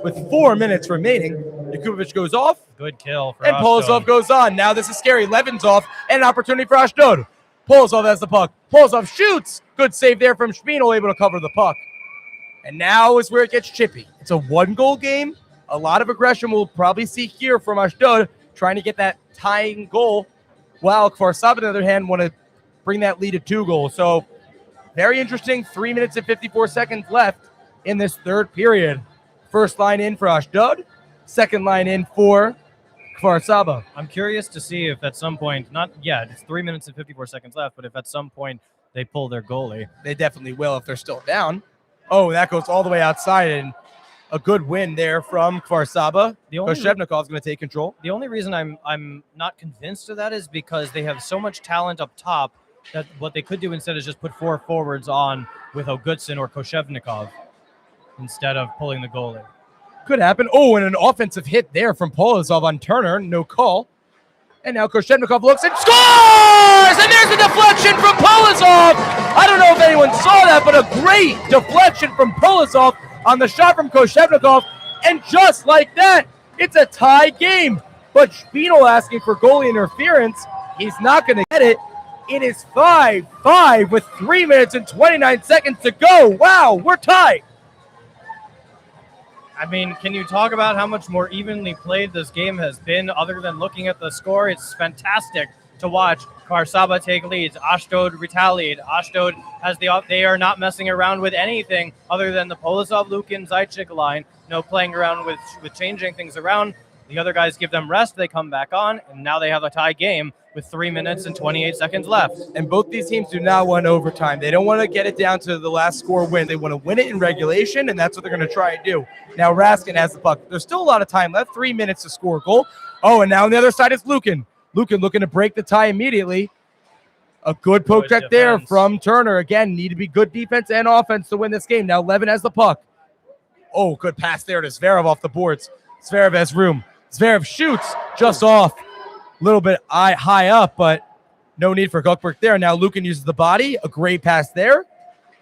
With 4 minutes remaining, Yakubovich goes off. Good kill for and Ashdod. Polozov goes on. Now this is scary. Levin's off. And an opportunity for Ashdod. Polozov has the puck. Polozov shoots. Good save there from Spinel, able to cover the puck. And now is where it gets chippy. It's a 1-goal game. A lot of aggression we'll probably see here from Ashdod, trying to get that tying goal, while Kfar Saba, on the other hand, want to bring that lead to 2 goals. So very interesting. 3 minutes and 54 seconds left in this third period. First line in for Ashdod. Second line in for Kfar Saba. I'm curious to see if at some point, it's 3 minutes and 54 seconds left, but if at some point they pull their goalie. They definitely will if they're still down. Oh, that goes all the way outside, and a good win there from Kfar Saba. Koshevnikov's going to take control. The only reason I'm not convinced of that is because they have so much talent up top that what they could do instead is just put 4 forwards on with Ogutsin or Koshevnikov instead of pulling the goalie. Could happen. Oh, and an offensive hit there from Polozov on Turner. No call. And now Koshevnikov looks and scores! And there's a deflection from Polozov. I don't know if anyone saw that, but a great deflection from Polozov on the shot from Koshevnikov. And just like that, it's a tie game. But Spinel asking for goalie interference. He's not going to get it. It is 5-5 with 3 minutes and 29 seconds to go. Wow, we're tied. I mean, can you talk about how much more evenly played this game has been other than looking at the score? It's fantastic to watch Kfar Saba take leads. Ashdod retaliate. Ashdod has they are not messing around with anything other than the Polozov, Lukin, Zaitchik line. No playing around with changing things around. The other guys give them rest. They come back on, and now they have a tie game with 3 minutes and 28 seconds left. And both these teams do not want overtime. They don't want to get it down to the last score win. They want to win it in regulation, and that's what they're going to try and do. Now Raskin has the puck. There's still a lot of time left, 3 minutes to score a goal. Oh, and now on the other side is Lukin. Lukin looking to break the tie immediately. A good poke check there from Turner. Again, need to be good defense and offense to win this game. Now Levin has the puck. Oh, good pass there to Zverev off the boards. Zverev has room. Zverev shoots just off. A little bit high up, but no need for Guckberg there. Now Lukin uses the body. A great pass there.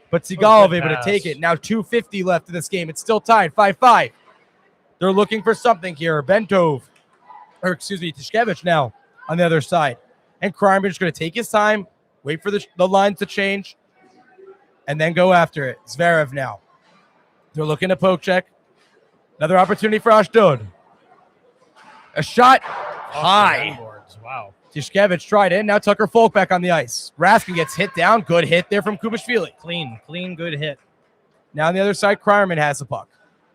But Sigalov able to take it. Now 2:50 left in this game. It's still tied, 5-5. They're looking for something here. Tishkevich now on the other side. And Kreinberg's going to take his time, wait for the lines to change, and then go after it. Zverev now. They're looking to poke check. Another opportunity for Ashdod. A shot high. Wow. Tishkevich tried it. Now Tucker Folk back on the ice. Raskin gets hit down. Good hit there from Kubashvili. Clean, good hit. Now on the other side, Kryerman has the puck.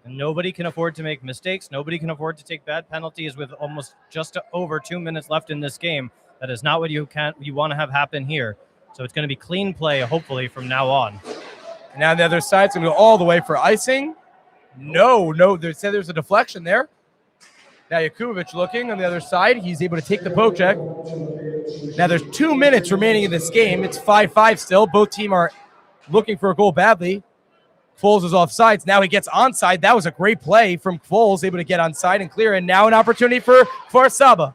And nobody can afford to make mistakes. Nobody can afford to take bad penalties with almost just over 2 minutes left in this game. That is not what you want to have happen here. So it's going to be clean play, hopefully, from now on. And now on the other side, it's going to go all the way for icing. No, they said there's a deflection there. Now Yakubovich looking on the other side. He's able to take the poke check. Now there's 2 minutes remaining in this game. It's 5-5 still. Both teams are looking for a goal badly. Foles is offsides. Now he gets onside. That was a great play from Foles, able to get onside and clear. And now an opportunity for Kfar Saba,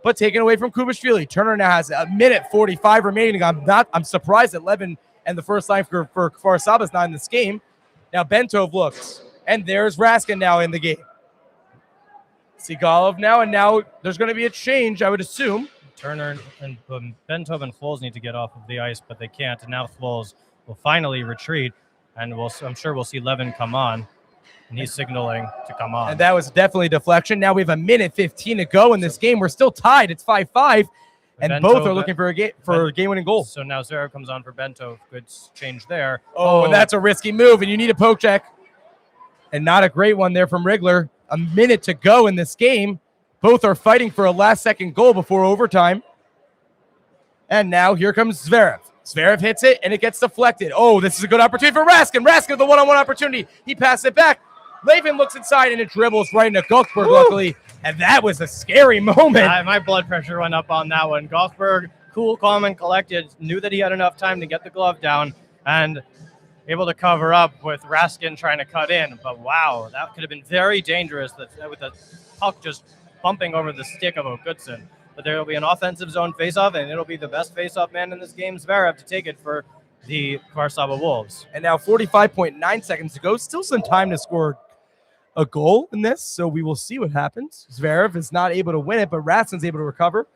but taken away from Kubashvili. Turner now has a minute 45 remaining. I'm surprised that Levin and the first line for Kfar Saba is not in this game. Now Bentov looks, and there's Raskin now in the game. Sigalov now, and now there's going to be a change, I would assume. Turner and Bentov and Foles need to get off of the ice, but they can't. And now Foles will finally retreat, and I'm sure we'll see Levin come on, and he's signaling to come on. And that was definitely a deflection. Now we have a minute 15 to go in this game. We're still tied. It's 5-5, and both are looking for a game-winning goal. So now Zverev comes on for Bentov. Good change there. Oh, and that's a risky move, and you need a poke check. And not a great one there from Rigler. A minute to go in this game. Both are fighting for a last-second goal before overtime. And now here comes Zverev. Zverev hits it, and it gets deflected. Oh, this is a good opportunity for Raskin. Raskin, the one-on-one opportunity. He passed it back. Levin looks inside, and it dribbles right into Gokberg, luckily. And that was a scary moment. My blood pressure went up on that one. Gokberg, cool, calm, and collected, knew that he had enough time to get the glove down and able to cover up with Raskin trying to cut in. But wow, that could have been very dangerous with the puck just bumping over the stick of Ogudson. But there will be an offensive zone faceoff, and it'll be the best faceoff man in this game, Zverev, to take it for the Kfar Saba Wolves. And now 45.9 seconds to go. Still some time to score a goal in this, so we will see what happens. Zverev is not able to win it, but Raskin's able to recover.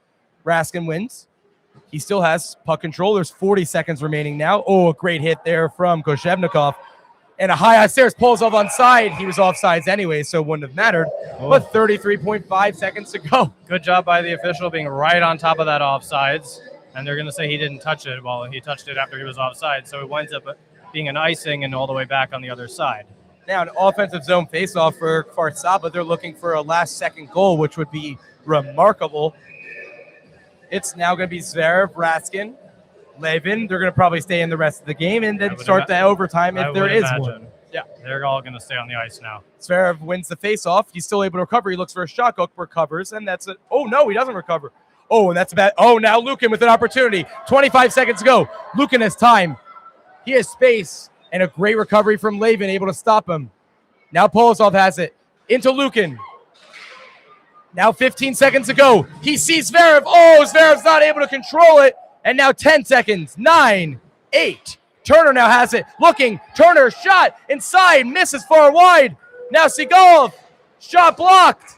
Raskin wins. He still has puck control. There's 40 seconds remaining now. Oh, a great hit there from Koshevnikov. And a high stairs pulls off onside. He was offsides anyway, so it wouldn't have mattered. Oh. But 33.5 seconds to go. Good job by the official being right on top of that offsides. And they're going to say he didn't touch it. Well, he touched it after he was offside, so it winds up being an icing and all the way back on the other side. Now, an offensive zone faceoff for Kfar Saba. They're looking for a last-second goal, which would be remarkable. It's now going to be Zverev, Raskin, Levin. They're going to probably stay in the rest of the game and then start the overtime if there is one. Yeah, they're all going to stay on the ice now. Zverev wins the faceoff. He's still able to recover. He looks for a shot. Hook recovers, and that's it. Oh, no, he doesn't recover. Oh, and that's bad. Oh, now Lukin with an opportunity. 25 seconds to go. Lukin has time. He has space, and a great recovery from Levin, able to stop him. Now Polosov has it. Into Lukin. Now 15 seconds to go. He sees Zverev. Oh, Zverev's not able to control it. And now 10 seconds. 9, 8. Turner now has it. Looking. Turner shot inside. Misses far wide. Now Sigalov. Shot blocked.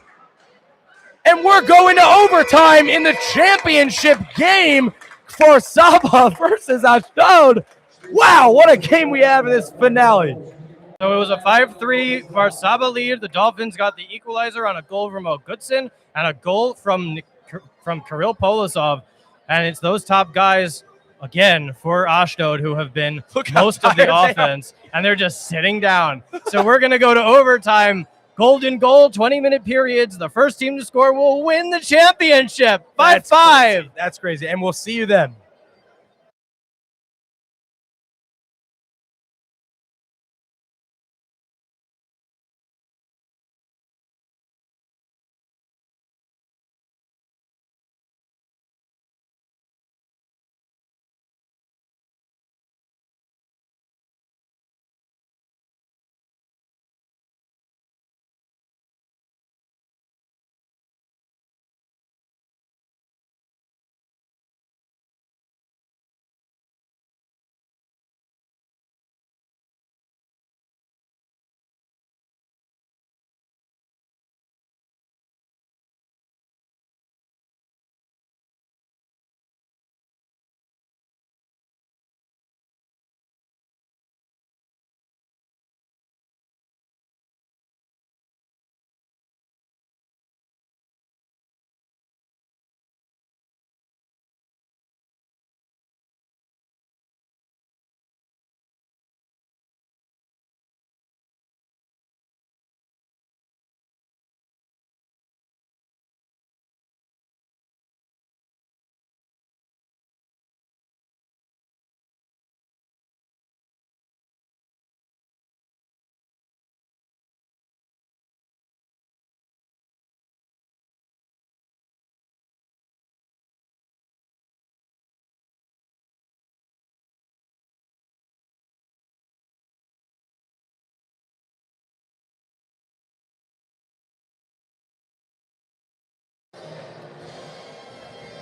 And we're going to overtime in the championship game for Saba versus Ashdod. Wow, what a game we have in this finale. So it was a 5-3 Kfar Saba lead. The Dolphins got the equalizer on a goal from Ogudson and a goal from Kirill Polosov. And it's those top guys, again, for Ashdod who have been most of the offense. And they're just sitting down. So we're going to go to overtime. Golden goal, 20-minute periods. The first team to score will win the championship. 5-5. That's crazy. And we'll see you then.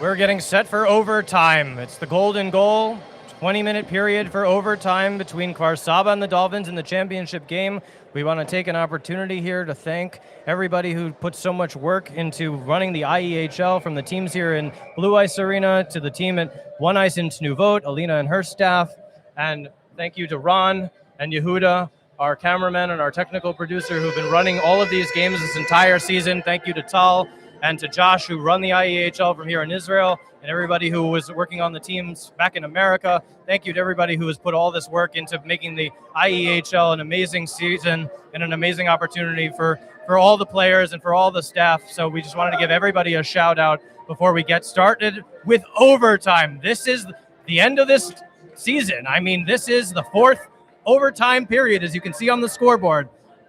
We're getting set for overtime. It's the golden goal. 20-minute period for overtime between Kfar Saba and the Dolphins in the championship game. We want to take an opportunity here to thank everybody who put so much work into running the IEHL, from the teams here in Blue Ice Arena to the team at One Ice in Tnuvot, Alina and her staff. And thank you to Ron and Yehuda, our cameraman and our technical producer, who've been running all of these games this entire season. Thank you to Tal and to Josh, who run the IEHL from here in Israel. and everybody who was working on the teams back in America. Thank you to everybody who has put all this work into making the IEHL an amazing season and an amazing opportunity for all the players and for all the staff. So we just wanted to give everybody a shout out before we get started with overtime. This is the end of this season. I mean, this is the fourth overtime period, as you can see on the scoreboard.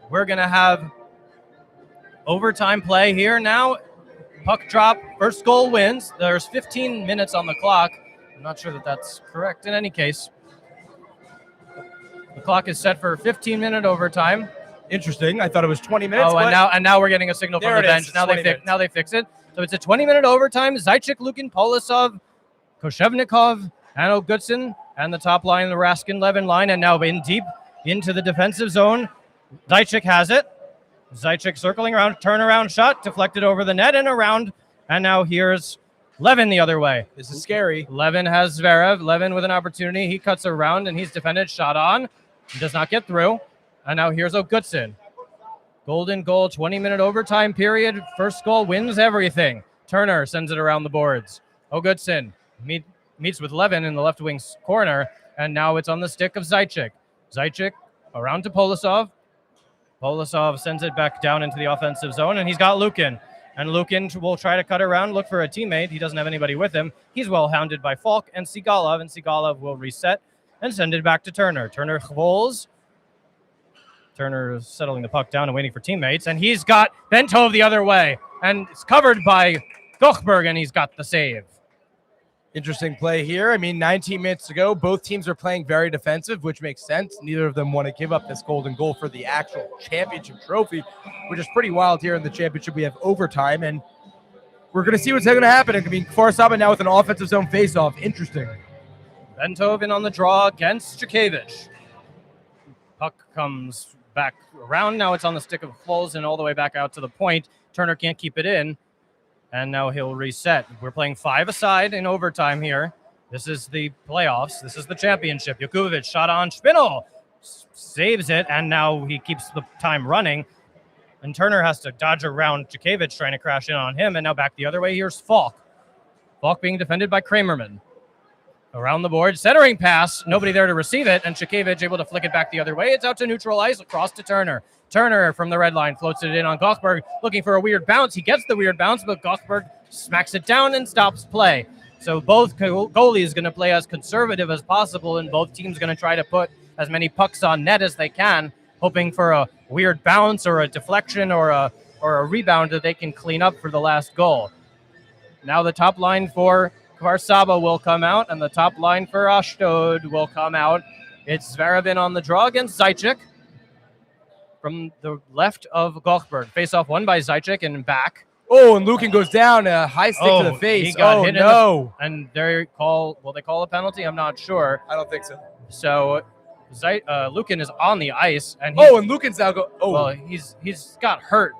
We're going to have overtime play here now. Puck drop, first goal wins. There's 15 minutes on the clock. I'm not sure that that's correct. In any case, the clock is set for 15-minute overtime. Interesting. I thought it was 20 minutes. Oh, and now we're getting a signal from the bench. Now they fix it. So it's a 20-minute overtime. Zaitchik, Lukin, Polisov, Koshevnikov, and O'Goodson, and the top line, the Raskin-Levin line, and now in deep into the defensive zone. Zaitchik has it. Zaitchik circling around, turnaround shot, deflected over the net and around. And now here's Levin the other way. This is scary. Levin has Zverev. Levin with an opportunity. He cuts around and he's defended. Shot on. He does not get through. And now here's O'Goodson. Golden goal, 20-minute overtime period. First goal wins everything. Turner sends it around the boards. O'Goodson meets with Levin in the left wing corner. And now it's on the stick of Zaitchik. Zaitchik around to Polisov. Polisov sends it back down into the offensive zone, and he's got Lukin. And Lukin will try to cut around, look for a teammate. He doesn't have anybody with him. He's well hounded by Falk and Sigalov, and Sigalov will reset and send it back to Turner. Turner Chvols. Turner is settling the puck down and waiting for teammates, and he's got Bentov the other way, and it's covered by Gochberg, and he's got the save. Interesting play here. I mean, 19 minutes to go. Both teams are playing very defensive, which makes sense. Neither of them want to give up this golden goal for the actual championship trophy, which is pretty wild here in the championship. We have overtime, and we're going to see what's going to happen. It could be Kfar Saba now with an offensive zone faceoff. Interesting. Bentov in on the draw against Chukevich. Puck comes back around. Now it's on the stick of Chvols and all the way back out to the point. Turner can't keep it in. And now he'll reset. We're playing 5-a-side in overtime here. This is the playoffs. This is the championship. Yakubovic shot on Spinel. Saves it, and now he keeps the time running. And Turner has to dodge around Chukevich trying to crash in on him. And now back the other way. Here's Falk. Falk being defended by Kramerman. Around the board. Centering pass. Nobody there to receive it. And Chukevich able to flick it back the other way. It's out to neutral ice. Across to Turner. Turner from the red line floats it in on Gochberg, looking for a weird bounce. He gets the weird bounce, but Gochberg smacks it down and stops play. So both goalies going to play as conservative as possible, and both teams going to try to put as many pucks on net as they can, hoping for a weird bounce or a deflection or a rebound that they can clean up for the last goal. Now the top line for Kfar Saba will come out, and the top line for Ashdod will come out. It's Zverev on the draw against Zaitchik. From the left of Gochberg. Face off won by Zaitchik and back. Oh, and Lukin goes down, a high stick to the face. He got hit no. And they will they call a penalty? I'm not sure. I don't think so. So Lukin is on the ice. And and Lukin's now Well, he's got hurt.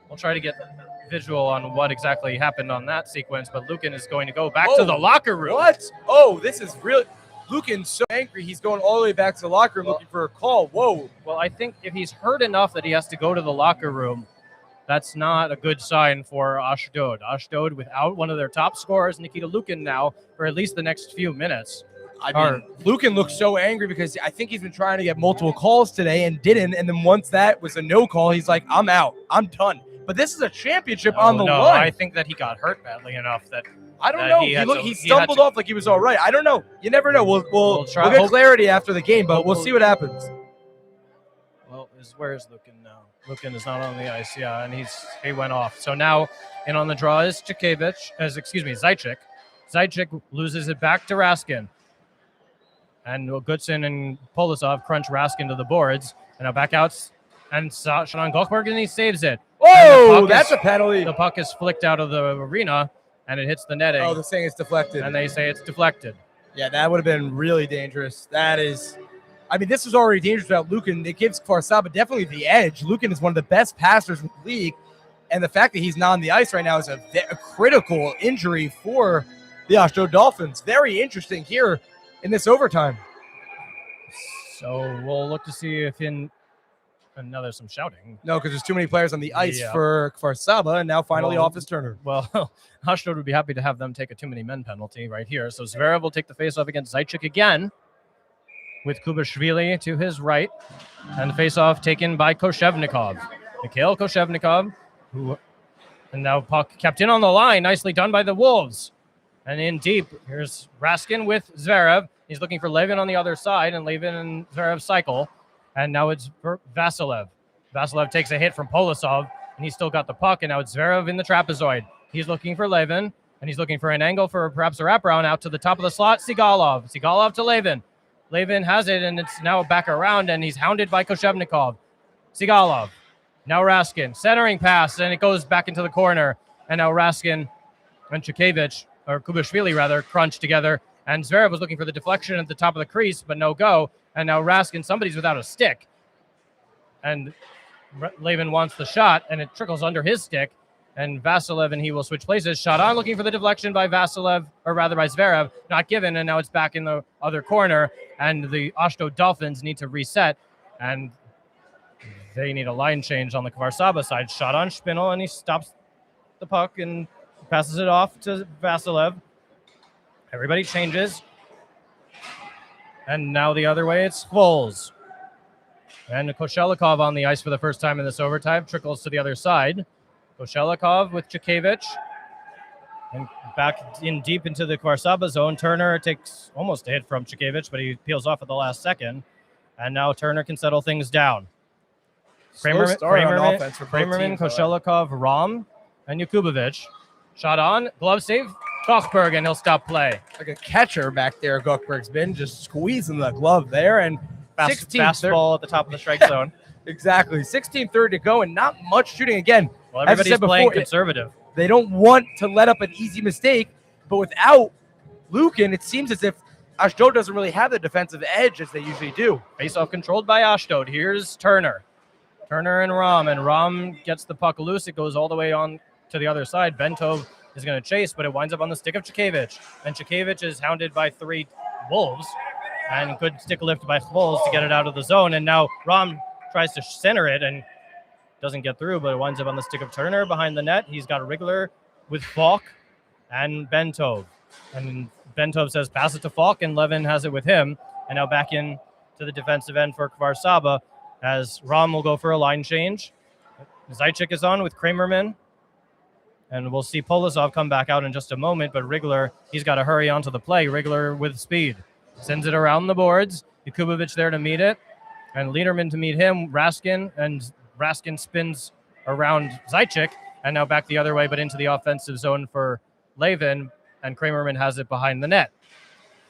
We'll try to get visual on what exactly happened on that sequence, but Lukin is going to go back to the locker room. What? Oh, this is really... Lukin's so angry, he's going all the way back to the locker room looking for a call. Whoa. Well, I think if he's hurt enough that he has to go to the locker room, that's not a good sign for Ashdod. Ashdod without one of their top scorers, Nikita Lukin, now for at least the next few minutes. I mean, Lukin looks so angry because I think he's been trying to get multiple calls today and didn't. And then once that was a no call, he's like, I'm out. I'm done. But this is a championship on the line. I think that he got hurt badly enough that I don't know. He stumbled off like he was all right. I don't know. You never know. We'll get clarity after the game, but we'll see what happens. Well, where is Lukin now? Lukin is not on the ice, yeah, and he went off. So now in on the draw is Zaitchik. Zaitchik loses it back to Raskin. And Goodson and Polisov crunch Raskin to the boards. And now back out and shot on Gochberg, and he saves it. Oh, that's a penalty. The puck is flicked out of the arena. And it hits the netting. Oh, they're saying it's deflected. And they say it's deflected. Yeah, that would have been really dangerous. This is already dangerous without Lukin. It gives Kfar Saba definitely the edge. Lukin is one of the best passers in the league. And the fact that he's not on the ice right now is a critical injury for the Ashdod Dolphins. Very interesting here in this overtime. So we'll look to see if And now there's some shouting. No, because there's too many players on the ice Yeah. for Saba, and now finally Well, off is Turner. Well, Ashdod would be happy to have them take a too many men penalty right here. So Zverev will take the face-off against Zaitchik again, with Kubashvili to his right, and the face-off taken by Koshevnikov. Mikhail Koshevnikov, and now puck kept in on the line, nicely done by the Wolves. And in deep, here's Raskin with Zverev. He's looking for Levin on the other side, and Levin and Zverev cycle. And now it's Vasilev. Vasilev takes a hit from Polisov, and he's still got the puck, and now it's Zverev in the trapezoid. He's looking for Levin, and he's looking for an angle for perhaps a wraparound out to the top of the slot. Sigalov to Levin. Levin has it, and it's now back around, and he's hounded by Koshevnikov. Sigalov. Now Raskin. Centering pass, and it goes back into the corner. And now Raskin and Kubashvili rather, crunch together. And Zverev was looking for the deflection at the top of the crease, but no go. And now Raskin, somebody's without a stick. And Levin wants the shot, and it trickles under his stick. And Vasilev and he will switch places. Shot on, looking for the deflection by Vasilev, or rather by Zverev, not given, and now it's back in the other corner. And the Ashdod Dolphins need to reset, and they need a line change on the Kfar Saba side. Shot on Spinel, and he stops the puck and passes it off to Vasilev. Everybody changes. And now the other way, it's Foles. And Koshelikov on the ice for the first time in this overtime. Trickles to the other side. Koshelikov with Chikevich. And back in deep into the Kfar Saba zone. Turner takes almost a hit from Chikevich, but he peels off at the last second. And now Turner can settle things down. Kramerman, Koshelikov, Rom, and Yakubovich. Shot on, glove save, Kochberg, and he'll stop play. Like a catcher back there, Gochberg's been just squeezing the glove there. And fastball at the top of the strike zone. Exactly. 16:30 to go, and not much shooting again. Well, everybody's playing conservative. They don't want to let up an easy mistake, but without Lukin, it seems as if Ashdod doesn't really have the defensive edge as they usually do. Face-off controlled by Ashdod. Here's Turner. Turner and Rom gets the puck loose. It goes all the way on to the other side. Bentov is going to chase, but it winds up on the stick of Chikevich. And Chikevich is hounded by 3 Wolves, and good stick lift by Wolves to get it out of the zone. And now Rom tries to center it and doesn't get through, but it winds up on the stick of Turner behind the net. He's got a Wriggler with Falk and Bentov. And Bentov says, pass it to Falk, and Levin has it with him. And now back in to the defensive end for Kfar Saba, as Rom will go for a line change. Zaitchik is on with Kramerman. And we'll see Polisov come back out in just a moment, but Wriggler, he's got to hurry onto the play. Wriggler with speed. Sends it around the boards. Yakubovich there to meet it. And Liederman to meet him. Raskin spins around Zaitchik. And now back the other way, but into the offensive zone for Levin. And Kramerman has it behind the net.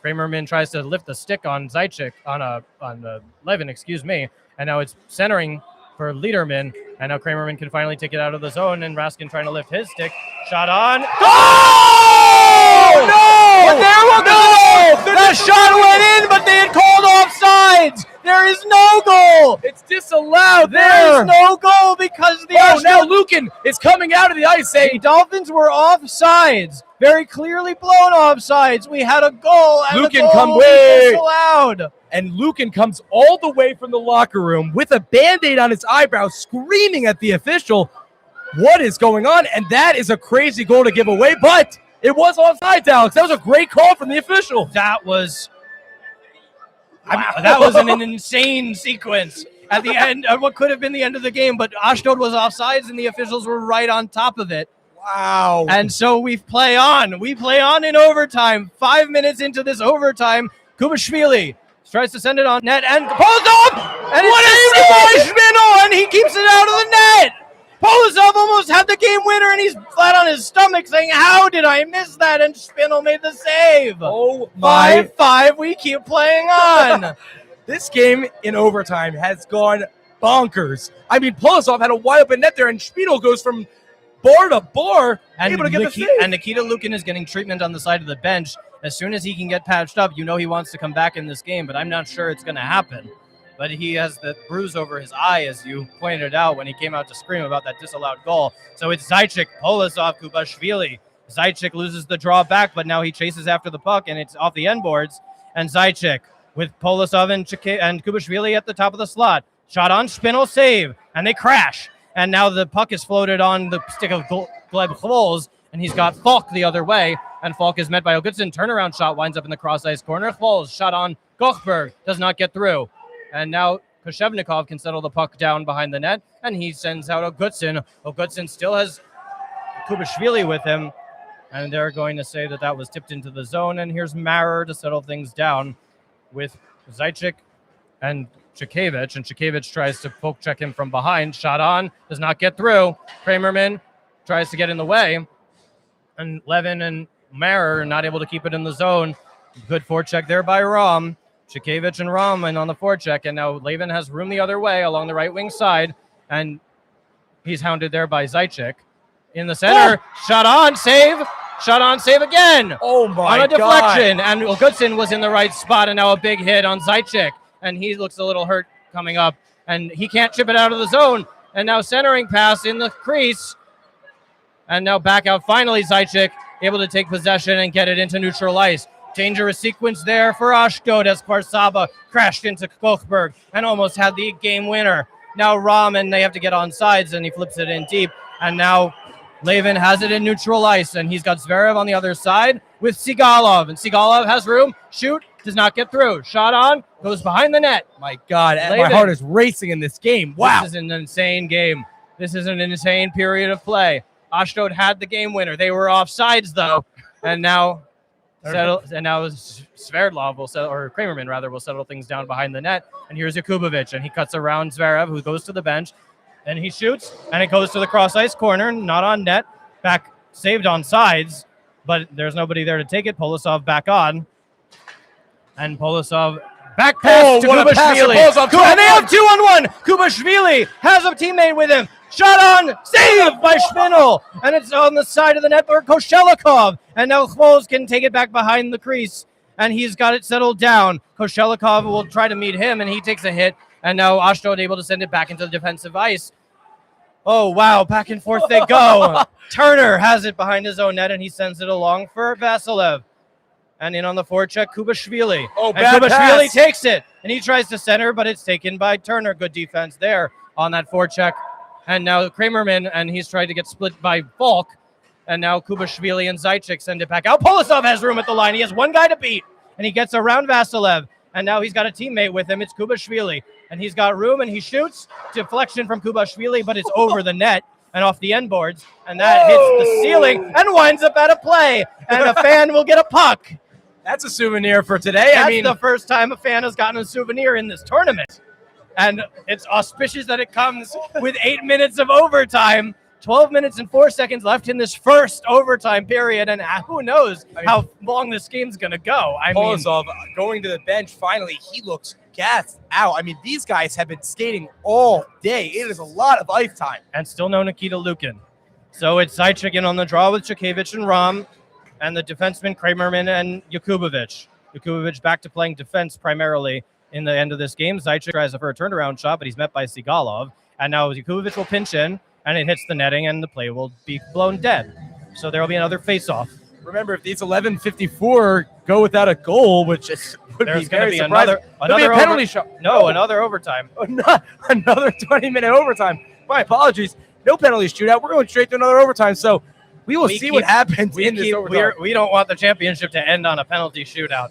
Kramerman tries to lift the stick on Zaitchik, on Levin, and now it's centering for Liederman, and now Kramerman can finally take it out of the zone, and Raskin trying to lift his stick. Shot on. Oh! No! No! The shot went in, but they had called offsides. There is no goal. It's disallowed there. There is no goal because now Lukin is coming out of the ice saying the Dolphins were offsides. Very clearly blown offsides. We had a goal, and Lukin the goal was disallowed. And Lukin comes all the way from the locker room with a Band-Aid on his eyebrow, screaming at the official, what is going on? And that is a crazy goal to give away, but it was offsides, Alex. That was a great call from the official. That was an insane sequence at the end of what could have been the end of the game, but Ashdod was offsides, and the officials were right on top of it. Wow. And so we play on. We play on in overtime. 5 minutes into this overtime, Kubashvili tries to send it on net and pulls off! And it's saved by Spinel, and he keeps it out of the net! Polisov almost had the game winner, and he's flat on his stomach saying, how did I miss that? And Spinel made the save. Oh, my. 5-5, we keep playing on. This game in overtime has gone bonkers. I mean, Polisov had a wide open net there, and Spinel goes from bar to bar, able to get the save. And Nikita Lukin is getting treatment on the side of the bench. As soon as he can get patched up, you know he wants to come back in this game, but I'm not sure it's going to happen. But he has the bruise over his eye, as you pointed out when he came out to scream about that disallowed goal. So it's Zaitchik, Polisov, Kubashvili. Zaitchik loses the draw back, but now he chases after the puck, and it's off the end boards. And Zaitchik with Polisov and Kubashvili at the top of the slot. Shot on, Spinel, save, and they crash. And now the puck is floated on the stick of Gleb Chvols, and he's got Falk the other way, and Falk is met by Ogutson. Turnaround shot winds up in the cross ice corner. Chvols shot on Gochberg, does not get through. And now Koshevnikov can settle the puck down behind the net, and he sends out Ogutson. Ogutson still has Kubashvili with him, and they're going to say that that was tipped into the zone. And here's Marer to settle things down with Zaitchik and Chikevich, and Chikevich tries to poke check him from behind. Shot on, does not get through. Kramerman tries to get in the way, and Levin and Marer are not able to keep it in the zone. Good forecheck there by Rom. Chikevich and Rom and on the forecheck, and now Levin has room the other way along the right wing side, and he's hounded there by Zaitchik. In the center, shot on, save again. Oh my God. On a deflection, God. and Ogutson was in the right spot, and now a big hit on Zaitchik, and he looks a little hurt coming up, and he can't chip it out of the zone, and now centering pass in the crease, and now back out finally Zaitchik, able to take possession and get it into neutral ice. Dangerous sequence there for Ashdod as Kfar Saba crashed into Kochberg and almost had the game winner. Now Rom, and they have to get on sides, and he flips it in deep, and now Levin has it in neutral ice, and he's got Zverev on the other side with Sigalov, and Sigalov has room, shoot, does not get through. Shot on, goes behind the net. My God, Levin. my heart is racing in this game. Wow. This is an insane game. This is an insane period of play. Ashdod had the game winner. They were offsides, though, and now Sverdlov will settle, or Kramerman rather, will settle things down behind the net. And here's Yakubovich, and he cuts around Zverev, who goes to the bench, and he shoots, and it goes to the cross ice corner, not on net, back saved on sides, but there's nobody there to take it. Polisov back on, and Polisov back pass to Kubashvili. And they have 2-on-1. Kubashvili has a teammate with him. Shot on, saved by Spinel, and it's on the side of the net for Koshelikov. And now Chvols can take it back behind the crease, and he's got it settled down. Koshelikov will try to meet him, and he takes a hit, and now Ashdod able to send it back into the defensive ice. Oh, wow, back and forth they go. Turner has it behind his own net, and he sends it along for Vasilev. And in on the forecheck, Kubashvili. Oh, and Kubashvili takes it, and he tries to center, but it's taken by Turner. Good defense there on that forecheck. And now Kramerman, and he's trying to get split by Falk. And now Kubashvili and Zaitchik send it back out. Polisov has room at the line. He has one guy to beat, and he gets around Vasilev. And now he's got a teammate with him. It's Kubashvili, and he's got room, and he shoots. Deflection from Kubashvili, but it's over the net and off the end boards, and that hits the ceiling and winds up out of play. And a fan will get a puck. That's a souvenir for today. That's the first time a fan has gotten a souvenir in this tournament. And it's auspicious that it comes with 8 minutes of overtime, 12 minutes and 4 seconds left in this first overtime period. And who knows how long this game's going to go. Polisov going to the bench, finally, he looks gassed out. I mean, these guys have been skating all day. It is a lot of ice time. And still no Nikita Lukin. So it's Zaitchik in on the draw with Chikevich and Rom, and the defenseman Kramerman and Yakubovich. Yakubovich back to playing defense primarily in the end of this game. Zaitchik tries for a turnaround shot, but he's met by Sigalov. And now Yakubovich will pinch in, and it hits the netting, and the play will be blown dead. So there will be another face-off. Remember, if these 11:54 go without a goal, which would There's be going to very be surprising. another penalty shot. No, another overtime. Another 20-minute overtime. My apologies. No penalty shootout. We're going straight to another overtime. So we will see what happens in this overtime. We don't want the championship to end on a penalty shootout.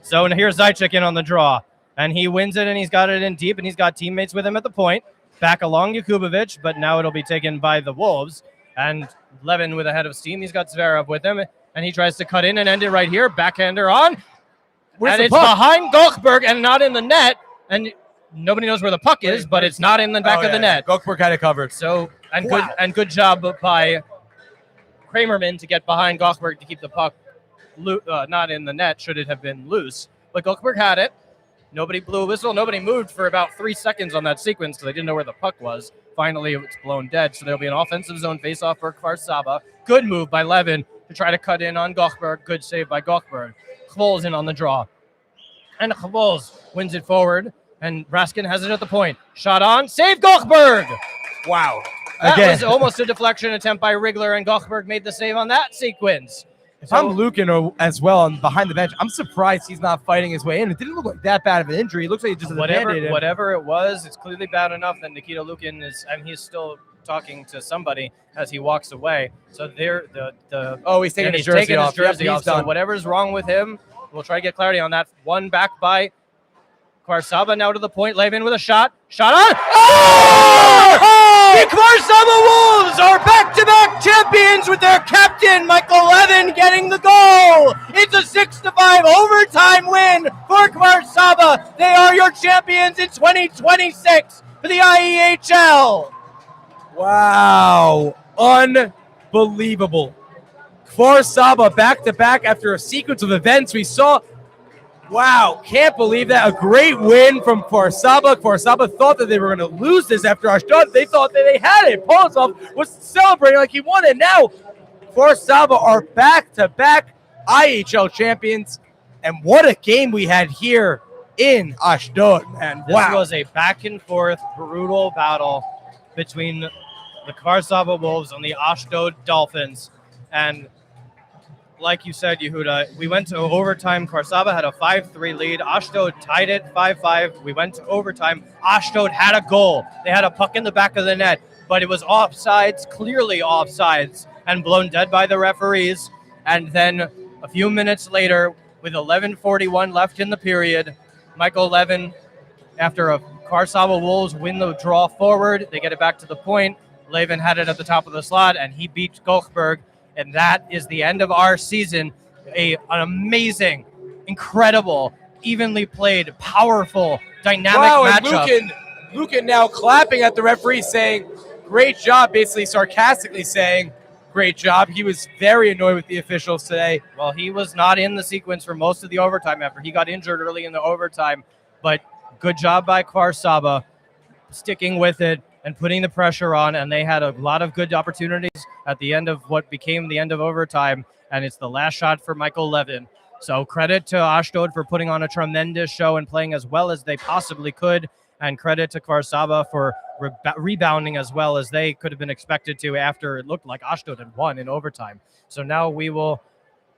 So here's Zaitchik in on the draw, and he wins it, and he's got it in deep, and he's got teammates with him at the point. Back along Yakubovich, but now it'll be taken by the Wolves. And Levin with a head of steam. He's got Zverev with him, and he tries to cut in and end it right here. Backhander on. And it's behind Gochberg and not in the net. And nobody knows where the puck is, but it's not in the back of the net. Gochberg had it covered. So, good job by Kramerman to get behind Gochberg to keep the puck not in the net, should it have been loose. But Gochberg had it. Nobody blew a whistle. Nobody moved for about 3 seconds on that sequence because they didn't know where the puck was. Finally, it's blown dead. So there'll be an offensive zone faceoff for Kfar Saba. Good move by Levin to try to cut in on Gochberg. Good save by Gochberg. Chvols in on the draw. And Chvols wins it forward. And Raskin has it at the point. Shot on. Save Gochberg! Wow. That was almost a deflection attempt by Rigler, and Gochberg made the save on that sequence. If I'm Lukin as well and behind the bench, I'm surprised he's not fighting his way in. It didn't look like that bad of an injury. It looks like it just whatever it was, it's clearly bad enough that Nikita Lukin he's still talking to somebody as he walks away. So he's taking his jersey off. So whatever's wrong with him, we'll try to get clarity on that. One back by Kfar Saba now to the point. Levin with a shot. Shot on. Oh! The Kfar Saba Wolves are back-to-back champions with their captain, Michael Levin, getting the goal. It's a 6-5 overtime win for Kfar Saba. They are your champions in 2026 for the IEHL. Wow. Unbelievable. Kfar Saba back-to-back after a sequence of events we saw. Wow, can't believe that. A great win from Kfar Saba. Kfar Saba thought that they were going to lose this after Ashdod. They thought that they had it. Polosov was celebrating like he won it. Now, Kfar Saba are back-to-back IHL champions. And what a game we had here in Ashdod, man. Wow. This was a back-and-forth, brutal battle between the Kfar Saba Wolves and the Ashdod Dolphins. And like you said, Yehuda, we went to overtime. Kfar Saba had a 5-3 lead. Ashdod tied it 5-5. We went to overtime. Ashdod had a goal. They had a puck in the back of the net, but it was offsides, clearly offsides, and blown dead by the referees. And then a few minutes later, with 11:41 left in the period, Michael Levin, after a Kfar Saba Wolves win the draw forward, they get it back to the point. Levin had it at the top of the slot, and he beat Gochberg. And that is the end of our season. An amazing, incredible, evenly played, powerful, dynamic matchup. And Lukin now clapping at the referee saying, great job, basically sarcastically saying, great job. He was very annoyed with the officials today. Well, he was not in the sequence for most of the overtime after he got injured early in the overtime. But good job by Kfar Saba sticking with it and putting the pressure on, and they had a lot of good opportunities at the end of what became the end of overtime, and it's the last shot for Michael Levin. So credit to Ashdod for putting on a tremendous show and playing as well as they possibly could, and credit to Kfar Saba for rebounding as well as they could have been expected to after it looked like Ashdod had won in overtime. So now we will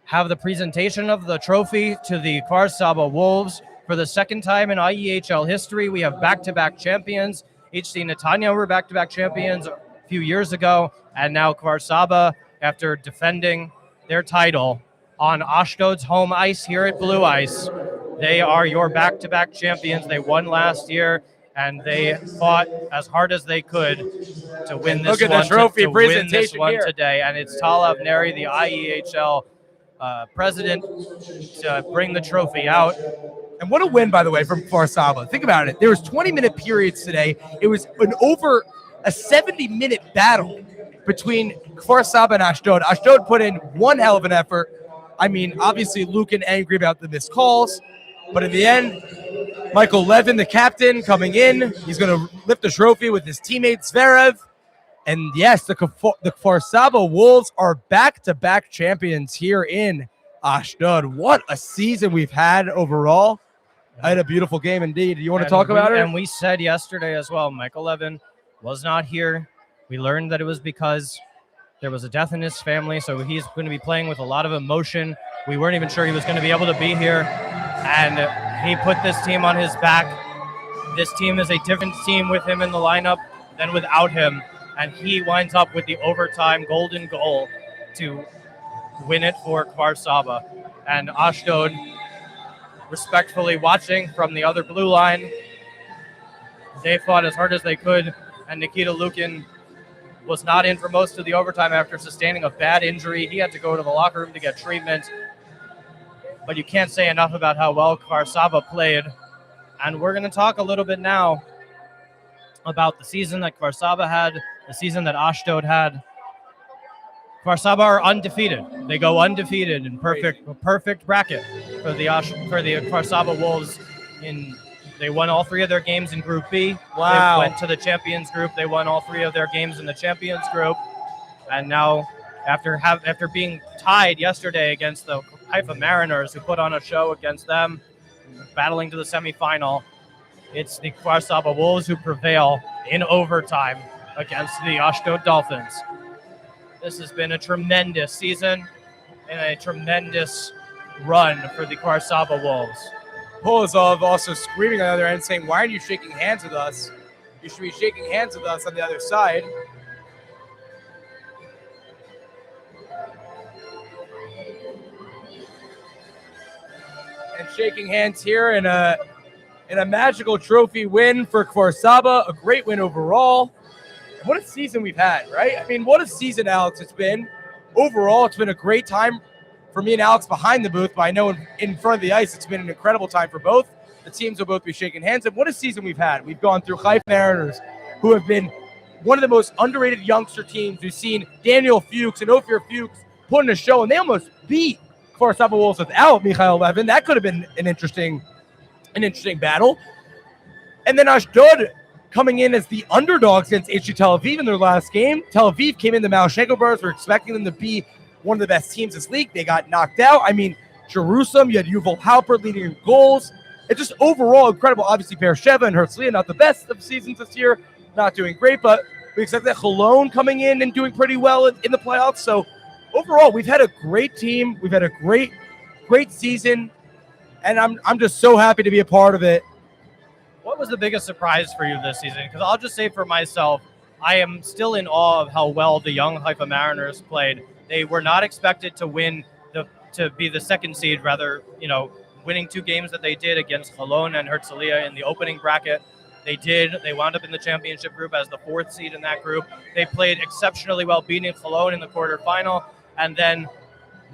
have the presentation of the trophy to the Kfar Saba Wolves. For the second time in IEHL history, we have back-to-back champions. HC Netanya were back-to-back champions a few years ago, and now Kfar Saba, after defending their title on Ashdod's home ice here at Blue Ice, they are your back-to-back champions. They won last year, and they fought as hard as they could to win this one. Look at the trophy win this one here today, and it's Talav Neri, the IEHL president, to bring the trophy out. And what a win, by the way, from Kfar Saba. Think about it. There was 20-minute periods today. It was over a 70-minute battle between Kfar Saba and Ashdod. Ashdod put in one hell of an effort. I mean, obviously, Lukin angry about the missed calls. But in the end, Michael Levin, the captain, coming in. He's going to lift the trophy with his teammate Zverev. And yes, the Kfar Saba Wolves are back-to-back champions here in Ashdod. What a season we've had overall. I had a beautiful game indeed. Do you want to talk about it? And we said yesterday as well, Michael Levin was not here. We learned that it was because there was a death in his family, so he's going to be playing with a lot of emotion. We weren't even sure he was going to be able to be here, and he put this team on his back. This team is a different team with him in the lineup than without him, and he winds up with the overtime golden goal to win it for Kfar Saba. And Ashdod respectfully watching from the other blue line. They fought as hard as they could, and Nikita Lukin was not in for most of the overtime after sustaining a bad injury. He had to go to the locker room to get treatment. But you can't say enough about how well Kfar Saba played. And we're going to talk a little bit now about the season that Kfar Saba had, the season that Ashdod had. Kfar Saba are undefeated. They go undefeated in perfect bracket for the Kfar Saba Wolves. They won all three of their games in Group B. Wow. They went to the Champions Group. They won all three of their games in the Champions Group. And now, after being tied yesterday against the Haifa Mariners, who put on a show against them, battling to the semifinal, it's the Kfar Saba Wolves who prevail in overtime against the Ashdod Dolphins. This has been a tremendous season, in a tremendous run for the Kfar Saba Wolves. Polozov also screaming on the other end, saying, "Why aren't you shaking hands with us? You should be shaking hands with us on the other side." And shaking hands here in a magical trophy win for Kfar Saba, a great win overall. What a season we've had, right? I mean, what a season, Alex, it's been. Overall, it's been a great time for me and Alex behind the booth, but I know in front of the ice, it's been an incredible time for both. The teams will both be shaking hands. And what a season we've had. We've gone through Haifa Mariners, who have been one of the most underrated youngster teams. We've seen Daniel Fuchs and Ophir Fuchs put in a show, and they almost beat Kfar Saba Wolves without IEHL 11. That could have been an interesting battle. And then Ashdod coming in as the underdogs against HC Tel Aviv in their last game. Tel Aviv came in the Malshenko brothers. We're expecting them to be one of the best teams this league. They got knocked out. I mean, Jerusalem, you had Yuval Halpert leading in goals. It's just overall incredible. Obviously, Beersheva and Herzliya, not the best of seasons this year, not doing great, but we expect that Cologne coming in and doing pretty well in the playoffs. So overall, we've had a great team. We've had a great season, and I'm just so happy to be a part of it. What was the biggest surprise for you this season? Because I'll just say for myself, I am still in awe of how well the young Haifa Mariners played. They were not expected to win to be the second seed, rather, winning 2 games that they did against Cologne and Herzliya in the opening bracket. They did. They wound up in the championship group as the 4th seed in that group. They played exceptionally well, beating Cologne in the quarterfinal, and then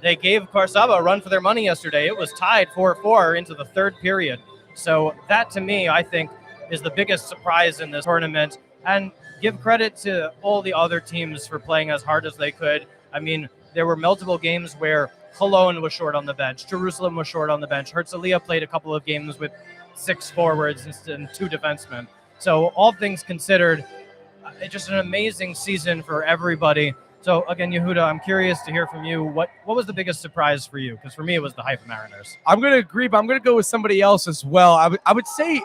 they gave Kfar Saba a run for their money yesterday. It was tied 4-4 into the 3rd period. So that, to me, I think, is the biggest surprise in this tournament. And give credit to all the other teams for playing as hard as they could. I mean, there were multiple games where Cologne was short on the bench. Jerusalem was short on the bench. Herzliya played a couple of games with 6 forwards and 2 defensemen. So all things considered, it's just an amazing season for everybody. So again, Yehuda, I'm curious to hear from you. What was the biggest surprise for you? Because for me, it was the Haifa Mariners. I'm going to agree, but I'm going to go with somebody else as well. I would say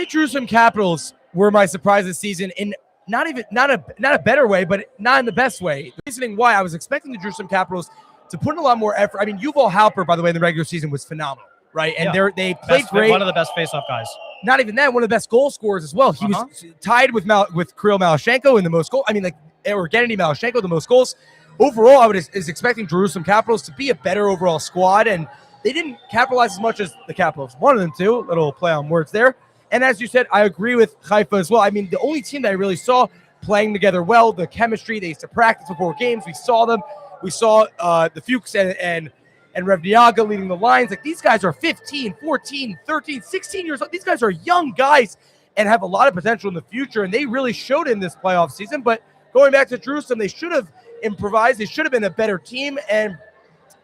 Jerusalem Capitals were my surprise this season in not a better way, but not in the best way. The reasoning why I was expecting the Jerusalem Capitals to put in a lot more effort. I mean, Yuval Halpert, by the way, in the regular season was phenomenal, right? And they played great. One of the best faceoff guys. Not even that, one of the best goal scorers as well. He was tied with Kirill Malshenko in the most goals. I mean, or Gennady Malshenko, the most goals. Overall, I was expecting Jerusalem Capitals to be a better overall squad, and they didn't capitalize as much as the Capitals wanted them to. Little play on words there. And as you said, I agree with Haifa as well. I mean, the only team that I really saw playing together well, the chemistry, they used to practice before games. We saw them. We saw the Fuchs and Revniaga leading the lines. Like, these guys are 15, 14, 13, 16 years old. These guys are young guys and have a lot of potential in the future, and they really showed in this playoff season. But going back to Jerusalem, they should have improvised. They should have been a better team, and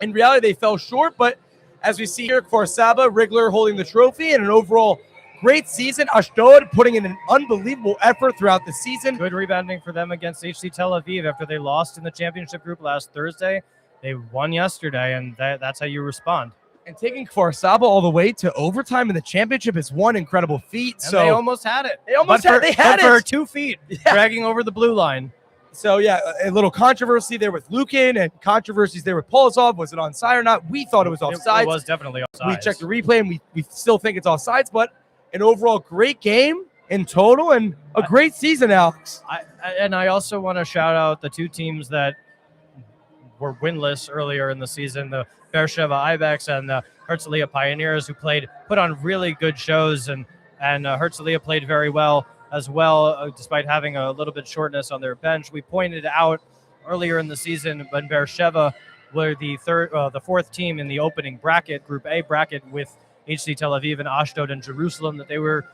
in reality, they fell short. But as we see here, Kfar Saba, Rigler holding the trophy, and an overall great season. Ashdod putting in an unbelievable effort throughout the season. Good rebounding for them against HC Tel Aviv after they lost in the championship group last Thursday. They won yesterday, and that's how you respond. And taking Kfar Saba all the way to overtime in the championship is one incredible feat. And they almost had it. They had it for 2 feet, dragging over the blue line. So, yeah, a little controversy there with Lukin and controversies there with Polozov. Was it onside or not? We thought it was offsides. It was definitely offsides. We checked the replay, and we still think it's offsides, but an overall great game in total and a great season, Alex. I also want to shout out the 2 teams that were winless earlier in the season, the Beersheva Ibex and the Herzliya Pioneers, who put on really good shows, and Herzliya played very well as well, despite having a little bit shortness on their bench. We pointed out earlier in the season when Beersheva were the 4th team in the opening bracket, Group A bracket, with HC Tel Aviv and Ashdod and Jerusalem, that they were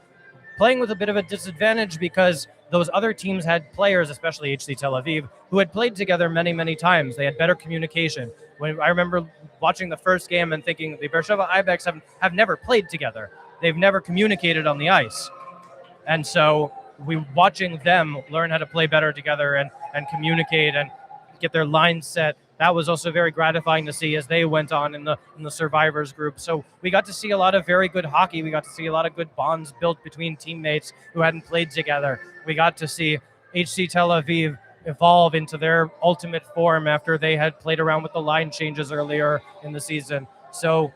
playing with a bit of a disadvantage because those other teams had players, especially HC Tel Aviv, who had played together many, many times. They had better communication. When I remember watching the first game and thinking the Beersheva Ibex have never played together. They've never communicated on the ice. And so watching them learn how to play better together and communicate and get their lines set, that was also very gratifying to see as they went on in the survivors group. So we got to see a lot of very good hockey. We got to see a lot of good bonds built between teammates who hadn't played together. We got to see HC Tel Aviv evolve into their ultimate form after they had played around with the line changes earlier in the season. So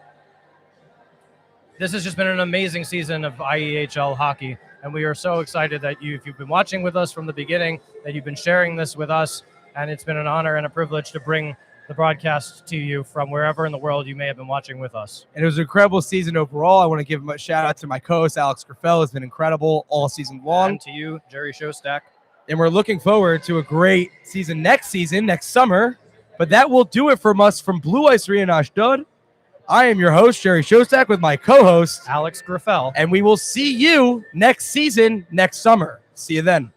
this has just been an amazing season of IEHL hockey, and we are so excited that if you've been watching with us from the beginning, that you've been sharing this with us, and it's been an honor and a privilege to bring the broadcast to you from wherever in the world you may have been watching with us. And it was an incredible season overall. I want to give a shout out to my co-host, Alex Graffel. It's been incredible all season long. And to you, Jerry Shostak. And we're looking forward to a great season, next summer. But that will do it from us from Blue Ice Arena in Ashdod. I am your host, Jerry Shostak, with my co-host, Alex Graffel. And we will see you next season, next summer. See you then.